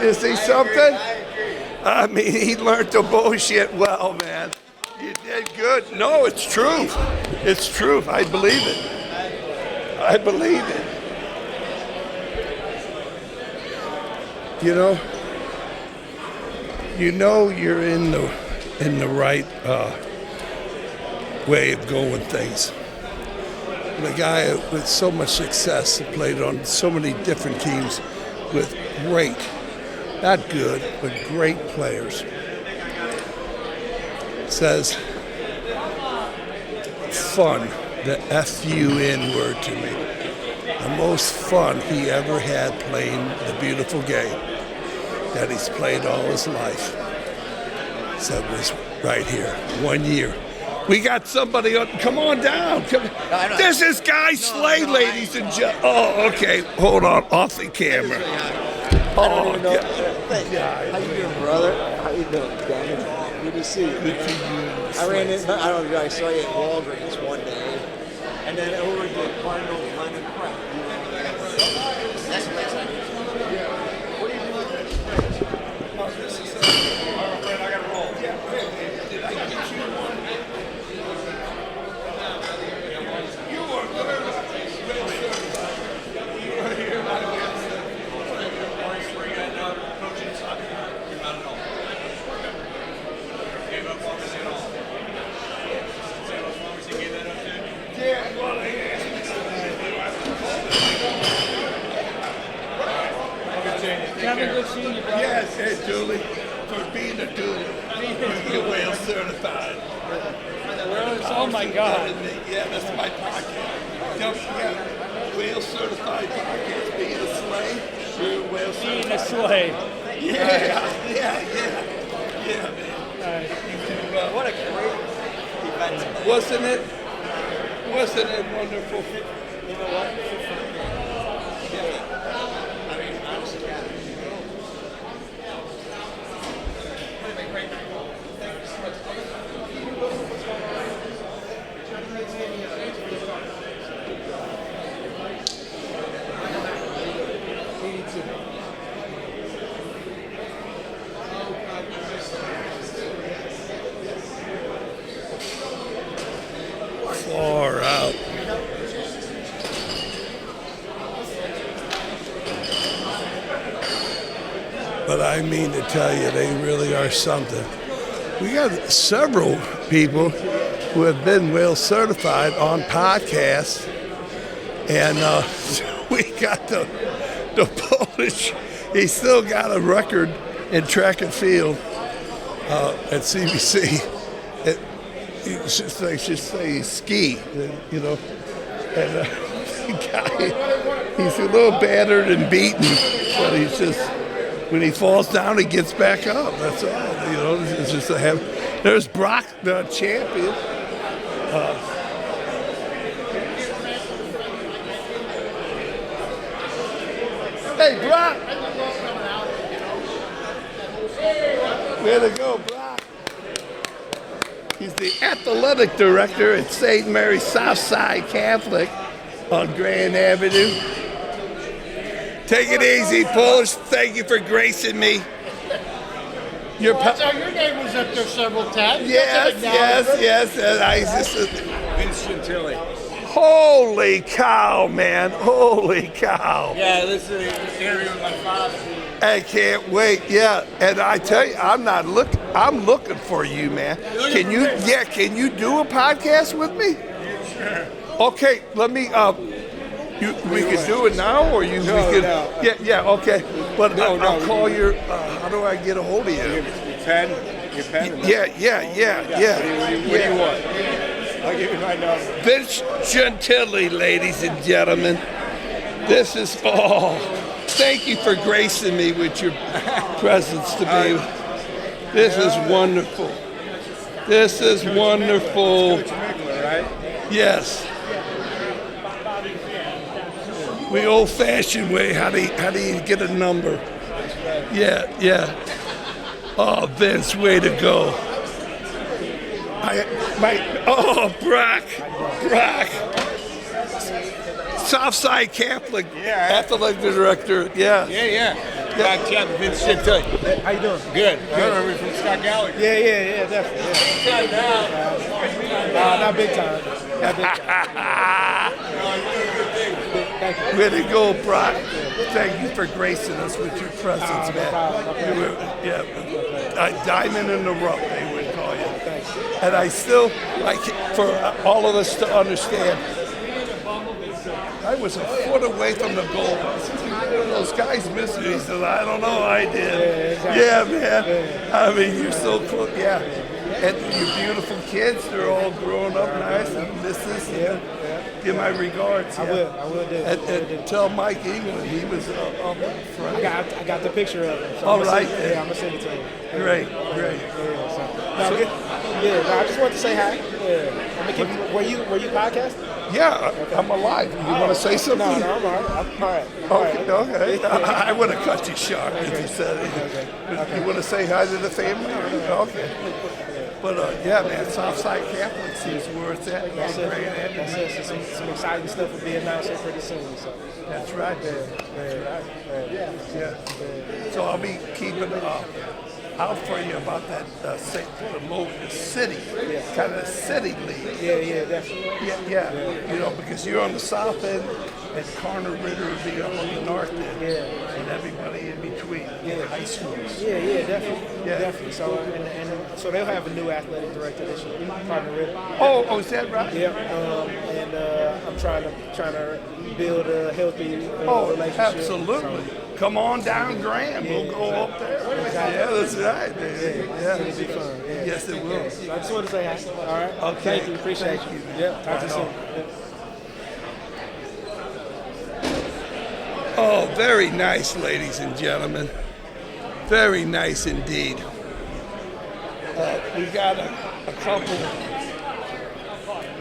You see something? I mean, he learned the bullshit well, man. You did good. No, it's truth. It's truth. I believe it. I believe it. You know you're in the right way of going things. And a guy with so much success, played on so many different teams with great, not good, but great players, says fun, the F-U-N word to me. The most fun he ever had playing the beautiful game that he's played all his life. Said was right here, 1 year. We got somebody on. Come on down. This is Guy Slay, ladies and gentlemen. Oh, okay. Hold on. Off the camera. Oh, God. How you doing, brother? How you doing, Danny? Good to see you. Good to see you. I ran in. I don't know. I saw you at Walgreens one day, and then over at the Cardinal Lennon Prep. That's the place I did. What are you doing? Oh, this is. Oh, friend, I got to roll. Yeah. Did I get you one? You were here. Yes, hey, Julie, for being a dude, you're well certified. Oh my God. Yeah, that's my podcast. Yeah, well certified podcast. Being a slave, you're well certified. Being a slave. Yeah, man. What a great event. Wasn't it? Wasn't it wonderful? You know what? I mean, honestly, yeah. Far out. But I mean to tell you, they really are something. We got several people who have been well certified on podcasts, and we got the Polish. He still got a record in track and field at CBC. You should say ski, you know. And the guy, he's a little battered and beaten, but he's just, when he falls down, he gets back up. That's all, you know. It's just a have. There's Brock, the champion. Hey, Brock. Way to go, Brock. He's the athletic director at St. Mary's Southside Catholic on Grand Avenue. Take it easy, Polish. Thank you for gracing me. Your name was up there several times. Yes. And I just, Vince Gentili. holy cow, man. Holy cow. Yeah, this is an interview with my father. I can't wait. Yeah, and I tell you, I'm looking for you, man. Can you? Yeah, can you do a podcast with me? Sure. Okay, let me. We can do it now, or you? No, we can. no. Yeah. Okay, but No, I'll no, call your. How do I get a hold of you? Your pen? Your pen? Yeah. What do you want? I'll give you my number. Vince Gentili, ladies and gentlemen. This is thank you for gracing me with your presence today. This is wonderful. This is wonderful. Michler, right? Yes. We old-fashioned way. How do you get a number? Yeah. Oh, Vince, way to go. Brock. Southside Catholic athletic director. Yeah. Vince Gentili. How you doing? Good. I remember you from Scott Gallagher. Yeah, definitely. Not big time. Thank you. Way to go, Brock. Thank you for gracing us with your presence, man. A diamond in the rough, they would call you. And I still, for all of us to understand, I was a foot away from the goal. Those guys missed it. He said, I don't know, I did. Yeah, man. I mean, you're so close. Yeah. And your beautiful kids, they're all growing up nice and misses. Yeah. Give my regards. I will do. And tell Mike England he was up front. I got the picture of him. So All right. I'm going to send it to him. Great. I just wanted to say hi. Were you podcasting? Yeah, I'm alive. You want to say something? No, I'm all right. Okay. I would have cut you short if you said it. Okay. You want to say hi to the family? Okay. But man, Southside Catholic seems where it's at. That's it. Some exciting stuff will be announced here pretty soon. So. That's right. Yeah. So I'll be keeping out for you about that the city, kind of city league. Yeah, definitely. Yeah. Because you're on the south end, and Connor Ritter would be up on the north end, and everybody in between, the high schools. Yeah, definitely. So so they'll have a new athletic director this year, Connor Ritter. Oh, is that right? Yeah, and I'm trying to build a healthy relationship. Absolutely. So, come on down, Graham. We'll go up there. Yeah, that's right. Yeah. It'll be fun. Yeah. Yes, it will. So I just wanted to say hi. All right. Okay. Thank you. Appreciate you. Yeah. Talk to you soon. Oh, very nice, ladies and gentlemen. Very nice indeed. We got a couple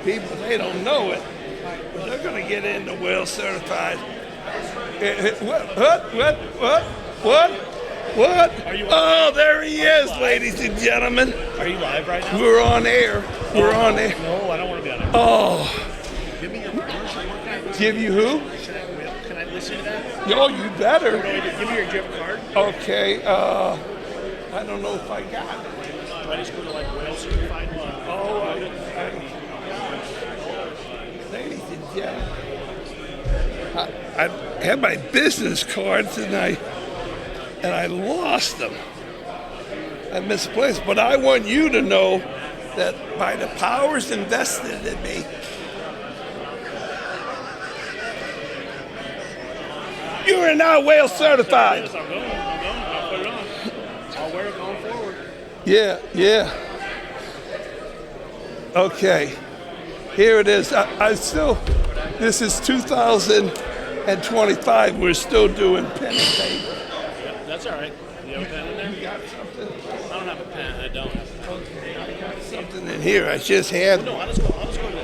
people, they don't know it, but they're going to get into well certified. What? Oh, there he is, ladies and gentlemen. Are you live right now? We're on air. No, I don't want to be on air. Oh. Give me your commercial. Give you who? Can I listen to that? Oh, you better. What do I do? Give me your gift card. Okay. I don't know if I got it. Do I just go to Whale Certified? Ladies and gentlemen, I had my business cards and I lost them. I misplaced, but I want you to know that by the powers invested in me, you are now whale certified. I'm going. I'll put it on. I'll wear it going forward. Yeah. Okay. Here it is. This is 2025. We're still doing pen and paper. That's all right. You have a pen in there? You got something? I don't have a pen. I don't. Okay. I got something in here. I just had. No, I'll just go.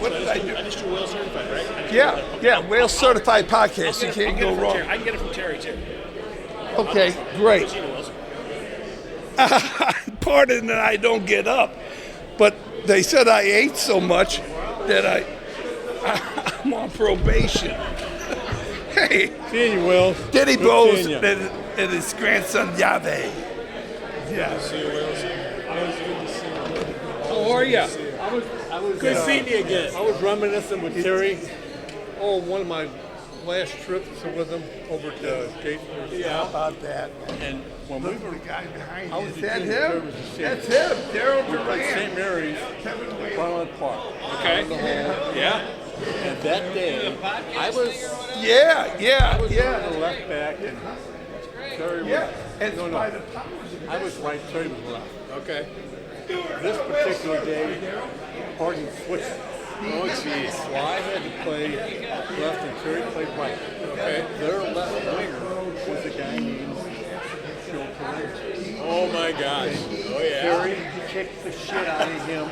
What did I do? I just do Whale Certified, right? Yeah. Whale Certified Podcast. You can't go wrong. I can get it from Terry, too. Okay, great. Pardon that I don't get up, but they said I ate so much that I'm on probation. Hey. Seeing you, Will. Diddy Bose and his grandson Yahweh. Yeah. How are you? Good seeing you again. I was reminiscing with Terry. Oh, one of my last trips with him over to Gatesburg. Yeah. How about that? And when we were, the guy behind I you. was Is a that junior, him? Trevor was a senior. That's him. Daryl We played St. Durant. Mary's, Garland Park. Okay. In the hole. Yeah. And that day, I was Yeah. the left back, and Terry was. Yeah. And No, by no. the powers of I was right, Terry was left. Okay. This particular day, Harden switched. Oh, jeez. So I had to play left and Terry played right. Okay. Their left winger was a guy named Phil Perez. Oh my gosh. Oh yeah. Terry kicked the shit out of him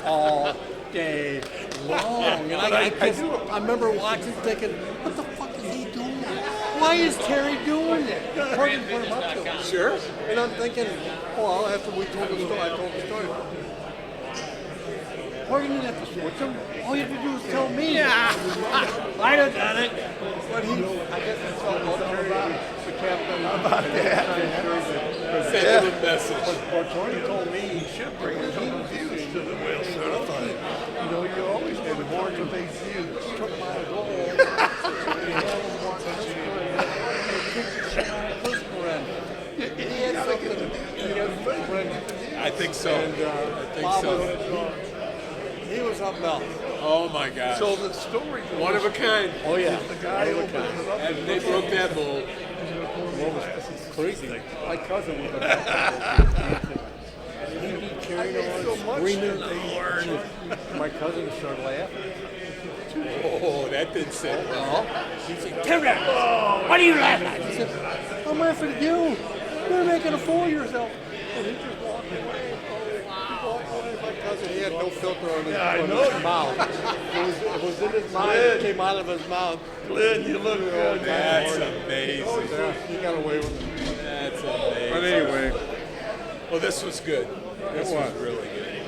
all day long. And I remember watching thinking, what the fuck is he doing? Why is Terry doing that? Harden put him up to him. Sure. And I'm thinking, well, after we told the story, I told the story. Harden didn't have to switch him. All you have to do is tell me. Yeah. I'd have done it. But he, I guess he felt well, Terry was the captain. How about that? Send him a message. But Tony told me You should bring a couple views to the Whale Certified. you know, you always had the more to big views. Took my goal. I think so. And, I think so. He was something else. Oh my gosh. So the story goes, One of a kind. Oh yeah. the guy One of a opens kind. it up. And they broke that mold. What was crazy? My cousin was a he'd be carrying on, screaming. My cousin started laughing. Oh, that didn't sit well. He said, "Terry, what are you laughing at?" He said, "I'm laughing at you. You're making a fool of yourself." And he just walked away. He walked away. My cousin, he had no filter on his mouth. It was in his mouth. It came out of his mouth. Glenn, you look good. That's amazing. Yeah, he got away with it. That's amazing. But anyway, Well, this was good. This was really good.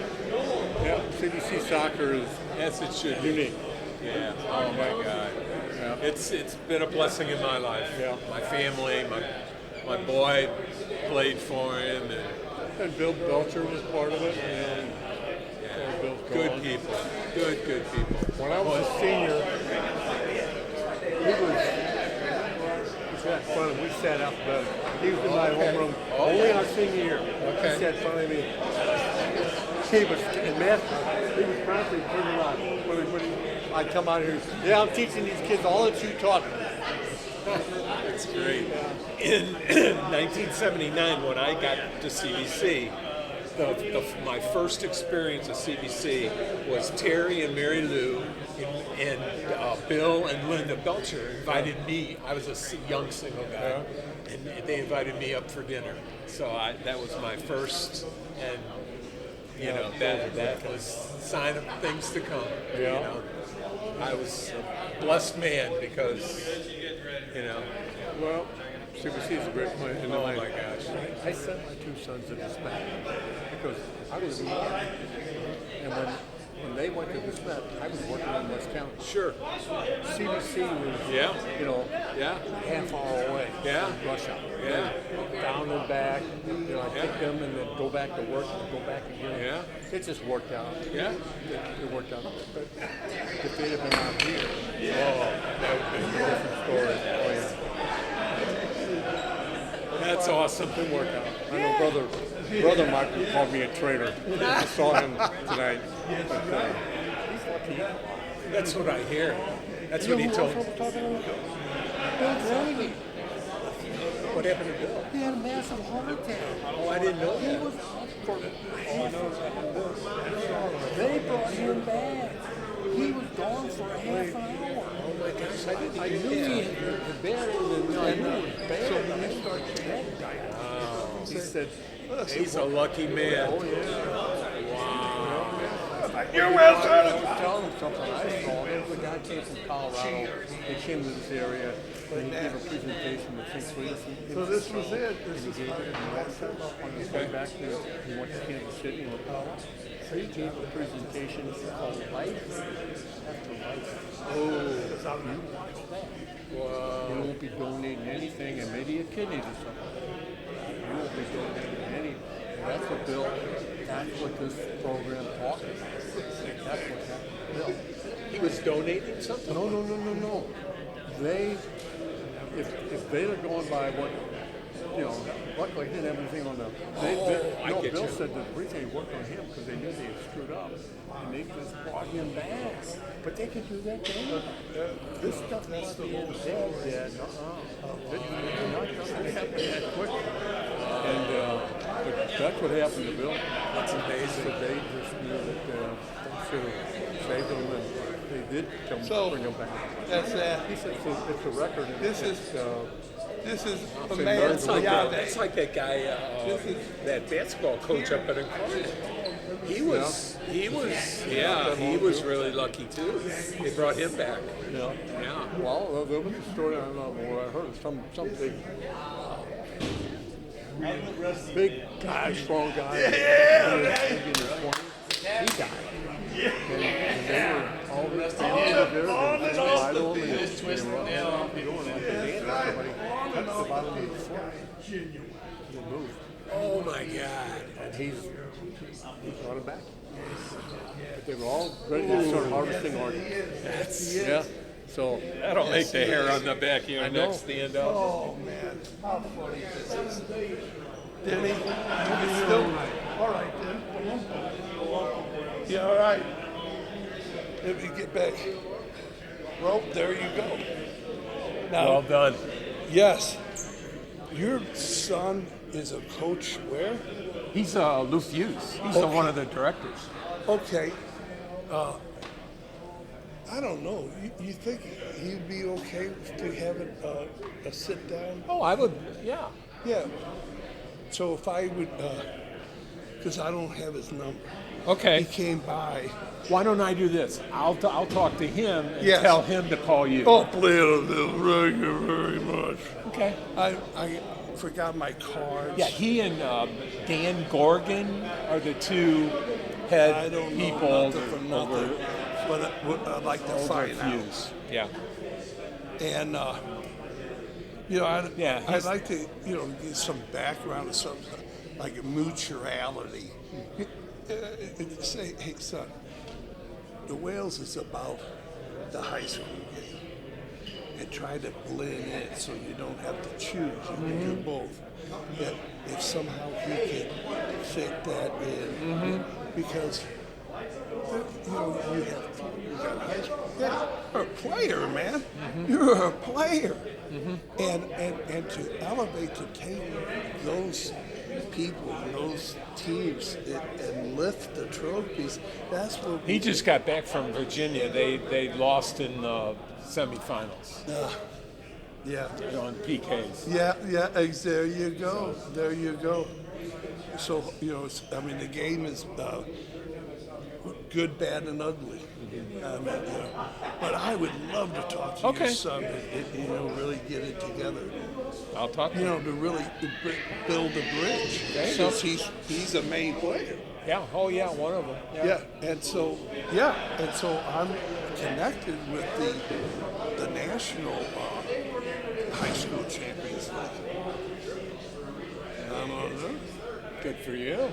yeah, CBC soccer is Yes, it should be. unique. Yeah. Oh my God. Yeah. It's been a blessing in my life. Yeah. My family, my boy played for him, And Bill Belcher was part of it. and Bill's good gone. people. Good people. When I was a senior, he sat in front of me. We sat alphabetically. He was in my homeroom only our senior year. Okay. He sat in front of me. He was in math. He was constantly turning around. I'd come out here. Yeah, I'm teaching these kids all that you taught me. That's great. In 1979, when I got to CBC, my first experience at CBC was Terry and Mary Lou and Bill and Linda Belcher invited me. I was a young single guy, and they invited me up for dinner. So that was my first, and you know that was a sign of things to come. Yeah. You know, I was a blessed man because you know. Well, CBC is a great place. Oh my gosh. I sent my two sons to Desmet because I was in and when they went to Desmet, I was working in West County. Sure. CBC was, you know, half hour away. Yeah. Rush hour. Yeah. Down and back. You know, I take them and then go back to work and go back again. Yeah. It just worked out. Yeah. It worked out. But if they'd have been out here, that would be a different story. Oh, yeah. That's awesome. It worked out. I know brother Michael called me a traitor. I saw him tonight. But, he's lucky. That's what I hear. That's You what he know who told else me. I'm talking about? Bill Draney. What happened to Bill? He had a massive heart attack. Oh, I didn't know He that. was out for They brought him back. He was gone for a half an hour. Oh my gosh, I didn't I hear knew he that. had been and I knew it was bad. So when he started that guy, he said, He's a lucky man. oh yeah. Wow. You're well I was telling him something I saw. There was a guy came from Colorado. He came to this area and he gave a presentation with St. Louis. So this was it. And he gave it when he came back to, he went to Kansas City and so he gave a presentation called Life After Life. Oh, You watch that. wow. You won't be donating anything and maybe a kidney to something. You won't be donating anything. That's what Bill, that's what this program taught me. That's what happened to Bill. He was donating something? No. if they'd have gone by what, luckily he didn't have anything on the. Bill said the reason they worked on him because they knew they had screwed up, and they just brought him back. But they could do that too. This stuff about being dead. They're not going to happen that quick. And but that's what happened to Bill. That's amazing. So they just knew that they should have saved him, and they did bring him back. That's that. He said it's a record. This is a man. That's like that guy, that basketball coach up at Incarnate. He was really lucky too. They brought him back. Yeah. Well, there was a story I don't know where I heard some big guy, strong guy. He died. And they were all the family there. They lied on him and they were out the door like a man. Somebody touched the bottom of the foot. They moved. Oh my God! And he brought him back. But they were all ready to start harvesting art. So That'll make the hair on the back of your neck stand up. Oh man, how funny this is. Denny, you still all right, then? Yeah, all right. Let me get back. Well, there you go. Now, Well done. yes, your son is a coach where? He's Lou Fuse. He's one of the directors. Okay. I don't know. You think he'd be okay to have a sit down? Oh, I would. Yeah. Yeah. So if I would, because I don't have his number. Okay. He came by. Why don't I do this? I'll talk to him and Yes. tell him to call you. Oh, please, thank you very much. Okay. I forgot my cards. Yeah, he and Dan Gorgon are the two head I don't know people nothing from nothing, but I'd like to find out. Fuse. Yeah. And I'd like to get some background or something like a mutuality. Say, hey son, the Wales is about the high school game, and try to blend in so you don't have to choose. You can do both. That if somehow he can fit that in, because you got high school. Yeah, you're a player, man. You're a player, and to elevate, to take those people, those teams, and lift the trophies. That's what He just got back from Virginia. They lost in the semifinals. Yeah. On PKs. Yeah. There you go. There you go. So the game is good, bad, and ugly. But I would love to talk to your son and really get it together. I'll talk to him. To really build a bridge. Since he's a main player. Yeah. Oh yeah, one of them. Yeah. And so I'm connected with the national high school champions league. I'm on there. Good for you.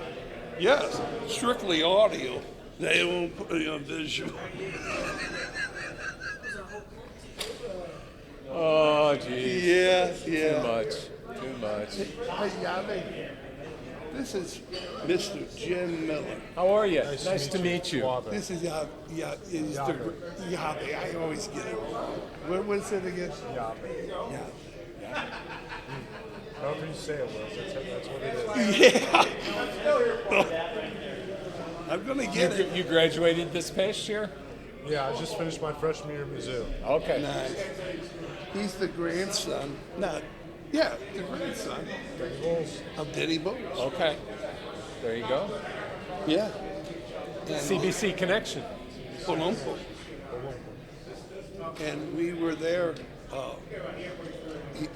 Yes, strictly audio. They won't put it on visual. Oh, geez. Yeah. Too much. Hey, Yave, this is Mr. Jim Miller. How are you? Nice to meet you. This is Yave. I always get it wrong. What was it again? Yave. However you say it, Will, that's what it is. Yeah. I'm going to get it. You graduated this past year? Yeah, I just finished my freshman year at Mizzou. Okay. Nice. He's the grandson. The grandson of Denny Bowles. Okay. There you go. Yeah. And CBC connection. Palumbo. And we were there. He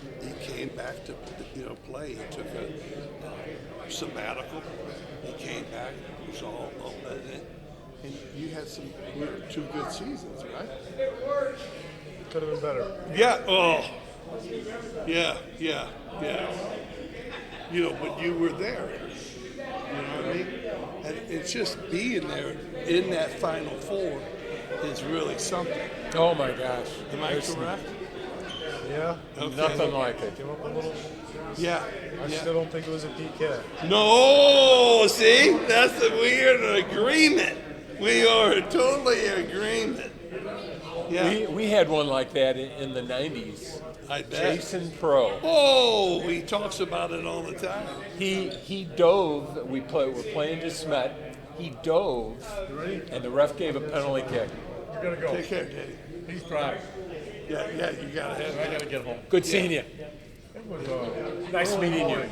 came back to play. He took a sabbatical. He came back. It was all and you had two good seasons, right? Could have been better. Yeah. Oh. Yeah. But you were there. You know what I mean? And it's just being there in that Final Four is really something. Oh my gosh. Am I correct? Yeah? Okay. Nothing like it. Came up a little. Yeah. I still don't think it was a PK. No, see? That's we are in agreement. We are totally in agreement. Yeah. We had one like that in the 90s. I bet. Jason Pro. Oh, he talks about it all the time. He dove. We're playing De Smet. He dove, and the ref gave a penalty kick. You're gonna go. Take care, Daddy. He's proud. Yeah, you gotta have. I gotta get home. Good seeing you. It was Nice meeting you.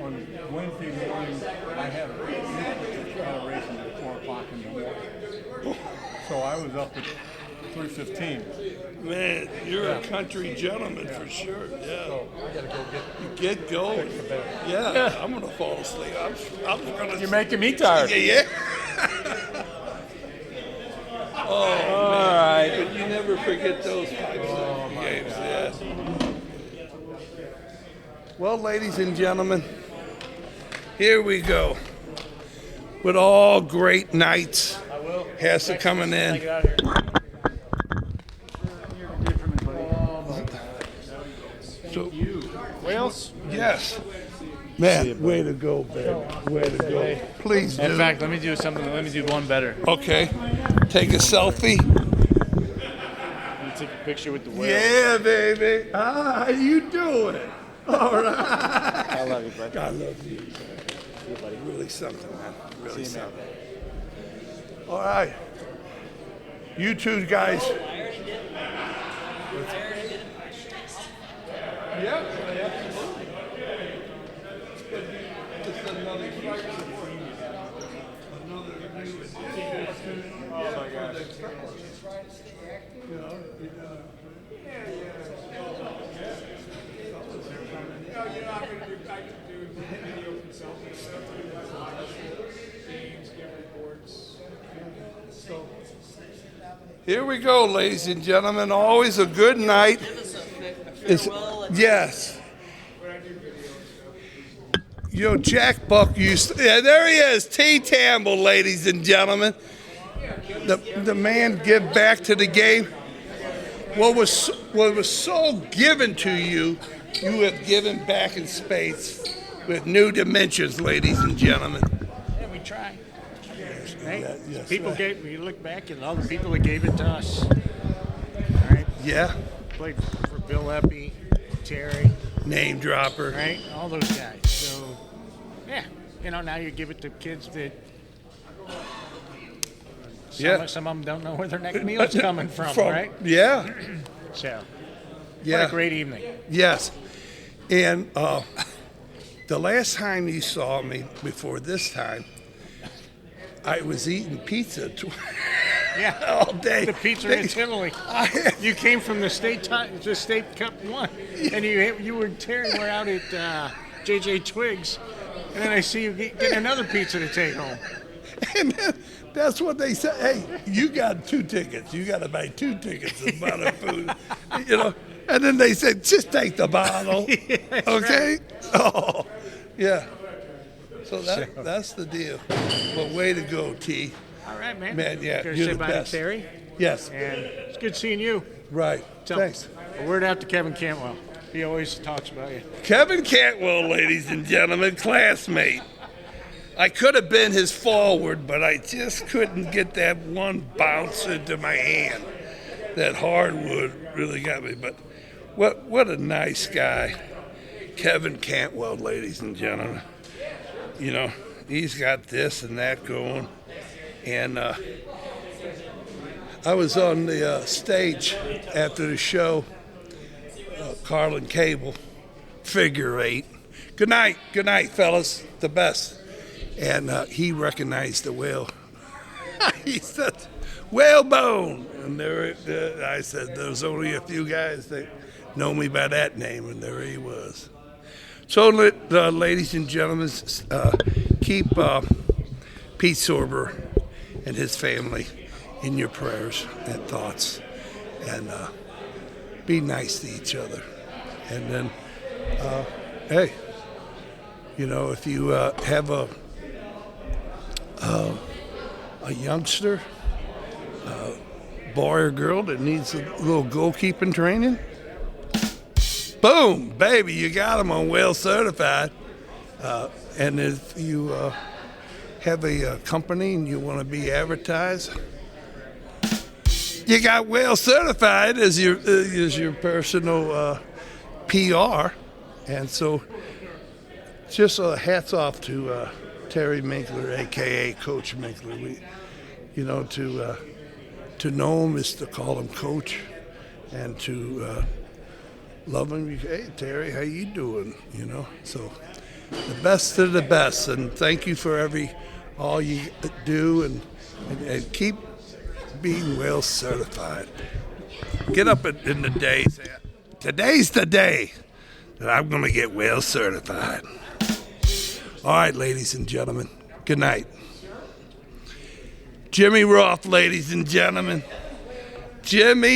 On Wednesday morning, I had a racing at 4 o'clock in the morning. So I was up at 3:15. Man, you're a country gentleman for sure. Yeah. So I gotta go Get going. Yeah, I'm gonna fall asleep. I'm gonna. You're making me tired. Yeah. Oh, all man. right. But you never forget those types of games. Yeah. Well, ladies and gentlemen, here we go. With all great nights, has to coming in. So, Wales? yes. Man, way to go, babe. Way to go. Please do. In fact, let me do something. Let me do one better. Okay. Take a selfie. Let me take a picture with the whale. Yeah, baby. How you doing? All right. I love you, bud. I love you. Really something, man. Really See you, man. something. All right. You two guys. Yeah. Here we go, ladies and gentlemen. Always a good night. Yes. Jack Buck used to, yeah, there he is, T. Tamble, ladies and gentlemen. The man give back to the game. What was so given to you, you have given back in spades with new dimensions, ladies and gentlemen. Yeah, we try. Right? Yes, People right. gave. We look back at all the people that gave it to us. All right. Yeah. Played for Bill Eppy, Terry. Name dropper. Right. All those guys. So, yeah. Now you give it to kids that. Some of them don't know where their next meal's coming from, right? Yeah. So. Yeah. What a great evening. Yes. And the last time you saw me before this time, I was eating pizza Yeah, all day. The pizza in Tivoli. You came from the state cup one, and you and Terry were out at JJ Twiggs, and then I see you get another pizza to take home. And that's what they said. Hey, you got 2 tickets. You got to buy 2 tickets to buy the food, And then they said, just take the bottle, okay? Right. Oh, yeah. So that's the deal. Well, way to go, T. All right, man. Man, yeah, Gonna you're say the bye to best. Terry. Yes. And it's good seeing you. Right. So, Thanks. A word out to Kevin Cantwell. He always talks about you. Kevin Cantwell, ladies and gentlemen, classmate. I could have been his forward, but I just couldn't get that one bounce into my hand. That hardwood really got me. But what a nice guy. Kevin Cantwell, ladies and gentlemen. He's got this and that going. And I was on the stage after the show, Carlin Cable, figure 8. Good night, fellas, the best. And he recognized the whale. He said, whalebone. And I said, there's only a few guys that know me by that name, and there he was. So, ladies and gentlemen, keep Pete Sorber and his family in your prayers and thoughts, and be nice to each other. And then, hey, if you have a youngster, boy or girl that needs a little goalkeeping training, boom, baby, you got them on Whale Certified. And if you have a company and you want to be advertised, you got Whale Certified as your personal PR. And so just hats off to Terry Michler, a.k.a. Coach Michler. To know him is to call him Coach, and to love him. Hey, Terry, how you doing? So the best of the best, and thank you for all you do, and keep being Whale Certified. Get up in the day. Say, today's the day that I'm going to get Whale Certified. All right, ladies and gentlemen, good night. Jimmy Roth, ladies and gentlemen. Jimmy.